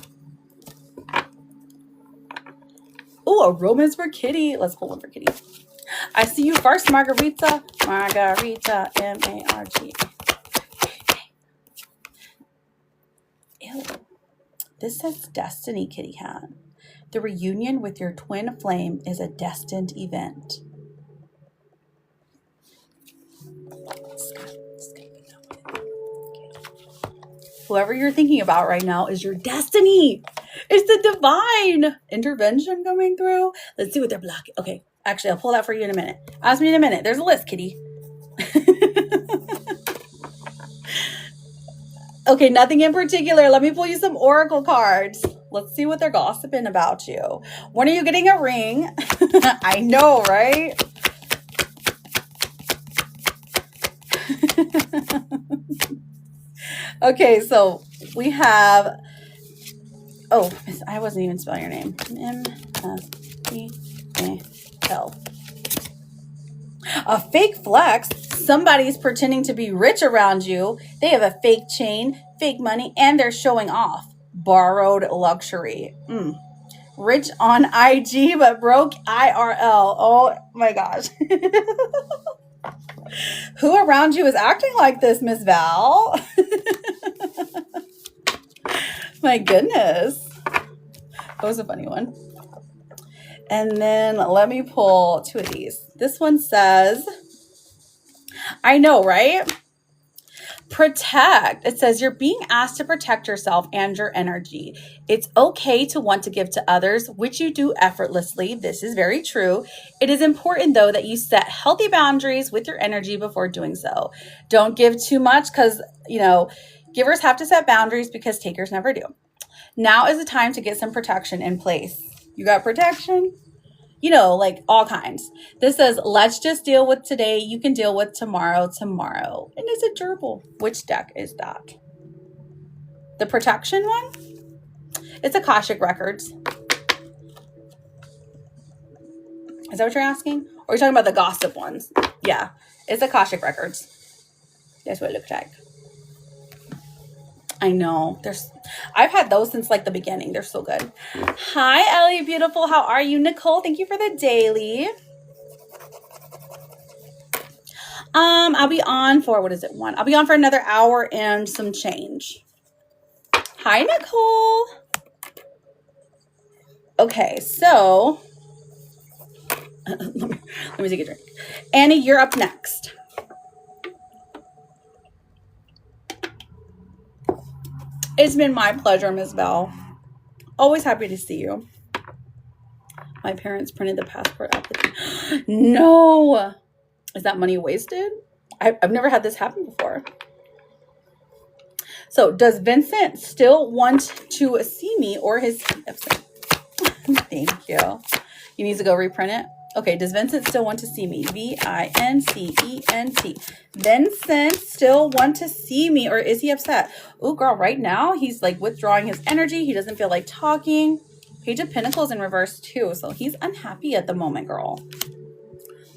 Oh, a romance for Kitty. Let's pull one for Kitty. I see you first, Margarita. Margarita, M-A-R-G. Ew. This says Destiny, Kitty Cat. The reunion with your twin flame is a destined event. Whoever you're thinking about right now is your destiny. It's the divine intervention coming through. Let's see what they're blocking. Okay, actually, I'll pull that for you in a minute. Ask me in a minute. There's a list, Kitty. Okay, nothing in particular. Let me pull you some oracle cards. Let's see what they're gossiping about you. When are you getting a ring? I know, right? Okay, so we have, oh, I wasn't even spelling your name. M-S-E-A-L. A fake flex. Somebody's pretending to be rich around you. They have a fake chain, fake money, and they're showing off. Borrowed luxury. Rich on IG, but broke IRL. Oh my gosh. Who around you is acting like this, Miss Val? My goodness. That was a funny one. And then let me pull two of these. This one says, I know, right? Protect. It says you're being asked to protect yourself and your energy. It's okay to want to give to others, which you do effortlessly. This is very true. It is important, though, that you set healthy boundaries with your energy before doing so. Don't give too much because, givers have to set boundaries because takers never do. Now is the time to get some protection in place. You got protection? Like all kinds. This says, let's just deal with today. You can deal with tomorrow. And it's a gerbil. Which deck is that? The protection one? It's Akashic Records. Is that what you're asking? Or are you talking about the gossip ones? Yeah, it's Akashic Records. That's what it looks like. I know. I've had those since like the beginning. They're so good. Hi, Ellie, beautiful. How are you? Nicole, thank you for the daily. I'll be on for, I'll be on for another hour and some change. Hi, Nicole. Okay, so let me take a drink. Annie, you're up next. It's been my pleasure, Ms. Bell. Always happy to see you. My parents printed the passport application. No! Is that money wasted? I've never had this happen before. So, does Vincent still want to see me or his... Thank you. You need to go reprint it? Okay, does Vincent still want to see me? Vincent. Vincent still want to see me, or is he upset? Oh, girl, right now he's like withdrawing his energy. He doesn't feel like talking. Page of Pentacles in reverse too, so he's unhappy at the moment, girl.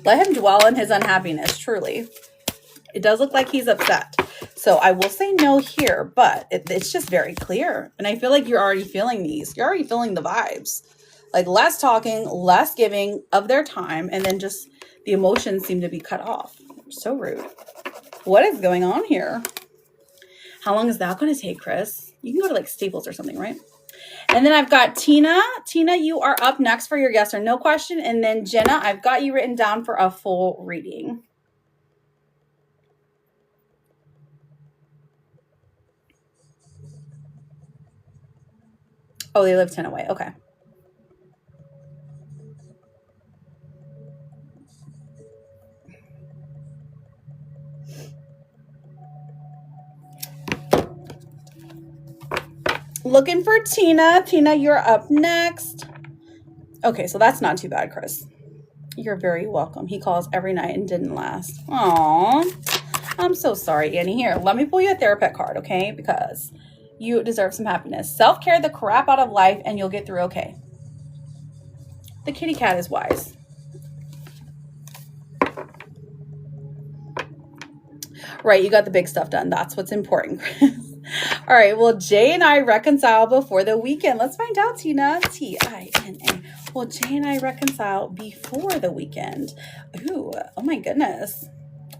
Let him dwell in his unhappiness, truly. It does look like he's upset. So I will say no here, but it's just very clear. And I feel like you're already feeling these. You're already feeling the vibes. Like less talking, less giving of their time, and then just the emotions seem to be cut off. So rude. What is going on here? How long is that going to take, Chris? You can go to like Staples or something, right? And then I've got Tina. Tina, you are up next for your yes or no question. And then Jenna, I've got you written down for a full reading. Oh, they live 10 away. Okay. Looking for Tina. Tina, you're up next. Okay, so that's not too bad, Chris. You're very welcome. He calls every night and didn't last. Aww. I'm so sorry, Annie. Here, let me pull you a therapist card, okay? Because you deserve some happiness. Self-care the crap out of life and you'll get through okay. The kitty cat is wise. Right, you got the big stuff done. That's what's important, Chris. All right, well, Jay and I reconcile before the weekend. Let's find out, Tina. Tina. Well, Jay and I reconcile before the weekend. Ooh, oh my goodness.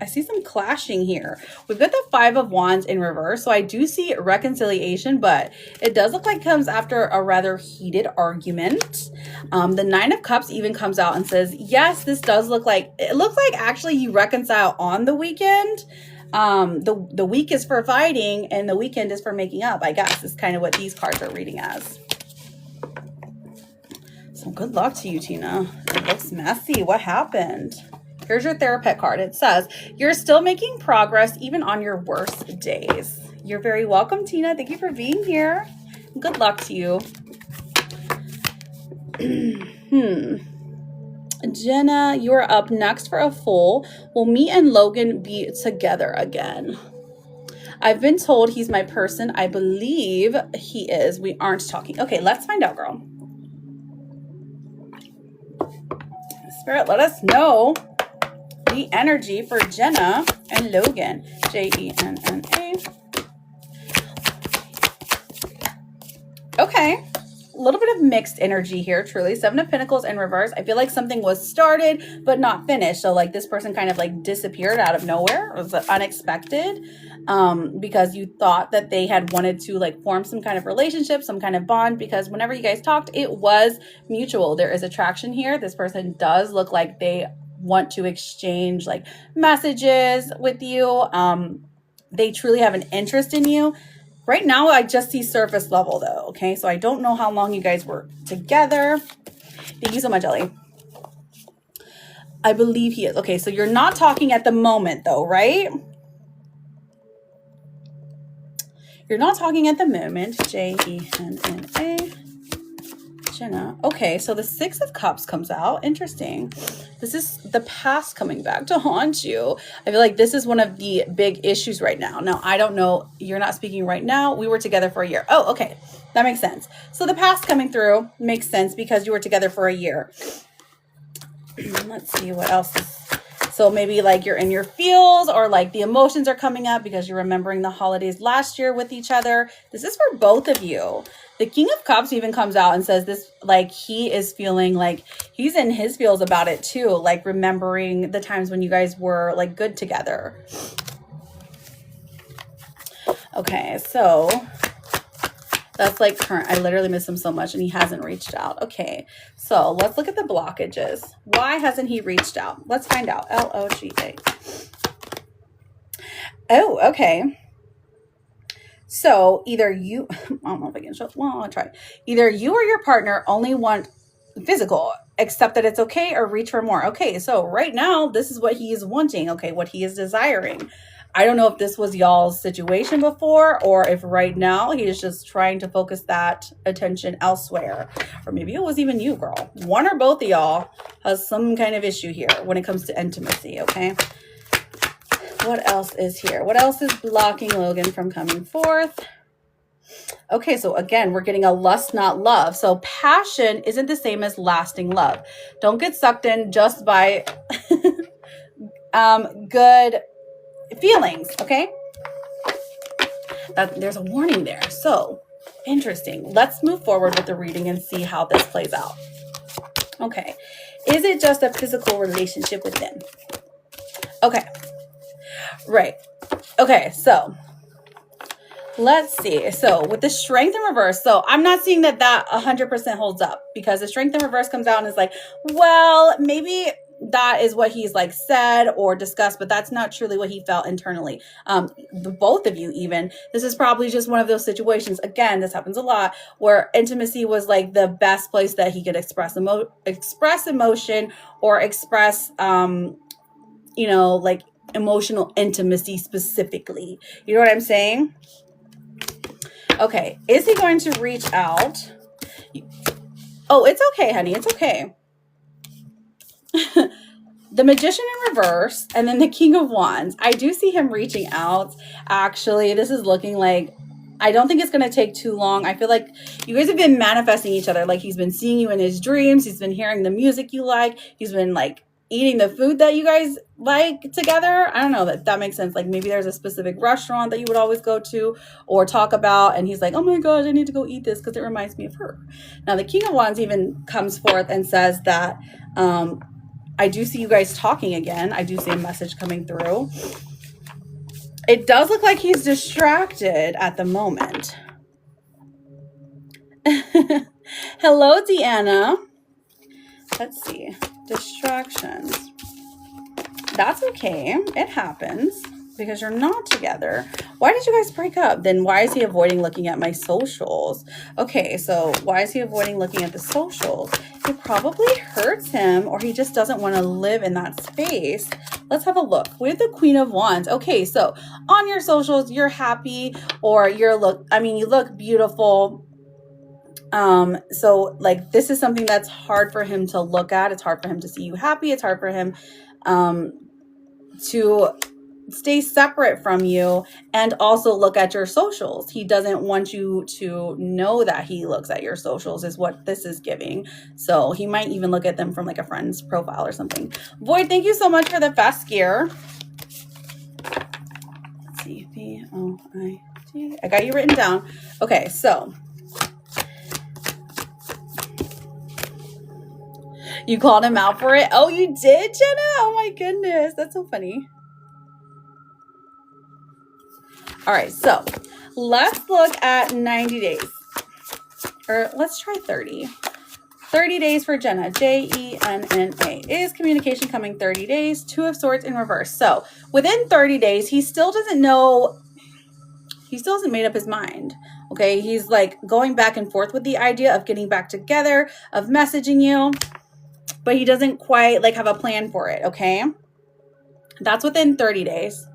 I see some clashing here. We've got the 5 of Wands in reverse, so I do see reconciliation, but it does look like it comes after a rather heated argument. The 9 of Cups even comes out and says, yes, this does look like, it looks like actually you reconcile on the weekend. The week is for fighting and the weekend is for making up, I guess, is kind of what these cards are reading as. So good luck to you, Tina. It looks messy. What happened? Here's your therapist card. It says, you're still making progress even on your worst days. You're very welcome, Tina. Thank you for being here. Good luck to you. Jenna, you're up next for a full. Will me and Logan be together again? I've been told he's my person. I believe he is. We aren't talking. Okay, let's find out, girl. Spirit, let us know the energy for Jenna and Logan. Jenna. Okay. A little bit of mixed energy here, truly. 7 of Pentacles in reverse. I feel like something was started but not finished. So like this person kind of like disappeared out of nowhere. It was unexpected because you thought that they had wanted to like form some kind of relationship, some kind of bond, because whenever you guys talked, it was mutual. There is attraction here. This person does look like they want to exchange like messages with you. They truly have an interest in you. Right now, I just see surface level though, okay? So I don't know how long you guys were together. Thank you so much, Ellie. I believe he is. Okay, so you're not talking at the moment though, right? You're not talking at the moment. Jenna. Jenna. Okay, so the 6 of Cups comes out. Interesting. This is the past coming back to haunt you. I feel like this is one of the big issues right now. Now, I don't know. You're not speaking right now. We were together for a year. Oh, okay. That makes sense. So the past coming through makes sense because you were together for a year. Let's see what else is. So maybe like you're in your feels or like the emotions are coming up because you're remembering the holidays last year with each other. This is for both of you. The King of Cups even comes out and says this, like he is feeling like he's in his feels about it too. Like remembering the times when you guys were like good together. Okay, so that's like current. I literally miss him so much and he hasn't reached out. Okay, so let's look at the blockages. Why hasn't he reached out? Let's find out. L-O-G-A. Oh, okay. So either you, I don't know if I can show, well, I'll try. Either you or your partner only want physical, accept that it's okay, or reach for more. Okay, so right now, this is what he is wanting. Okay, what he is desiring. I don't know if this was y'all's situation before, or if right now he is just trying to focus that attention elsewhere. Or maybe it was even you, girl. One or both of y'all has some kind of issue here when it comes to intimacy, okay? What else is here? What else is blocking Logan from coming forth? Okay, so again, we're getting a lust, not love. So passion isn't the same as lasting love. Don't get sucked in just by good feelings, okay? There's a warning there. So interesting. Let's move forward with the reading and see how this plays out. Okay. Is it just a physical relationship with them? Okay. Right. Okay, so let's see. So with the strength in reverse, so I'm not seeing that 100% holds up, because the strength in reverse comes out and is like, well, maybe that is what he's like said or discussed, but that's not truly what he felt internally. Both of you even, this is probably just one of those situations. Again, this happens a lot, where intimacy was like the best place that he could express emotion or express, like emotional intimacy specifically. You know what I'm saying? Okay, is he going to reach out? Oh, it's okay, honey. It's okay. The Magician in reverse, and then the King of Wands. I do see him reaching out. Actually, this is looking like, I don't think it's going to take too long. I feel like you guys have been manifesting each other. Like, he's been seeing you in his dreams. He's been hearing the music you like. He's been like eating the food that you guys like together. I don't know if that makes sense. Like, maybe there's a specific restaurant that you would always go to or talk about, and he's like, oh my gosh, I need to go eat this because it reminds me of her. Now, the King of Wands even comes forth and says that I do see you guys talking again. I do see a message coming through. It does look like he's distracted at the moment. Hello, Deanna. Let's see. Distractions. That's okay. It happens because you're not together. Why did you guys break up? Then why is he avoiding looking at my socials? Okay, so why is he avoiding looking at the socials? It probably hurts him, or he just doesn't want to live in that space. Let's have a look. We have the Queen of Wands. Okay, so on your socials, you're happy, or you look beautiful. So like, this is something that's hard for him to look at. It's hard for him to see you happy. It's hard for him to stay separate from you and also look at your socials. He doesn't want you to know that he looks at your socials, is what this is giving. So he might even look at them from like a friend's profile or something. Void, thank you so much for the fast gear. Let's see, V-O-I-D. I got you written down. Okay, so you called him out for it? Oh, you did, Jenna? Oh my goodness, that's so funny. All right, so let's look at 90 days. Or let's try 30. 30 days for Jenna. Jenna. Is communication coming 30 days? Two of Swords in reverse. So within 30 days, he still doesn't know. He still hasn't made up his mind. Okay, he's like going back and forth with the idea of getting back together, of messaging you, but he doesn't quite like have a plan for it. Okay, that's within 30 days.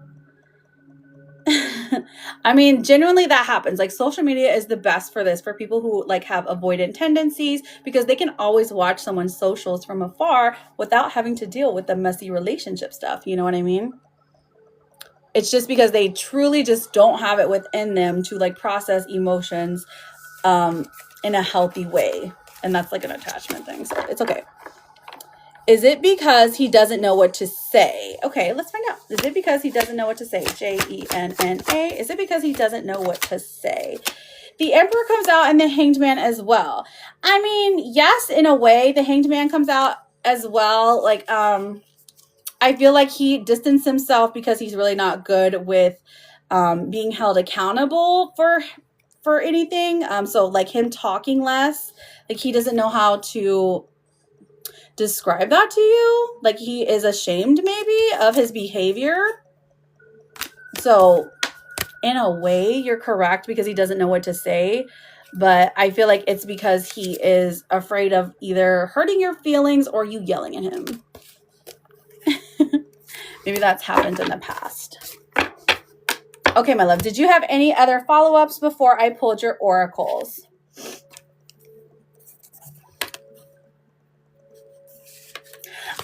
I mean, genuinely that happens. Like, social media is the best for this, for people who like have avoidant tendencies, because they can always watch someone's socials from afar without having to deal with the messy relationship stuff. You know what I mean? It's just because they truly just don't have it within them to like process emotions in a healthy way. And that's like an attachment thing. So it's okay. Is it because he doesn't know what to say? Okay, let's find out. Is it because he doesn't know what to say? Jenna. Is it because he doesn't know what to say? The Emperor comes out and the Hanged Man as well. I mean, yes, in a way, the Hanged Man comes out as well. Like, I feel like he distanced himself because he's really not good with being held accountable for anything. So like him talking less, like he doesn't know how to describe that to you. Like, he is ashamed maybe of his behavior. So in a way, you're correct, because he doesn't know what to say. But I feel like it's because he is afraid of either hurting your feelings or you yelling at him. Maybe that's happened in the past. Okay, my love, did you have any other follow-ups before I pulled your oracles?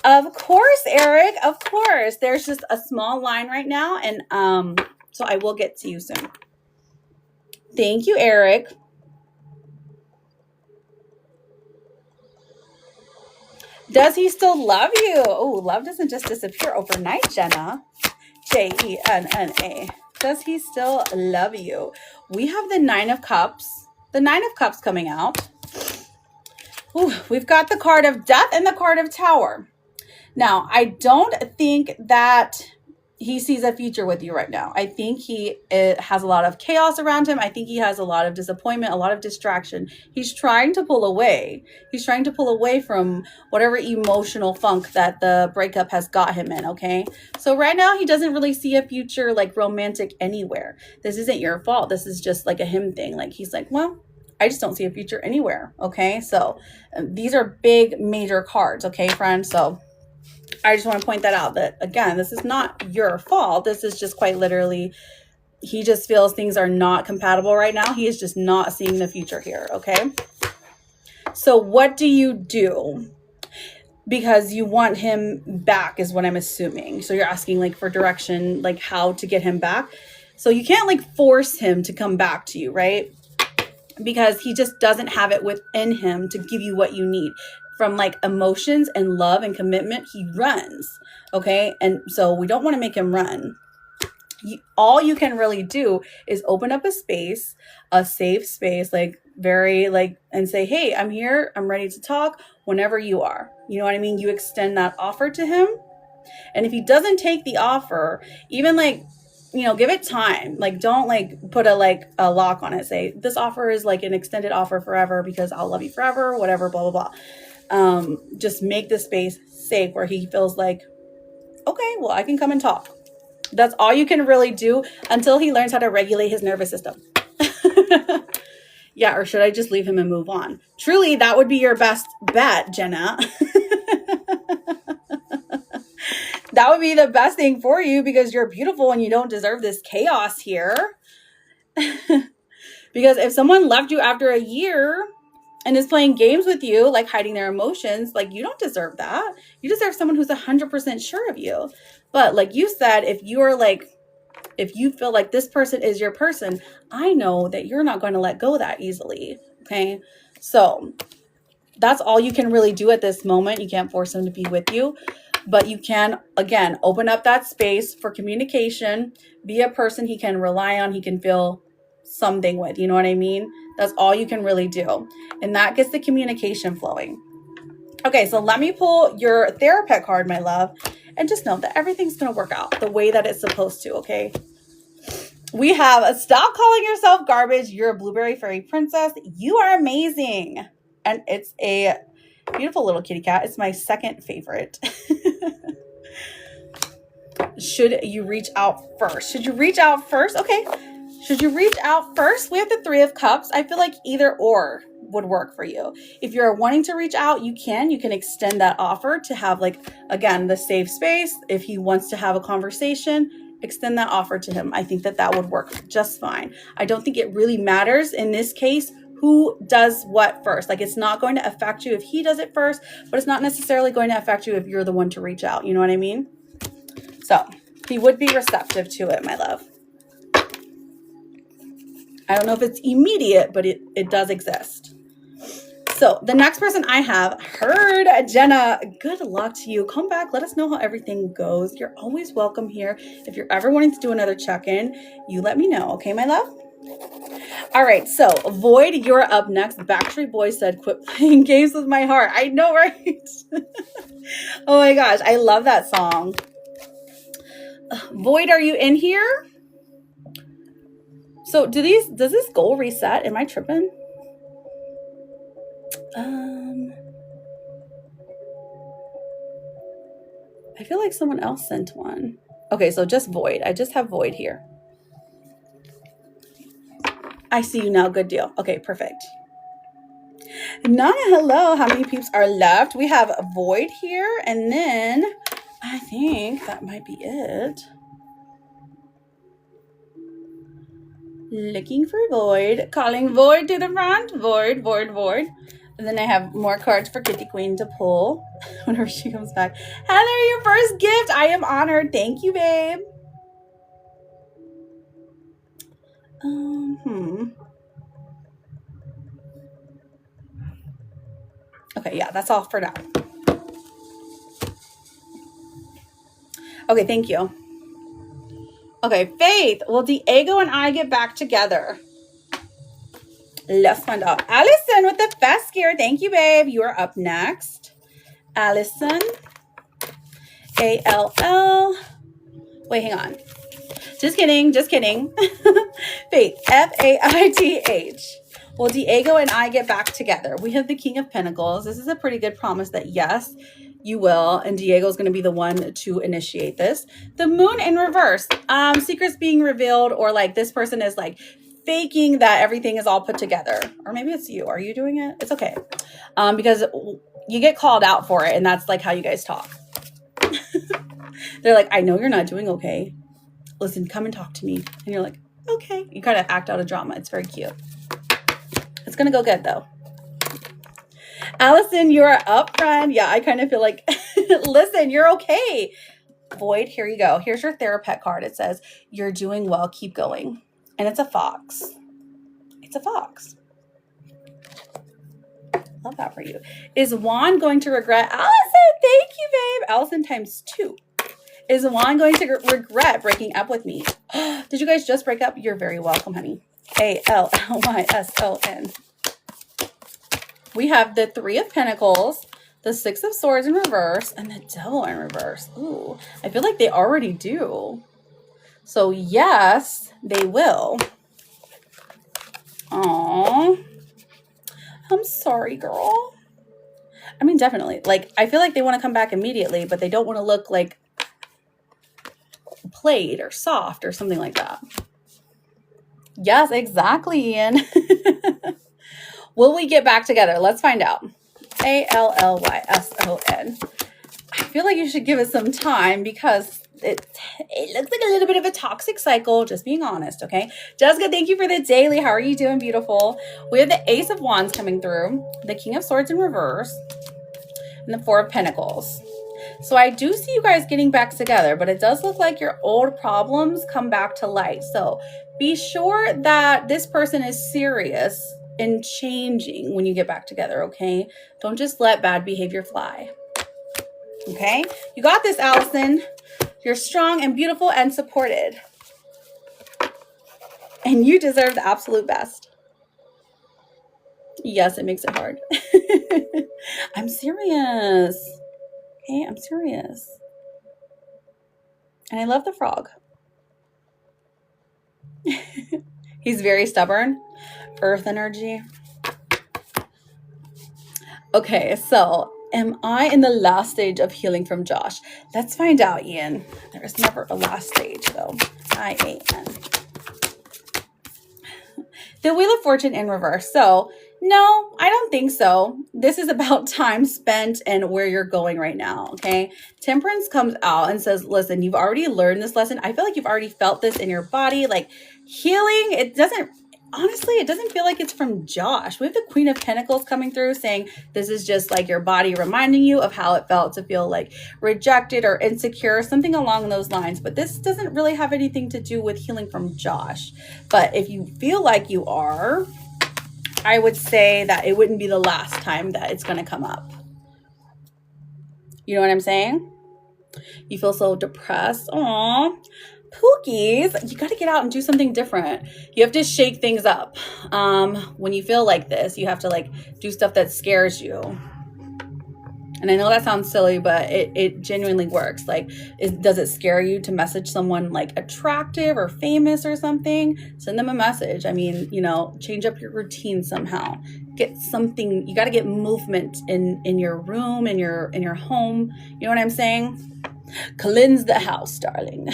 Of course, Eric, of course. There's just a small line right now, and so I will get to you soon. Thank you, Eric. Does he still love you? Oh, love doesn't just disappear overnight, Jenna. Jenna. Does he still love you? We have the Nine of Cups. The Nine of Cups coming out. Ooh, we've got the card of Death and the card of Tower. Now, I don't think that he sees a future with you right now. I think he has a lot of chaos around him. I think he has a lot of disappointment, a lot of distraction. He's trying to pull away. He's trying to pull away from whatever emotional funk that the breakup has got him in, okay? So right now, he doesn't really see a future like romantic anywhere. This isn't your fault. This is just like a him thing. Like he's like, well, I just don't see a future anywhere, okay? So these are big, major cards, okay, friends? So I just want to point that out that, again, this is not your fault. This is just quite literally, he just feels things are not compatible right now. He is just not seeing the future here, okay? So what do you do? Because you want him back is what I'm assuming. So you're asking like for direction, like how to get him back. So you can't like force him to come back to you, right? Because he just doesn't have it within him to give you what you need. From like emotions and love and commitment, he runs, okay? And so we don't want to make him run. All you can really do is open up a space, a safe space, like very like, and say, hey, I'm here. I'm ready to talk whenever you are. You know what I mean? You extend that offer to him. And if he doesn't take the offer, even like, you know, give it time. Like, don't like put a lock on it. Say this offer is like an extended offer forever because I'll love you forever, whatever, blah, blah, blah. Just make the space safe where he feels like, okay, well, I can come and talk. That's all you can really do until he learns how to regulate his nervous system. Yeah, or should I just leave him and move on? Truly, that would be your best bet, Jenna. That would be the best thing for you because you're beautiful and you don't deserve this chaos here. Because if someone left you after a year and is playing games with you, like hiding their emotions, like you don't deserve that. You deserve someone who's 100% sure of you. But like you said, if you feel like this person is your person, I know that you're not going to let go that easily. Okay. So that's all you can really do at this moment. You can't force him to be with you, but you can, again, open up that space for communication, be a person he can rely on, he can feel something with, you know what I mean? That's all you can really do. And that gets the communication flowing. Okay, so let me pull your therapist card, my love, and just know that everything's going to work out the way that it's supposed to, okay? We have, stop calling yourself garbage. You're a blueberry fairy princess. You are amazing. And it's a beautiful little kitty cat. It's my second favorite. Should you reach out first? Should you reach out first? Okay. Should you reach out first? We have the Three of Cups. I feel like either or would work for you. If you're wanting to reach out, you can extend that offer to have, like, again, the safe space. If he wants to have a conversation, extend that offer to him. I think that would work just fine. I don't think it really matters in this case who does what first. Like, it's not going to affect you if he does it first, but it's not necessarily going to affect you if you're the one to reach out. You know what I mean? So he would be receptive to it, my love. I don't know if it's immediate, but it does exist. So the next person I have heard, Jenna, good luck to you. Come back. Let us know how everything goes. You're always welcome here. If you're ever wanting to do another check-in, you let me know. Okay, my love? All right. So Void, you're up next. Backstreet Boys said, quit playing games with my heart. I know, right? Oh my gosh. I love that song. Void, are you in here? So does this goal reset? Am I tripping? I feel like someone else sent one. Okay, so just Void. I just have Void here. I see you now. Good deal. Okay, perfect. Nana, hello. How many peeps are left? We have Void here, and then I think that might be it. Looking for Void. Calling Void to the front. Void, Void, Void. And then I have more cards for Kitty Queen to pull whenever she comes back. Heather, your first gift. I am honored. Thank you, babe. Okay, yeah, that's all for now. Okay, thank you. Okay, Faith, will Diego and I get back together? Let's find out. Allison with the fast gear. Thank you, babe. You are up next. Allison. A-L-L. Wait, hang on. Just kidding. Just kidding. Faith. F-A-I-T-H. Will Diego and I get back together? We have the King of Pentacles. This is a pretty good promise that yes, you will. And Diego's going to be the one to initiate this. The Moon in reverse. Secrets being revealed, or like this person is like faking that everything is all put together. Or maybe it's you. Are you doing it? It's okay. Because you get called out for it. And that's like how you guys talk. They're like, I know you're not doing okay. Listen, come and talk to me. And you're like, okay. You kind of act out a drama. It's very cute. It's going to go good, though. Allison, you're up, friend. Yeah, I kind of feel like, listen, you're okay. Void, here you go. Here's your Therapet card. It says, you're doing well. Keep going. And it's a fox. It's a fox. Love that for you. Is Juan going to regret? Allison, thank you, babe. Allison times 2. Is Juan going to regret breaking up with me? Did you guys just break up? You're very welcome, honey. A-L-L-Y-S-O-N. We have the 3 of Pentacles, the 6 of Swords in reverse, and the Devil in reverse. Ooh, I feel like they already do. So yes, they will. Aww. I'm sorry, girl. I mean, definitely. Like, I feel like they want to come back immediately, but they don't want to look like played or soft or something like that. Yes, exactly, Ian. Will we get back together? Let's find out. A-L-L-Y-S-O-N. I feel like you should give it some time because it looks like a little bit of a toxic cycle, just being honest, okay? Jessica, thank you for the daily. How are you doing, beautiful? We have the Ace of Wands coming through, the King of Swords in reverse, and the 4 of Pentacles. So I do see you guys getting back together, but it does look like your old problems come back to light. So be sure that this person is serious in changing when you get back together, okay? Don't just let bad behavior fly. Okay? You got this, Allison. You're strong and beautiful and supported. And you deserve the absolute best. Yes, it makes it hard. I'm serious. Okay, I'm serious. And I love the frog. He's very stubborn. Earth energy. Okay, so am I in the last stage of healing from Josh? Let's find out, Ian. There is never a last stage, though. I-A-N. The Wheel of Fortune in reverse. So, no, I don't think so. This is about time spent and where you're going right now, okay? Temperance comes out and says, listen, you've already learned this lesson. I feel like you've already felt this in your body. Like, healing, it doesn't feel like it's from Josh. We have the Queen of Pentacles coming through saying this is just like your body reminding you of how it felt to feel like rejected or insecure, something along those lines. But this doesn't really have anything to do with healing from Josh. But if you feel like you are, I would say that it wouldn't be the last time that it's going to come up. You know what I'm saying? You feel so depressed. Aww. Pookies, you got to get out and do something different. You have to shake things up. When you feel like this, you have to like do stuff that scares you. And I know that sounds silly, but it genuinely works. Like, does it scare you to message someone like attractive or famous or something? Send them a message. I mean, you know, change up your routine somehow. Get something. You got to get movement in your room, in your home. You know what I'm saying? Cleanse the house, darling.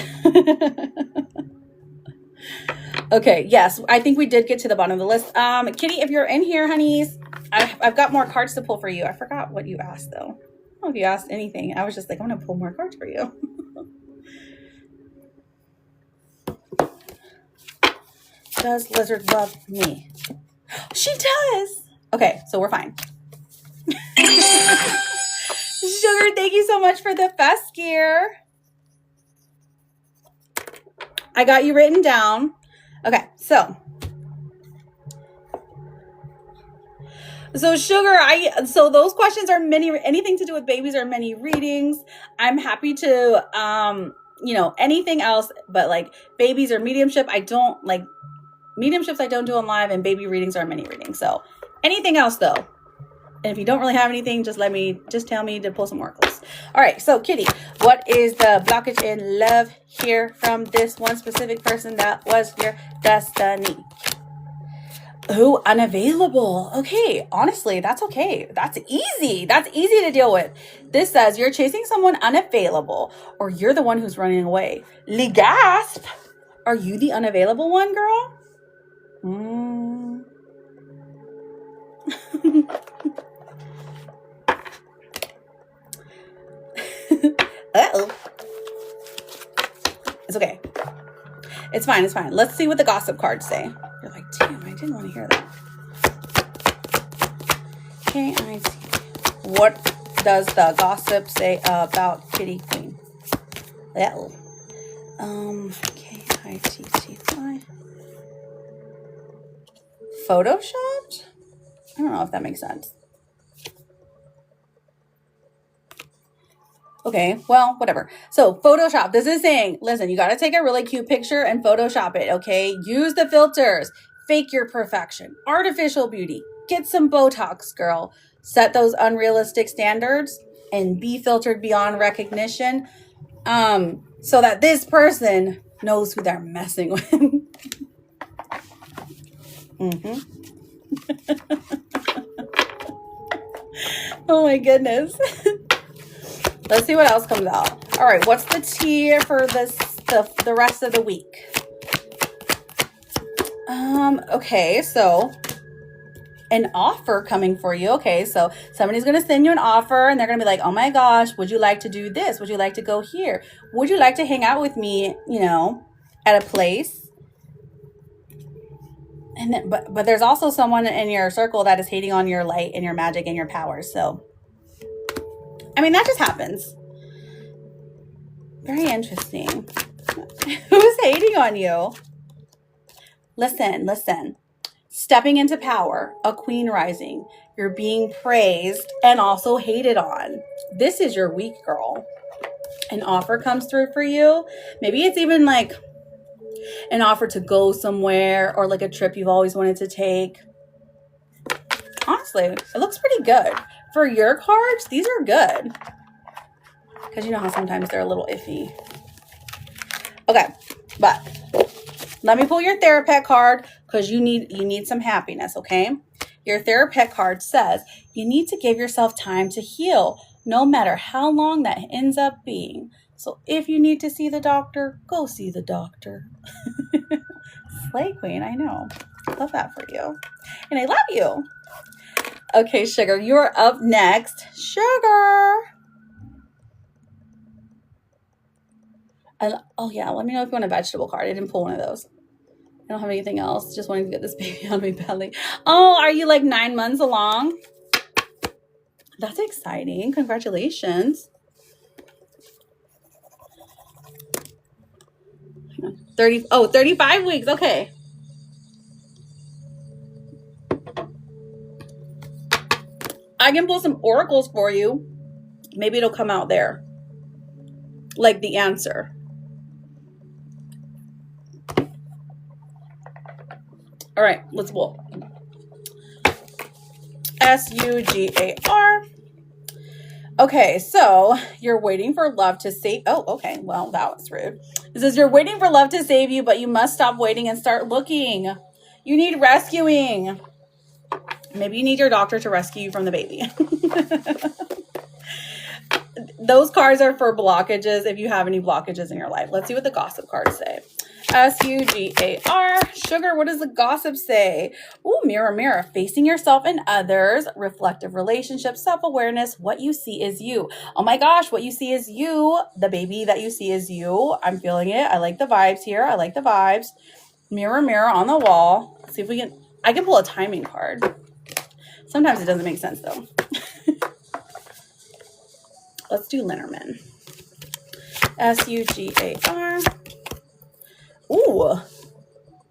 Okay, yes, I think we did get to the bottom of the list. Kitty, if you're in here, honeys, I've got more cards to pull for you. I forgot what you asked, though. I don't know if you asked anything. I was just like, I'm going to pull more cards for you. Does Lizard love me? She does. Okay, so we're fine. Sugar, thank you so much for the fest gear. I got you written down. Okay, so Sugar, so those questions are anything to do with babies or mini readings. I'm happy to anything else, but like babies or mediumship, I don't like mediumships. I don't do on live, and baby readings are mini readings. So anything else though. And if you don't really have anything, just tell me to pull some oracles. All right, so Kitty, what is the blockage in love here from this one specific person that was your destiny? Who? Unavailable. Okay, honestly, that's okay. That's easy. That's easy to deal with. This says you're chasing someone unavailable, or you're the one who's running away. Gasp. Are you the unavailable one, girl? Uh-oh. It's okay. It's fine. It's fine. Let's see what the gossip cards say. You're like, damn, I didn't want to hear that. K-I-T. What does the gossip say about Kitty Queen? Uh-oh. K-I-T-T-Y. Photoshopped? I don't know if that makes sense. Okay, well, whatever. So Photoshop, this is saying, listen, you got to take a really cute picture and Photoshop it, okay? Use the filters. Fake your perfection. Artificial beauty. Get some Botox, girl. Set those unrealistic standards and be filtered beyond recognition so that this person knows who they're messing with. Oh, my goodness. Let's see what else comes out. All right, what's the tea for the rest of the week? Okay, so an offer coming for you. Okay, so somebody's going to send you an offer and they're going to be like, oh my gosh, would you like to do this? Would you like to go here? Would you like to hang out with me, at a place? And then, but there's also someone in your circle that is hating on your light and your magic and your powers. So I mean, that just happens. Very interesting. Who's hating on you? Listen. Stepping into power, a queen rising. You're being praised and also hated on. This is your week, girl. An offer comes through for you. Maybe it's even like an offer to go somewhere or like a trip you've always wanted to take. Honestly, it looks pretty good. For your cards, these are good. Because you know how sometimes they're a little iffy. Okay, but let me pull your Therapet card because you need some happiness, okay? Your Therapet card says you need to give yourself time to heal, no matter how long that ends up being. So if you need to see the doctor, go see the doctor. Slay Queen, I know. Love that for you. And I love you. Okay, Sugar, you're up next. Sugar. Oh, yeah, let me know if you want a vegetable card. I didn't pull one of those. I don't have anything else. Just wanting to get this baby on my belly. Oh, are you like 9 months along? That's exciting. Congratulations. 35 weeks. Okay. I can pull some oracles for you. Maybe it'll come out there. Like the answer. All right, let's pull. Sugar. Okay, so you're waiting for love to save. Oh, okay. Well, that was rude. It says you're waiting for love to save you, but you must stop waiting and start looking. You need rescuing. Maybe you need your doctor to rescue you from the baby. Those cards are for blockages if you have any blockages in your life. Let's see what the gossip cards say. Sugar. Sugar, what does the gossip say? Ooh, mirror, mirror. Facing yourself and others. Reflective relationships. Self-awareness. What you see is you. Oh my gosh, what you see is you. The baby that you see is you. I'm feeling it. I like the vibes here. I like the vibes. Mirror, mirror on the wall. Let's see if we can, I can pull a timing card. Sometimes it doesn't make sense though. Let's do Lenormand. Sugar. Ooh,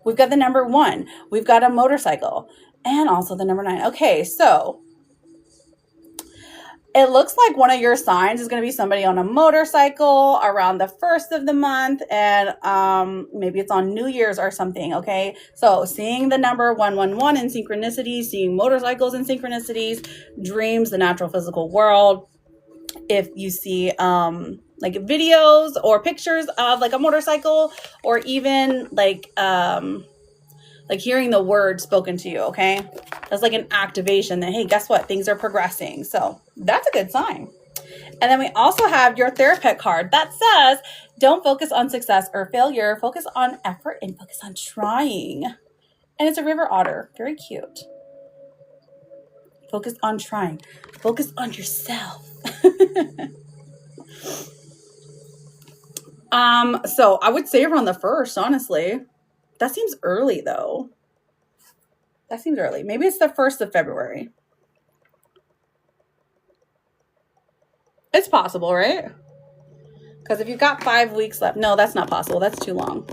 we've got the number 1. We've got a motorcycle and also the number 9. Okay, so it looks like one of your signs is going to be somebody on a motorcycle around the 1st of the month, and maybe it's on New Year's or something, okay? So seeing the number 111 in synchronicities, seeing motorcycles in synchronicities, dreams, the natural physical world. If you see like videos or pictures of like a motorcycle, or even like hearing the word spoken to you, okay? That's like an activation that, hey, guess what? Things are progressing. So that's a good sign. And then we also have your therapist card that says, don't focus on success or failure. Focus on effort and focus on trying. And it's a river otter. Very cute. Focus on trying. Focus on yourself. So I would say around the 1st, honestly. That seems early though. That seems early. Maybe it's the 1st of February. It's possible, right? Because if you've got 5 weeks left, no, that's not possible. That's too long.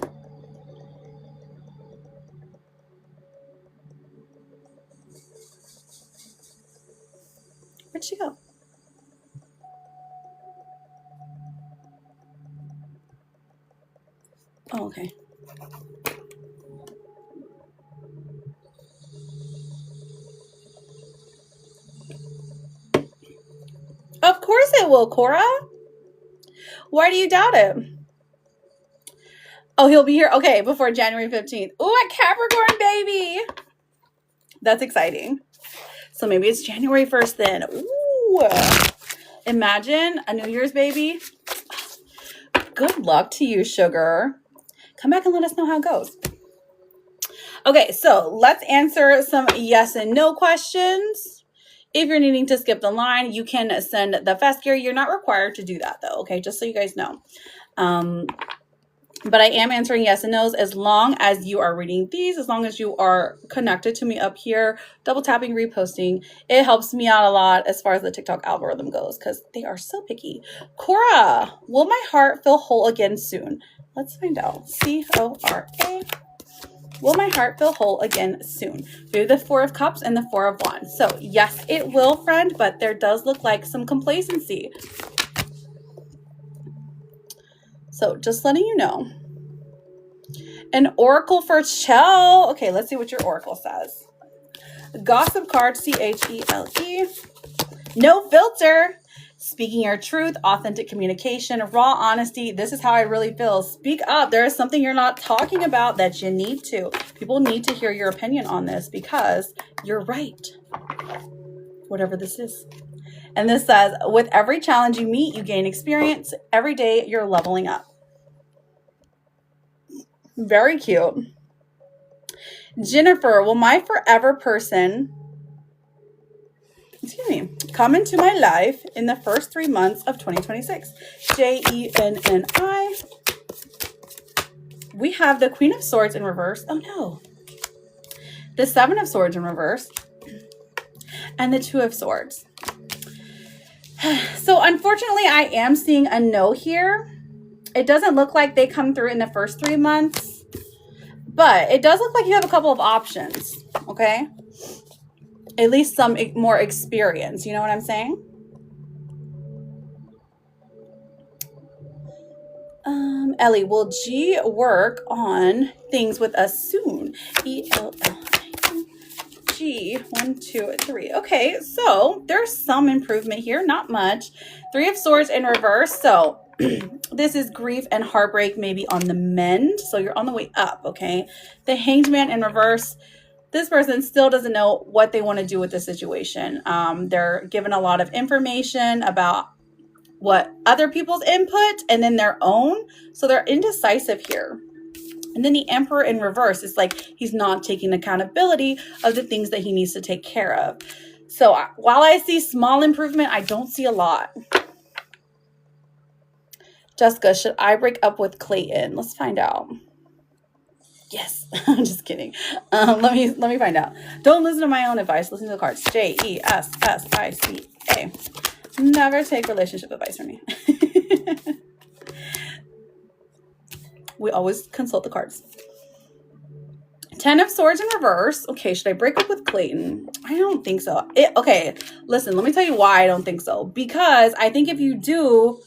Where'd she go? Oh, okay. Of course it will, Cora. Why do you doubt it? Oh, he'll be here. Okay, before January 15th. Ooh, a Capricorn baby. That's exciting. So maybe it's January 1st then. Ooh. Imagine a New Year's baby. Good luck to you, sugar. Come back and let us know how it goes. Okay, so let's answer some yes and no questions. If you're needing to skip the line, you can send the fast Gary. You're not required to do that though, okay? Just so you guys know. But I am answering yes and no's as long as you are reading these, as long as you are connected to me up here, double tapping, reposting. It helps me out a lot as far as the TikTok algorithm goes because they are so picky. Cora, will my heart feel whole again soon? Let's find out. C-O-R-A. Will my heart feel whole again soon? We have the 4 of Cups and the 4 of Wands. So yes, it will, friend, but there does look like some complacency. So just letting you know. An oracle for Chell. Okay, let's see what your oracle says. Gossip card, C-H-E-L-E. No filter. Speaking your truth, authentic communication, raw honesty. This is how I really feel. Speak up. There is something you're not talking about that you need to. People need to hear your opinion on this because you're right. Whatever this is. And this says, with every challenge you meet, you gain experience. Every day you're leveling up. Very cute. Jennifer, will my forever person, come into my life in the first 3 months of 2026? Jenni. We have the Queen of Swords in reverse. Oh no. The 7 of Swords in reverse. And the 2 of Swords. So unfortunately, I am seeing a no here. It doesn't look like they come through in the first 3 months, but it does look like you have a couple of options, okay? At least some more experience, you know what I'm saying? Ellie, will G work on things with us soon? E-L-L-I-G, 1, 2, 3. Okay, so there's some improvement here, not much. 3 of Swords in reverse, so this is grief and heartbreak maybe on the mend. So you're on the way up, okay? The Hanged Man in reverse. This person still doesn't know what they want to do with the situation. They're given a lot of information about what other people's input and then their own. So they're indecisive here. And then the Emperor in reverse is like he's not taking accountability of the things that he needs to take care of. So while I see small improvement, I don't see a lot. Jessica, should I break up with Clayton? Let's find out. Yes. I'm just kidding. Let me find out. Don't listen to my own advice. Listen to the cards. JESSICA. Never take relationship advice from me. We always consult the cards. 10 of Swords in reverse. Okay, should I break up with Clayton? I don't think so. Okay, listen, let me tell you why I don't think so. Because I think if you do,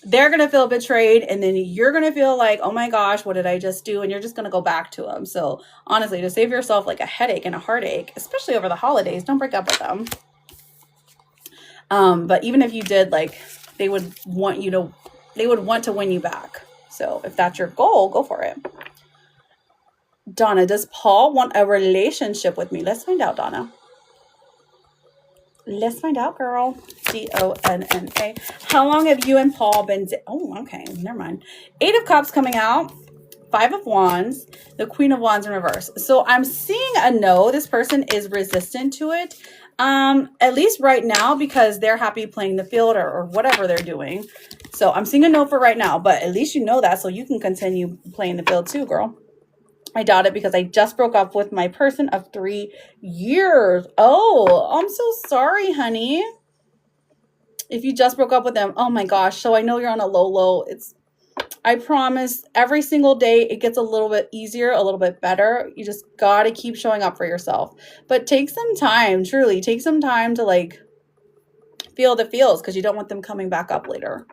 they're going to feel betrayed, and then you're going to feel like, oh my gosh, what did I just do? And you're just going to go back to them. So honestly, to save yourself like a headache and a heartache, especially over the holidays, don't break up with them. But even if you did, like, they would want to win you back. So if that's your goal, go for it. Donna, does Paul want a relationship with me? Let's find out, Donna. Let's find out, girl. Donna. How long have you and Paul been? Oh, okay. Never mind. 8 of Cups coming out. 5 of Wands. The Queen of Wands in reverse. So I'm seeing a no. This person is resistant to it. At least right now, because they're happy playing the field or whatever they're doing. So I'm seeing a no for right now, but at least you know that, so you can continue playing the field too, girl. I doubt it because I just broke up with my person of 3 years. Oh, I'm so sorry, honey. If you just broke up with them, oh my gosh. So I know you're on a low. I promise every single day it gets a little bit easier, a little bit better. You just got to keep showing up for yourself. But take some time, truly. Take some time to like feel the feels because you don't want them coming back up later.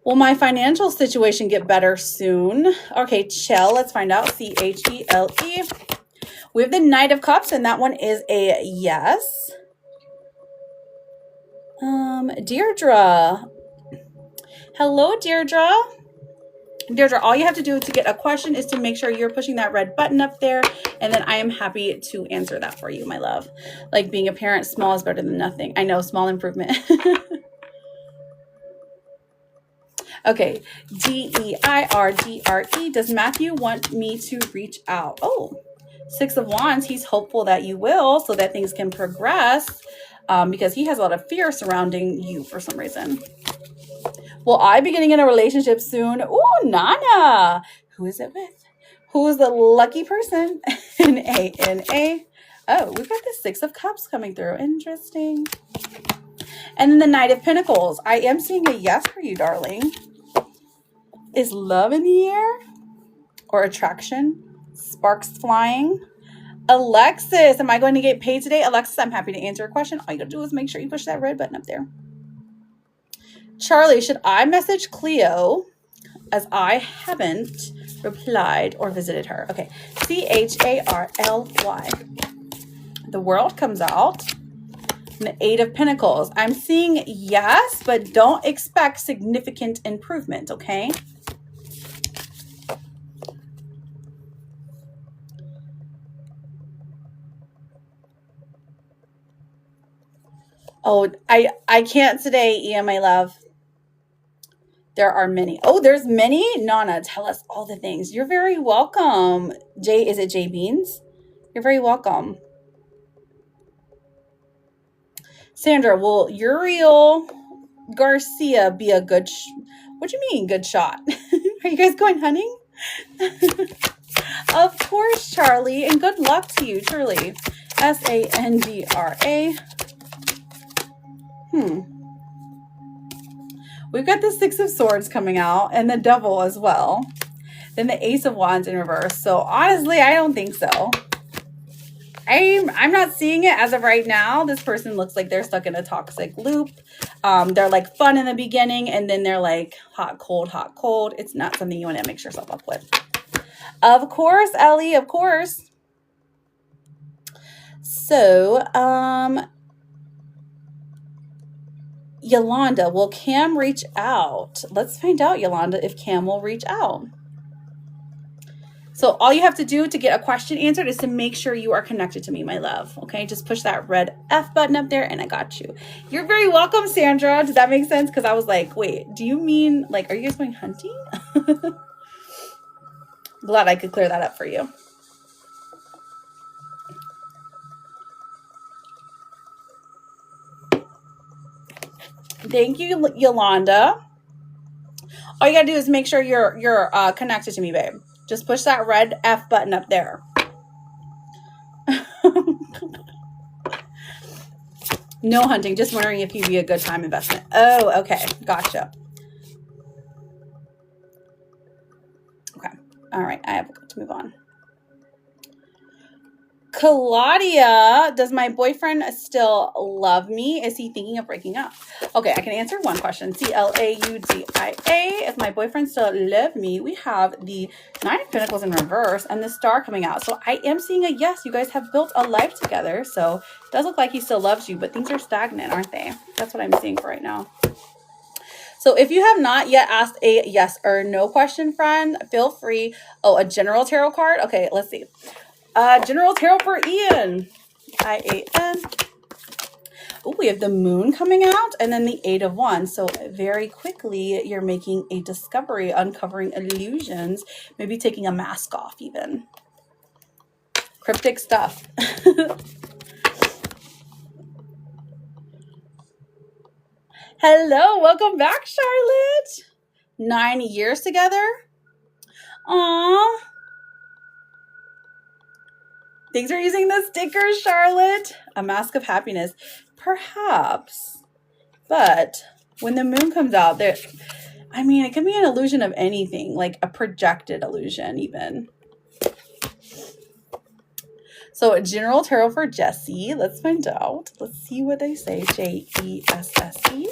Will my financial situation get better soon? Okay, Chell, let's find out. C-H-E-L-E. We have the Knight of Cups, and that one is a yes. Deirdre. Hello, Deirdre. Deirdre, all you have to do to get a question is to make sure you're pushing that red button up there, and then I am happy to answer that for you, my love. Like being a parent, small is better than nothing. I know, small improvement. Okay, D-E-I-R-D-R-E. Does Matthew want me to reach out? Oh, 6 of Wands. He's hopeful that you will so that things can progress because he has a lot of fear surrounding you for some reason. Will I be getting in a relationship soon? Ooh, Nana. Who is it with? Who is the lucky person? N-A-N-A. Oh, we've got the 6 of Cups coming through. Interesting. And then the Knight of Pentacles. I am seeing a yes for you, darling. Is love in the air? Or attraction? Sparks flying? Alexis, am I going to get paid today? Alexis, I'm happy to answer a question. All you gotta do is make sure you push that red button up there. Charlie, should I message Cleo as I haven't replied or visited her? Okay, C-H-A-R-L-Y. The World comes out. And the 8 of Pentacles. I'm seeing yes, but don't expect significant improvement, okay? Oh, I can't today, Ian, my love. There are many. Oh, there's many? Nana, tell us all the things. You're very welcome. Is it J Beans? You're very welcome. Sandra, will Uriel Garcia be a good... what do you mean, good shot? Are you guys going hunting? Of course, Charlie. And good luck to you, truly. S-A-N-D-R-A. We've got the 6 of Swords coming out and the Devil as well. Then the Ace of Wands in reverse. So honestly, I don't think so. I'm not seeing it as of right now. This person looks like they're stuck in a toxic loop. They're like fun in the beginning and then they're like hot, cold, hot, cold. It's not something you want to mix yourself up with. Of course, Ellie, of course. So, Yolanda, will Cam reach out? Let's find out, Yolanda, if Cam will reach out. So all you have to do to get a question answered is to make sure you are connected to me, my love. Okay, just push that red F button up there and I got you. You're very welcome, Sandra. Does that make sense? Because I was like, wait, do you mean, like, are you guys going hunting? Glad I could clear that up for you. Thank you, Yolanda. All you gotta do is make sure you're connected to me, babe. Just push that red F button up there. No hunting, just wondering if you'd be a good time investment. Oh, okay. Gotcha. Okay. All right. I have to move on. Claudia, does my boyfriend still love me? Is he thinking of breaking up? Okay, I can answer one question. CLAUDIA. If my boyfriend still love me, we have the Nine of Pentacles in reverse and the Star coming out. So I am seeing a yes. You guys have built a life together. So it does look like he still loves you, but things are stagnant, aren't they? That's what I'm seeing for right now. So if you have not yet asked a yes or no question, friend, feel free. Oh, a general tarot card? Okay, let's see. General tarot for Ian. IAN. Oh, we have the Moon coming out and then the Eight of Wands. So very quickly, you're making a discovery, uncovering illusions, maybe taking a mask off even. Cryptic stuff. Hello, welcome back, Charlotte. 9 years together. Aww. Thanks for using the stickers, Charlotte. A mask of happiness. Perhaps. But when the Moon comes out, there, I mean, it can be an illusion of anything, like a projected illusion even. So general tarot for Jessie. Let's find out. Let's see what they say. JESSE.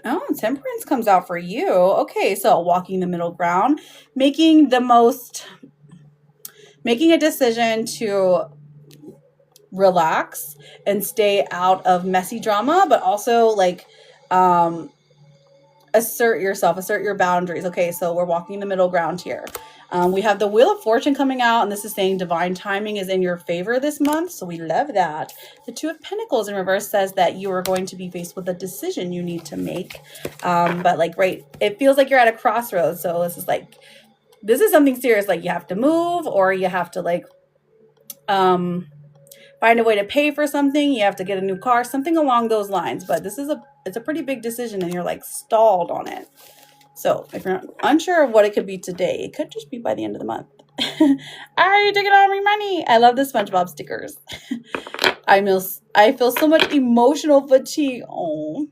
Oh, Temperance comes out for you. Okay, so walking the middle ground, making a decision to relax and stay out of messy drama, but also like assert yourself, assert your boundaries. Okay, so we're walking the middle ground here. We have the Wheel of Fortune coming out, and this is saying divine timing is in your favor this month, so we love that. The Two of Pentacles in reverse says that you are going to be faced with a decision you need to make, but like, right, it feels like you're at a crossroads. So this is something serious, like you have to move, or you have to like find a way to pay for something, you have to get a new car, something along those lines. But this is it's a pretty big decision and you're like stalled on it. So if you're unsure of what it could be today, it could just be by the end of the month. Are you taking all my money? I love the SpongeBob stickers. I feel so much emotional fatigue. Oh,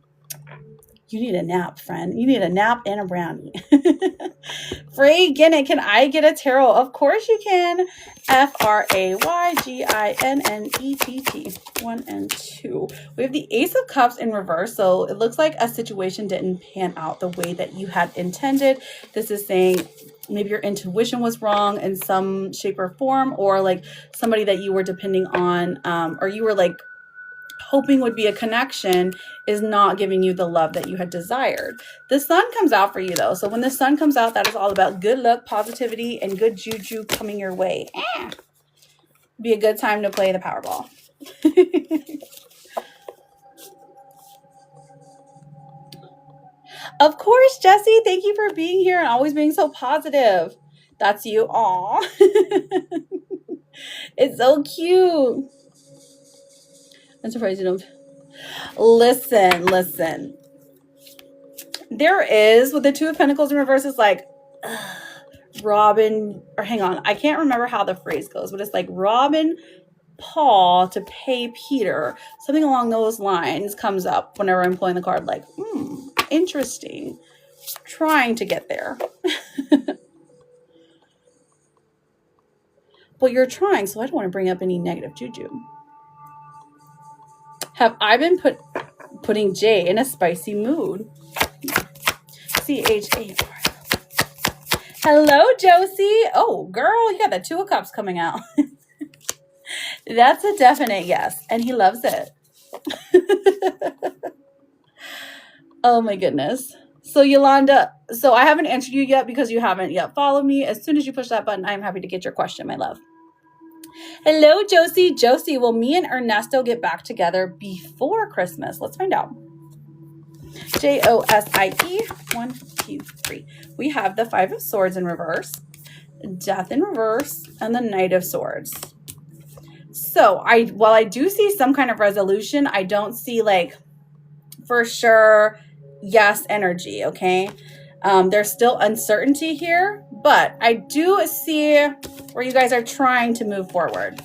you need a nap, friend. You need a nap and a brownie. Frey Ginnett, can I get a tarot? Of course you can. FRAYGINNETT. 1 and 2. We have the Ace of Cups in reverse. So it looks like a situation didn't pan out the way that you had intended. This is saying maybe your intuition was wrong in some shape or form, or like somebody that you were depending on, or you were like hoping would be a connection is not giving you the love that you had desired. The Sun comes out for you though. So when the Sun comes out, that is all about good luck, positivity, and good juju coming your way. Be a good time to play the Powerball. Of course, Jessie, thank you for being here and always being so positive. That's you. Aw. It's so cute. I'm surprised you don't. Listen. There is, with the Two of Pentacles in reverse, it's like Robin, or hang on, I can't remember how the phrase goes, but it's like Robin Paul to pay Peter. Something along those lines comes up whenever I'm pulling the card, like, interesting. Trying to get there. Well, you're trying, so I don't want to bring up any negative juju. Have I been putting Jay in a spicy mood? CHA. Hello, Josie. Oh, girl, you got the Two of Cups coming out. That's a definite yes, and he loves it. Oh my goodness. So Yolanda, so I haven't answered you yet because you haven't yet followed me. As soon as you push that button, I'm happy to get your question, my love. Hello, Josie. Josie, will me and Ernesto get back together before Christmas? Let's find out. JOSIE. 1, 2, 3. We have the Five of Swords in reverse, Death in reverse, and the Knight of Swords. So while I do see some kind of resolution, I don't see like for sure yes energy. Okay. There's still uncertainty here, But I do see where you guys are trying to move forward,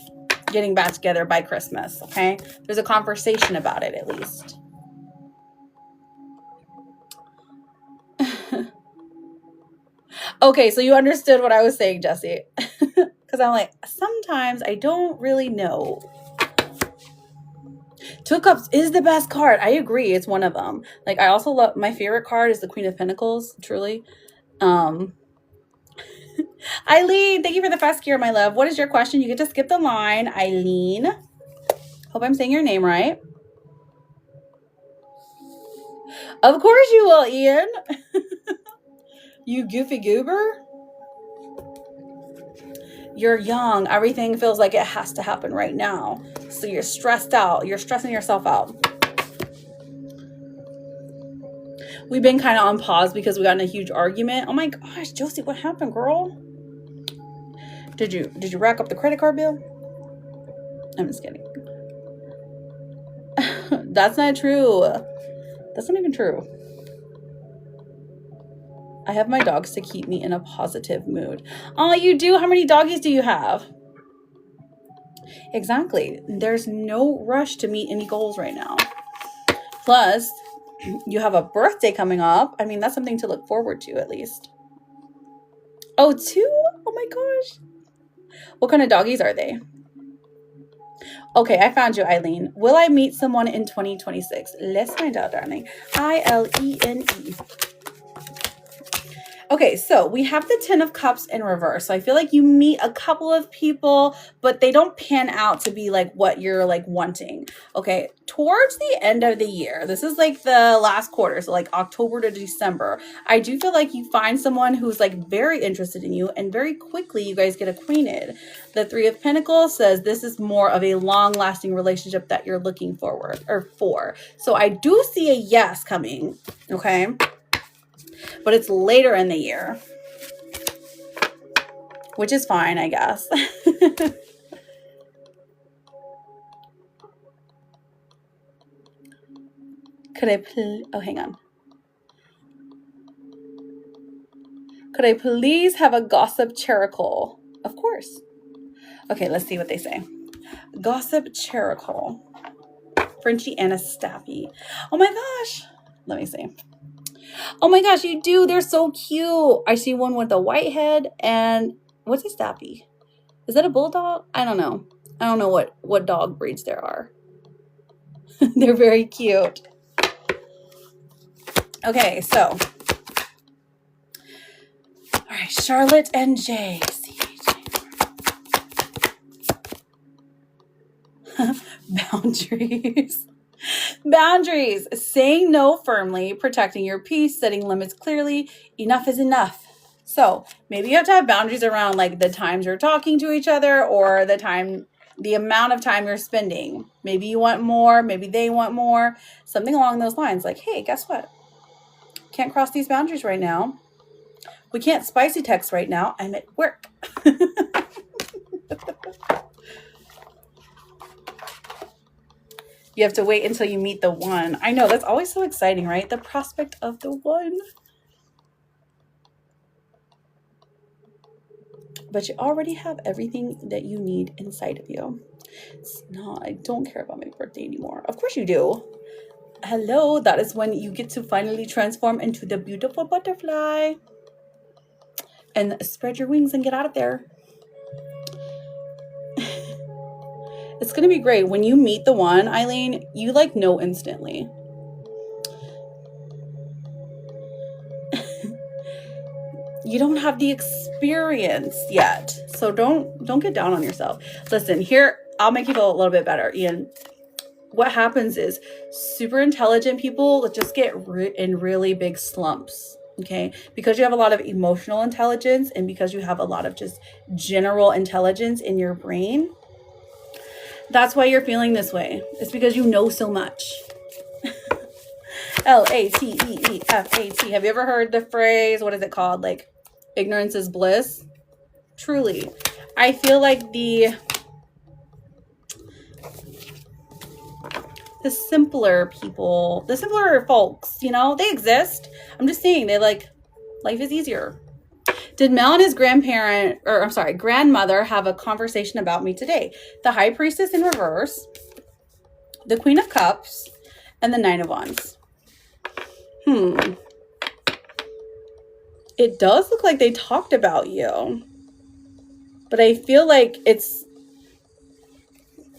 getting back together by Christmas, okay? There's a conversation about it at least. Okay, so you understood what I was saying, Jesse. Because I'm like, sometimes I don't really know. Two of Cups is the best card. I agree. It's one of them. Like, I also love, my favorite card is the Queen of Pentacles, truly. Eileen, thank you for the fast gear, my love. What is your question? You get to skip the line. Eileen. Hope I'm saying your name right. Of course you will, Ian. You goofy goober. You're young. Everything feels like it has to happen right now. So you're stressed out. You're stressing yourself out. We've been kind of on pause because we got in a huge argument. Oh my gosh, Josie, what happened, girl? Did you rack up the credit card bill? I'm just kidding. That's not true. That's not even true. I have my dogs to keep me in a positive mood. Oh, you do? How many doggies do you have? Exactly. There's no rush to meet any goals right now. Plus, you have a birthday coming up. I mean, that's something to look forward to at least. Oh, 2? Oh my gosh. What kind of doggies are they? Okay, I found you, Eileen. Will I meet someone in 2026? Let's find out, darling. I-L-E-N-E. Okay, so we have the 10 of Cups in reverse. So I feel like you meet a couple of people, but they don't pan out to be like what you're like wanting. Okay, towards the end of the year, this is like the last quarter, so like October to December, I do feel like you find someone who's like very interested in you, and very quickly you guys get acquainted. The 3 of Pentacles says this is more of a long-lasting relationship that you're looking forward or for. So I do see a yes coming, okay? But it's later in the year, which is fine, I guess. Could I oh, hang on. Could I please have a gossip characol? Of course. Okay, let's see what they say. Gossip characol. Frenchie Anastafi. Oh my gosh. Let me see. Oh my gosh, you do. They're so cute. I see one with a white head and what's a Staffy? Is that a bulldog? I don't know. I don't know what dog breeds there are. They're very cute. Okay, so. All right, Charlotte and Jay. Boundaries. Boundaries. Saying no firmly, protecting your peace, setting limits clearly. Enough is enough. So maybe you have to have boundaries around like the times you're talking to each other or the amount of time you're spending. Maybe you want more. Maybe they want more. Something along those lines. Like, hey, guess what? Can't cross these boundaries right now. We can't spicy text right now. I'm at work. You have to wait until you meet the one. I know, that's always so exciting, right? The prospect of the one. But you already have everything that you need inside of you. It's not, I don't care about my birthday anymore. Of course you do. Hello, that is when you get to finally transform into the beautiful butterfly. And spread your wings and get out of there. It's going to be great. When you meet the one, Eileen, you like know instantly. You don't have the experience yet. So don't get down on yourself. Listen, here, I'll make you feel a little bit better, Ian. What happens is super intelligent people just get in really big slumps. Okay, because you have a lot of emotional intelligence and because you have a lot of just general intelligence in your brain. That's why you're feeling this way. It's because you know so much. Lateefat. Have you ever heard the phrase, what is it called? Like, ignorance is bliss? Truly. I feel like the simpler people, the simpler folks, you know, they exist. I'm just saying, they like, life is easier. Did Mel and his grandmother have a conversation about me today? The High Priestess in reverse, the Queen of Cups, and the Nine of Wands. It does look like they talked about you. But I feel like it's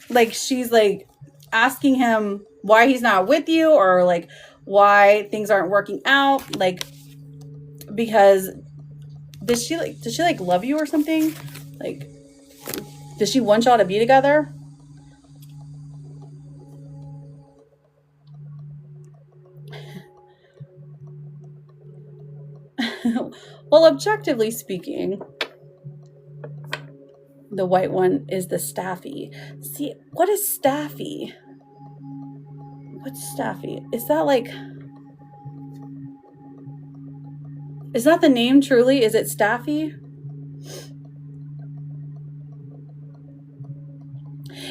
like she's like asking him why he's not with you, or like why things aren't working out. Like, because does she love you or something? Like, does she want y'all to be together? Well, objectively speaking, the white one is the Staffy. See, what is Staffy? What's Staffy? Is that like... Is that the name truly? Is it Staffy?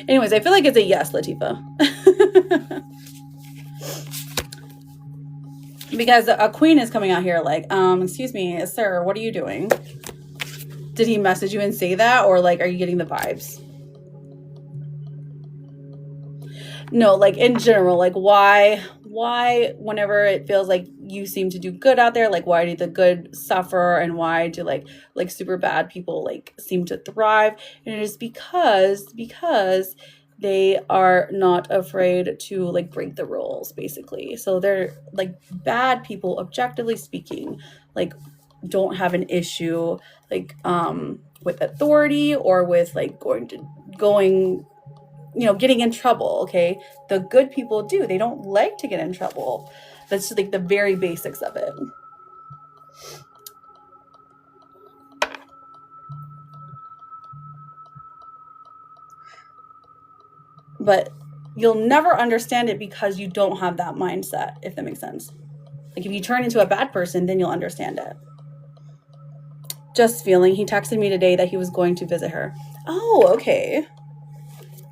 Anyways, I feel like it's a yes, Latifa. Because a queen is coming out here like, excuse me, sir, what are you doing? Did he message you and say that? Or like, are you getting the vibes? No, like in general, like why whenever it feels like you seem to do good out there, like why do the good suffer, and why do like super bad people like seem to thrive? And it is because they are not afraid to like break the rules, basically. So they're like, bad people, objectively speaking, like don't have an issue like with authority or with like going getting in trouble. Okay, the good people do. They don't like to get in trouble. That's just like the very basics of it. But you'll never understand it because you don't have that mindset, if that makes sense. Like if you turn into a bad person, then you'll understand it. Just feeling. He texted me today that he was going to visit her. Oh, okay.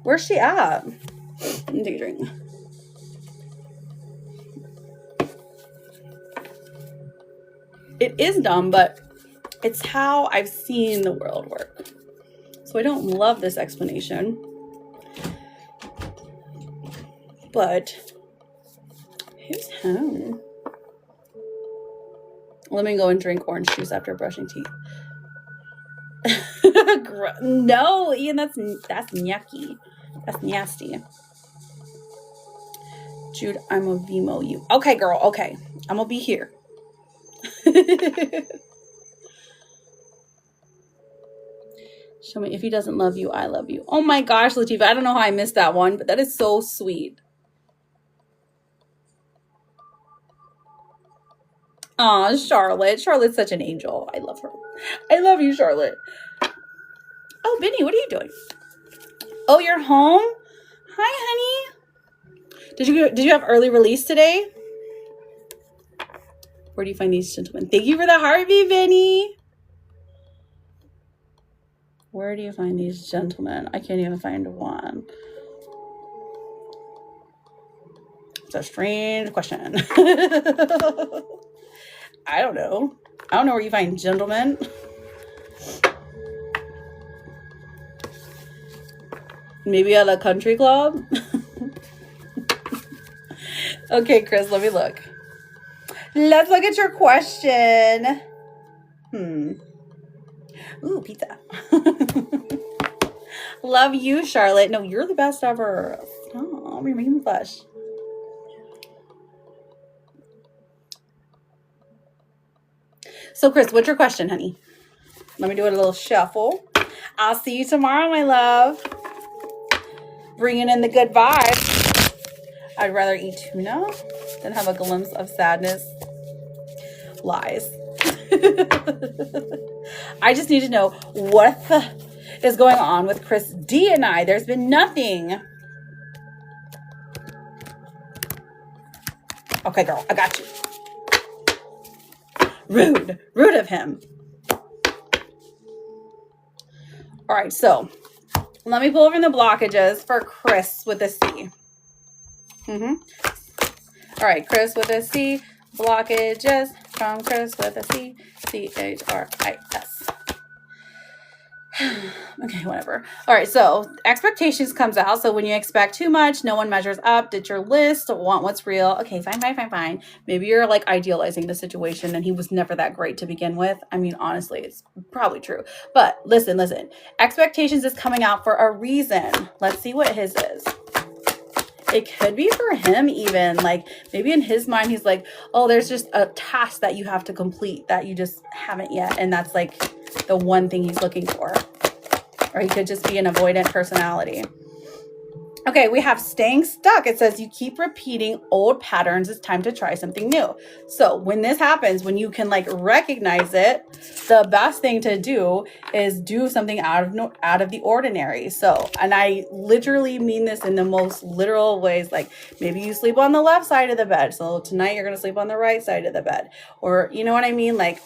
Where's she at? Let me take a drink. It is dumb, but it's how I've seen the world work. So I don't love this explanation. But who's home? Let me go and drink orange juice after brushing teeth. No, Ian, that's yucky. That's nasty. Jude, I'm a Vimo you. Okay, girl. Okay, I'm gonna be here. Show me if he doesn't love you, I love you. Oh my gosh, Latifah, I don't know how I missed that one, but that is so sweet. Aw, Charlotte. Charlotte's such an angel. I love her. I love you, Charlotte. Oh, Benny, what are you doing? Oh, you're home? Hi, honey. Did you have early release today? Where do you find these gentlemen? Thank you for the heartbeat, Benny. Where do you find these gentlemen? I can't even find one. It's a strange question. I don't know. I don't know where you find gentlemen. Maybe at a country club? Okay, Chris, let me look. Let's look at your question. Ooh, pizza. Love you, Charlotte. No, you're the best ever. Oh, we're making flesh. So, Chris, what's your question, honey? Let me do a little shuffle. I'll see you tomorrow, my love. Bringing in the good vibes. I'd rather eat tuna than have a glimpse of sadness. Lies. I just need to know what is going on with Chris D and I. There's been nothing. Okay, girl, I got you. Rude of him. All right, so let me pull over the blockages for Chris with a C. All right, Chris with a C. Blockages from Chris with a C. C-H-R-I-S. Okay, whatever. All right, so expectations comes out. So when you expect too much, no one measures up, ditch your list, want what's real. Okay, fine. Maybe you're like idealizing the situation and he was never that great to begin with. I mean, honestly, it's probably true. But listen. Expectations is coming out for a reason. Let's see what his is. It could be for him even, like maybe in his mind, he's like, oh, there's just a task that you have to complete that you just haven't yet. And that's like the one thing he's looking for. Or he could just be an avoidant personality. Okay, we have staying stuck. It says you keep repeating old patterns. It's time to try something new. So when this happens, when you can like recognize it, the best thing to do is do something out of the ordinary. So, and I literally mean this in the most literal ways. Like maybe you sleep on the left side of the bed. So tonight you're going to sleep on the right side of the bed. Or you know what I mean? Like,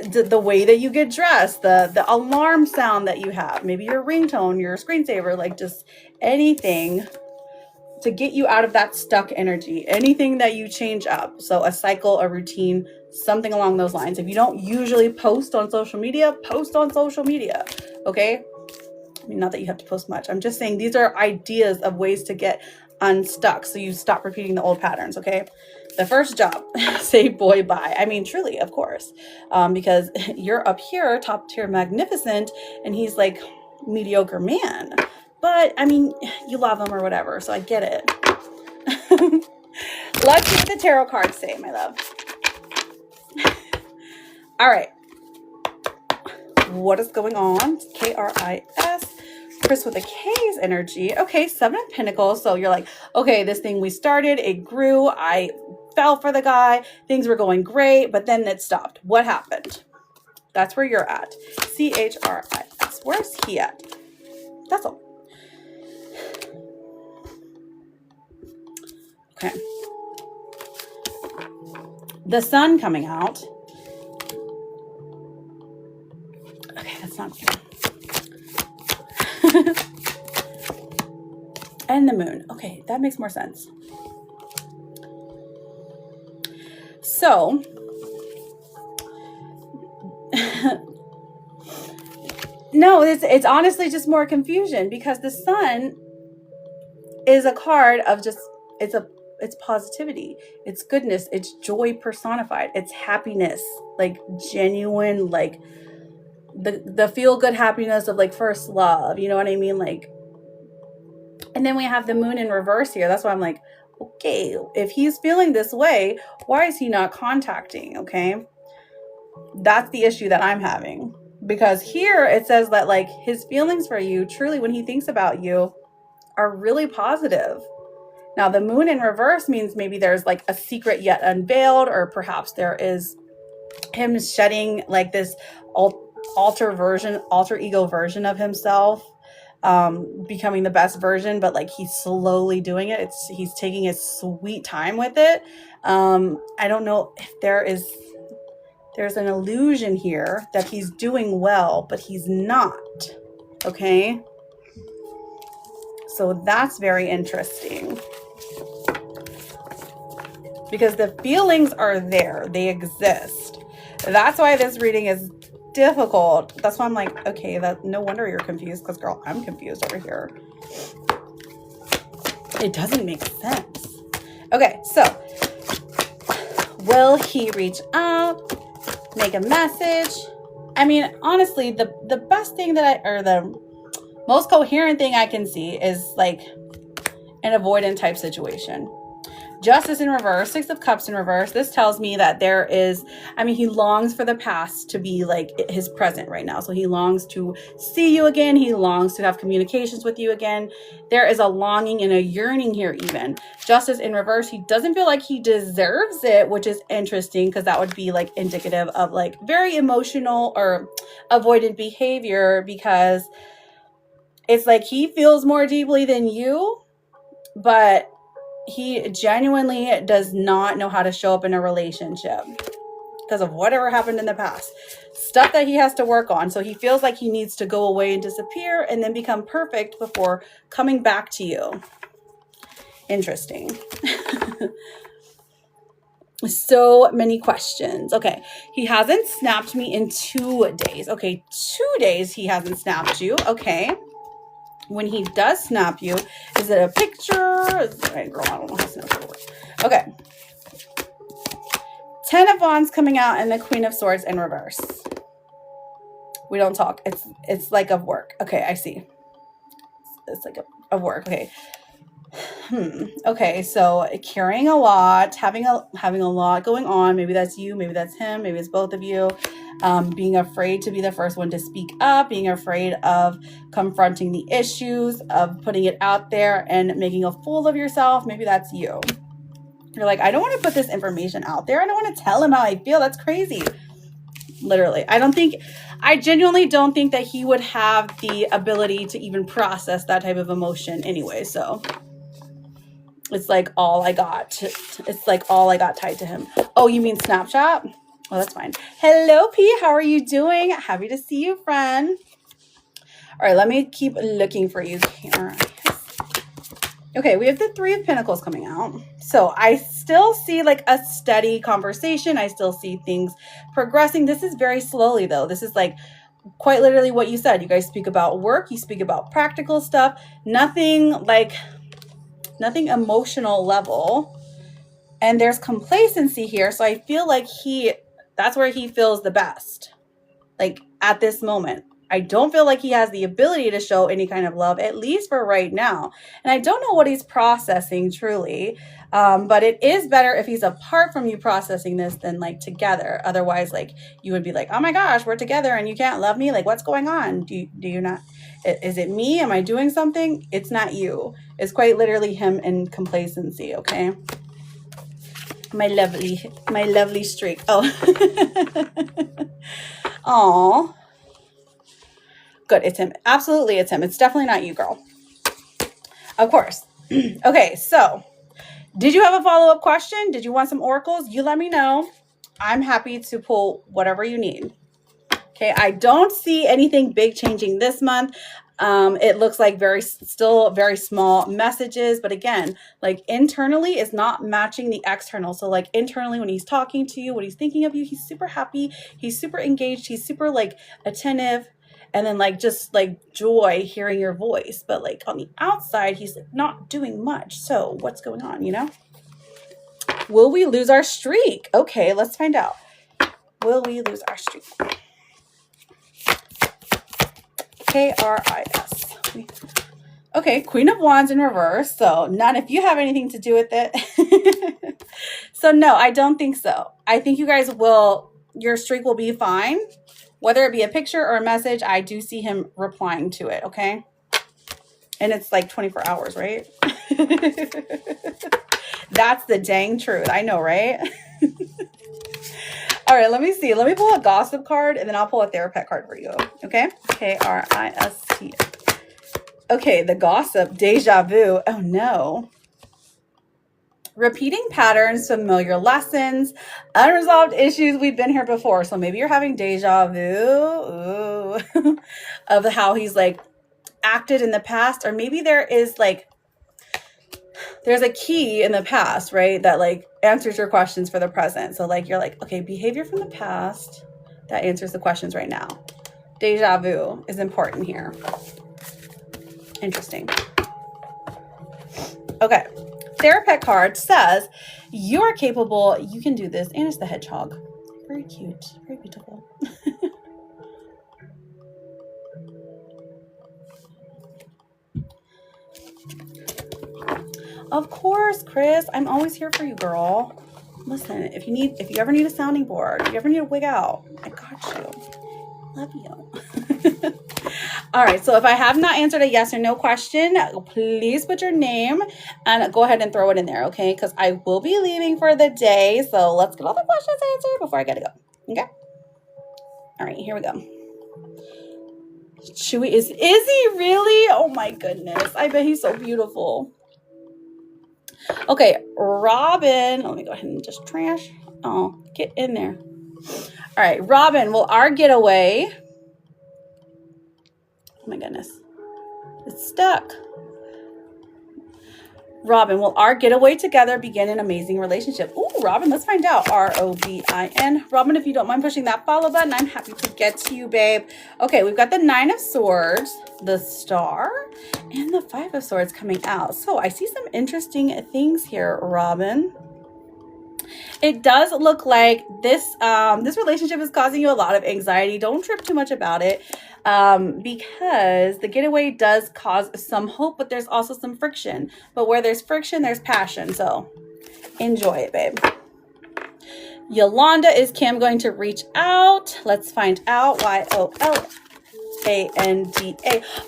the way that you get dressed, the alarm sound that you have, maybe your ringtone, your screensaver, like just anything to get you out of that stuck energy, anything that you change up. So a cycle, a routine, something along those lines. If you don't usually post on social media, post on social media. Okay. I mean, not that you have to post much. I'm just saying these are ideas of ways to get unstuck so you stop repeating the old patterns. Okay. The first job, say boy bye. I mean, truly, of course, because you're up here, top tier, magnificent, and he's like mediocre man. But I mean, you love him or whatever, so I get it. Let's see what the tarot cards say, my love. All right. What is going on? K-R-I-S. Chris with a K's energy. Okay, 7 of Pentacles. So you're like, okay, this thing we started, it grew. I fell for the guy. Things were going great, but then it stopped. What happened? That's where you're at. C-H-R-I-S. Where's he at? That's all. Okay. The sun coming out. Okay, that's not clear. And the moon. Okay, that makes more sense. So, no, it's honestly just more confusion because the sun is a card of just, it's positivity, it's goodness, it's joy personified, it's happiness, like genuine, like the feel good happiness of like first love, you know what I mean? Like, and then we have the moon in reverse here. That's why I'm like, okay, if he's feeling this way, why is he not contacting? Okay. That's the issue that I'm having, because here it says that like his feelings for you, truly, when he thinks about you, are really positive. Now the moon in reverse means maybe there's like a secret yet unveiled, or perhaps there is him shedding like this alter ego version of himself, becoming the best version, but like he's slowly doing it. He's taking his sweet time with it. I don't know if there's an illusion here that he's doing well, but he's not. Okay. So that's very interesting, because the feelings are there. They exist. That's why this reading is difficult. That's why I'm like, okay, that no wonder you're confused, because girl, I'm confused over here. It doesn't make sense. Okay, so will he reach out, make a message? I mean, honestly, the best thing the most coherent thing I can see is like an avoidant type situation. Justice in reverse, 6 of Cups in reverse. This tells me that there is, I mean, he longs for the past to be like his present right now. So he longs to see you again. He longs to have communications with you again. There is a longing and a yearning here even. Justice in reverse, he doesn't feel like he deserves it, which is interesting, because that would be like indicative of like very emotional or avoidant behavior, because it's like he feels more deeply than you, but he genuinely does not know how to show up in a relationship because of whatever happened in the past. Stuff that he has to work on. So he feels like he needs to go away and disappear and then become perfect before coming back to you. Interesting. So many questions. Okay, he hasn't snapped me in 2 days. Okay, 2 days he hasn't snapped you. Okay, when he does snap you, is it a picture? Right, girl, I don't know how Snapchat works. Okay, 10 of Wands coming out and the Queen of Swords in reverse. We don't talk. It's like of work. Okay, I see. It's like of work. Okay. Okay, so carrying a lot, having a lot going on. Maybe that's you, maybe that's him, maybe it's both of you. Being afraid to be the first one to speak up, being afraid of confronting the issues, of putting it out there and making a fool of yourself. Maybe that's you. You're like, I don't want to put this information out there. I don't want to tell him how I feel. That's crazy. Literally. I genuinely don't think that he would have the ability to even process that type of emotion anyway. So it's like all I got. It's like all I got tied to him. Oh, you mean Snapchat? Oh, that's fine. Hello, P. How are you doing? Happy to see you, friend. All right, let me keep looking for you. Okay, we have the Three of Pentacles coming out. So I still see like a steady conversation. I still see things progressing. This is very slowly, though. This is like quite literally what you said. You guys speak about work. You speak about practical stuff. Nothing emotional level. And there's complacency here. So I feel like that's where he feels the best. Like at this moment. I don't feel like he has the ability to show any kind of love, at least for right now. And I don't know what he's processing truly. But it is better if he's apart from you processing this than like together. Otherwise, like you would be like, oh my gosh, we're together and you can't love me. Like, what's going on? Do you not? Is it me? Am I doing something? It's not you. It's quite literally him in complacency. Okay. My lovely streak. Oh, oh, good. It's him. Absolutely. It's him. It's definitely not you, girl. Of course. Okay. So did you have a follow-up question? Did you want some oracles? You let me know. I'm happy to pull whatever you need. Okay. I don't see anything big changing this month. It looks like still very small messages, but again, like internally is not matching the external. So like internally when he's talking to you, when he's thinking of you, he's super happy. He's super engaged. He's super like attentive. And then like just like joy hearing your voice. But like on the outside, he's like not doing much. So what's going on, you know? Will we lose our streak? Okay, let's find out. Will we lose our streak? KRIS. Okay, Queen of Wands in reverse. So none if you have anything to do with it. So no, I don't think so. I think you guys your streak will be fine. Whether it be a picture or a message, I do see him replying to it, okay? And it's like 24 hours, right? That's the dang truth. I know, right? All right, let me see. Let me pull a gossip card, and then I'll pull a therapist card for you, okay? KRIST. Okay, the gossip, deja vu. Oh, no. Repeating patterns, familiar lessons, unresolved issues. We've been here before. So maybe you're having deja vu of how he's like acted in the past. Or maybe there's a key in the past, right? That like answers your questions for the present. So like, you're like, okay, behavior from the past that answers the questions right now. Deja vu is important here. Interesting. Okay. Therapist card says you are capable. You can do this. And it's the hedgehog. Very cute. Very beautiful. Of course, Chris. I'm always here for you, girl. Listen, if you ever need a sounding board, if you ever need a wig out, I got you. Love you. All right, so if I have not answered a yes or no question, please put your name and go ahead and throw it in there, okay? Because I will be leaving for the day, so let's get all the questions answered before I gotta go, okay? All right, here we go. Chewy is he really? Oh my goodness, I bet he's so beautiful. Okay, Robin, let me go ahead and just trash. Oh, get in there. All right, Robin, will our getaway... Oh my goodness. It's stuck. Robin, will our getaway together begin an amazing relationship? Ooh, Robin, let's find out. R-O-B-I-N. Robin, if you don't mind pushing that follow button, I'm happy to get to you, babe. Okay, we've got the 9 of Swords, the Star, and the 5 of Swords coming out. So I see some interesting things here, Robin. It does look like this relationship is causing you a lot of anxiety. Don't trip too much about it, because the getaway does cause some hope, but there's also some friction. But where there's friction, there's passion. So enjoy it, babe. Yolanda, is Cam going to reach out? Let's find out. Y-O-L-A-N-D-A.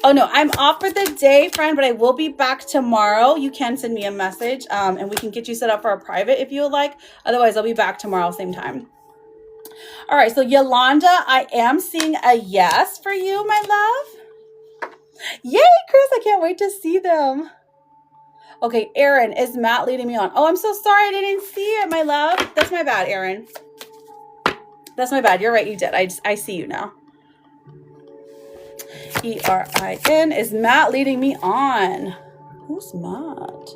Oh no, I'm off for the day, friend, but I will be back tomorrow. You can send me a message, and we can get you set up for a private if you would like. Otherwise, I'll be back tomorrow, same time. All right, so Yolanda, I am seeing a yes for you, my love. Yay, Chris, I can't wait to see them. Okay, Aaron, is Matt leading me on? Oh, I'm so sorry, I didn't see it, my love. That's my bad, Aaron. That's my bad. You're right, you did. I see you now. E-R-I-N, is Matt leading me on? Who's Matt?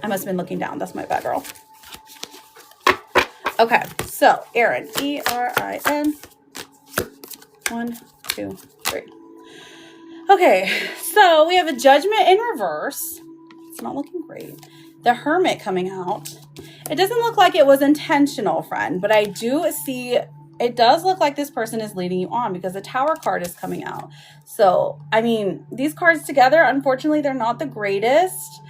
I must have been looking down. That's my bad, girl. Okay, so Aaron, E-R-I-N. 1, 2, 3. Okay, so we have a Judgment in reverse. It's not looking great. The Hermit coming out. It doesn't look like it was intentional, friend, but I do see, it does look like this person is leading you on because the Tower card is coming out. So, I mean, these cards together, unfortunately, they're not the greatest.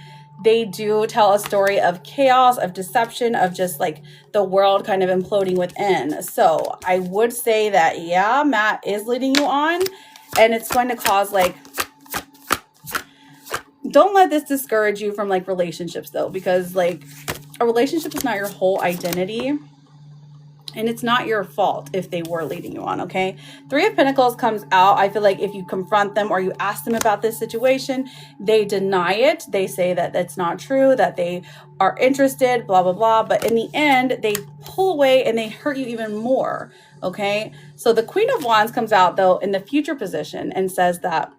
They do tell a story of chaos, of deception, of just like the world kind of imploding within. So I would say that, yeah, Matt is leading you on, and it's going to cause like, don't let this discourage you from like relationships though, because like a relationship is not your whole identity. And it's not your fault if they were leading you on, okay? 3 of Pentacles comes out. I feel like if you confront them or you ask them about this situation, they deny it. They say that that's not true, that they are interested, blah, blah, blah. But in the end, they pull away and they hurt you even more, okay? So the Queen of Wands comes out, though, in the future position and says that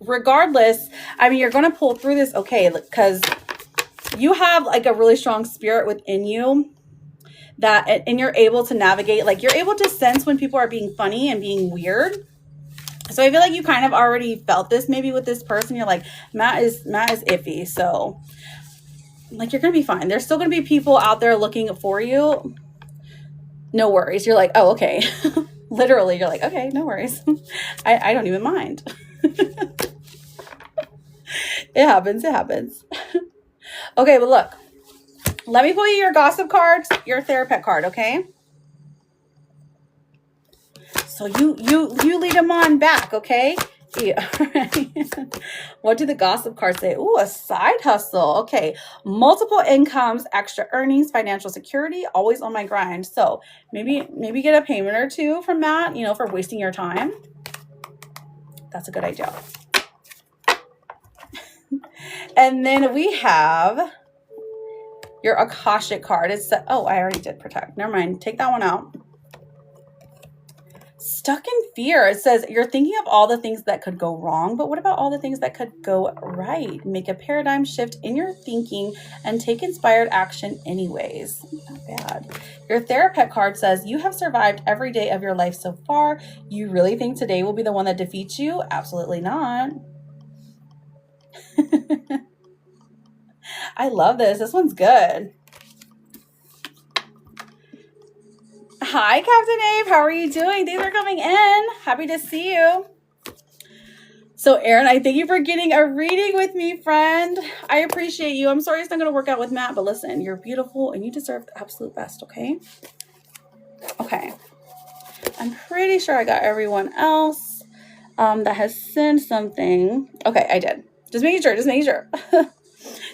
regardless, I mean, you're going to pull through this, okay, because you have like a really strong spirit within you. That, and you're able to navigate, like you're able to sense when people are being funny and being weird. So I feel like you kind of already felt this maybe with this person. You're like, Matt is iffy. So like, you're going to be fine. There's still going to be people out there looking for you. No worries. You're like, oh, okay. Literally, you're like, okay, no worries. I don't even mind. It happens. It happens. Okay, but look. Let me pull you your gossip cards, your therapist card, okay? So you lead them on back, okay? Yeah. What do the gossip cards say? Ooh, a side hustle. Okay. Multiple incomes, extra earnings, financial security, always on my grind. So maybe get a payment or two from that, you know, for wasting your time. That's a good idea. And then we have your Akashic card. It's, oh, I already did protect. Never mind. Take that one out. Stuck in fear. It says you're thinking of all the things that could go wrong, but what about all the things that could go right? Make a paradigm shift in your thinking and take inspired action anyways. Not bad. Your therapist card says you have survived every day of your life so far. You really think today will be the one that defeats you? Absolutely not. I love this. This one's good. Hi, Captain Abe. How are you doing? Thanks for coming in. Happy to see you. So, Aaron, I thank you for getting a reading with me, friend. I appreciate you. I'm sorry it's not going to work out with Matt, but listen, you're beautiful and you deserve the absolute best, okay? Okay. I'm pretty sure I got everyone else that has sent something. Okay, I did. Just making sure.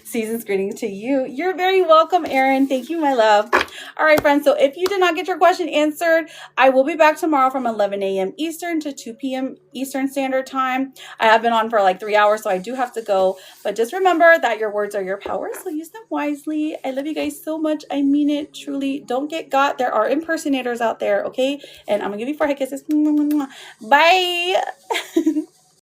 Season's greeting to you. You're very welcome, Aaron. Thank you, my love. All right, friends. So if you did not get your question answered, I will be back tomorrow from 11 a.m. Eastern to 2 p.m. Eastern Standard Time. I have been on for like 3 hours, so I do have to go. But just remember that your words are your power, so use them wisely. I love you guys so much. I mean it, truly. Don't get got. There are impersonators out there, okay? And I'm going to give you 4 kisses. Bye.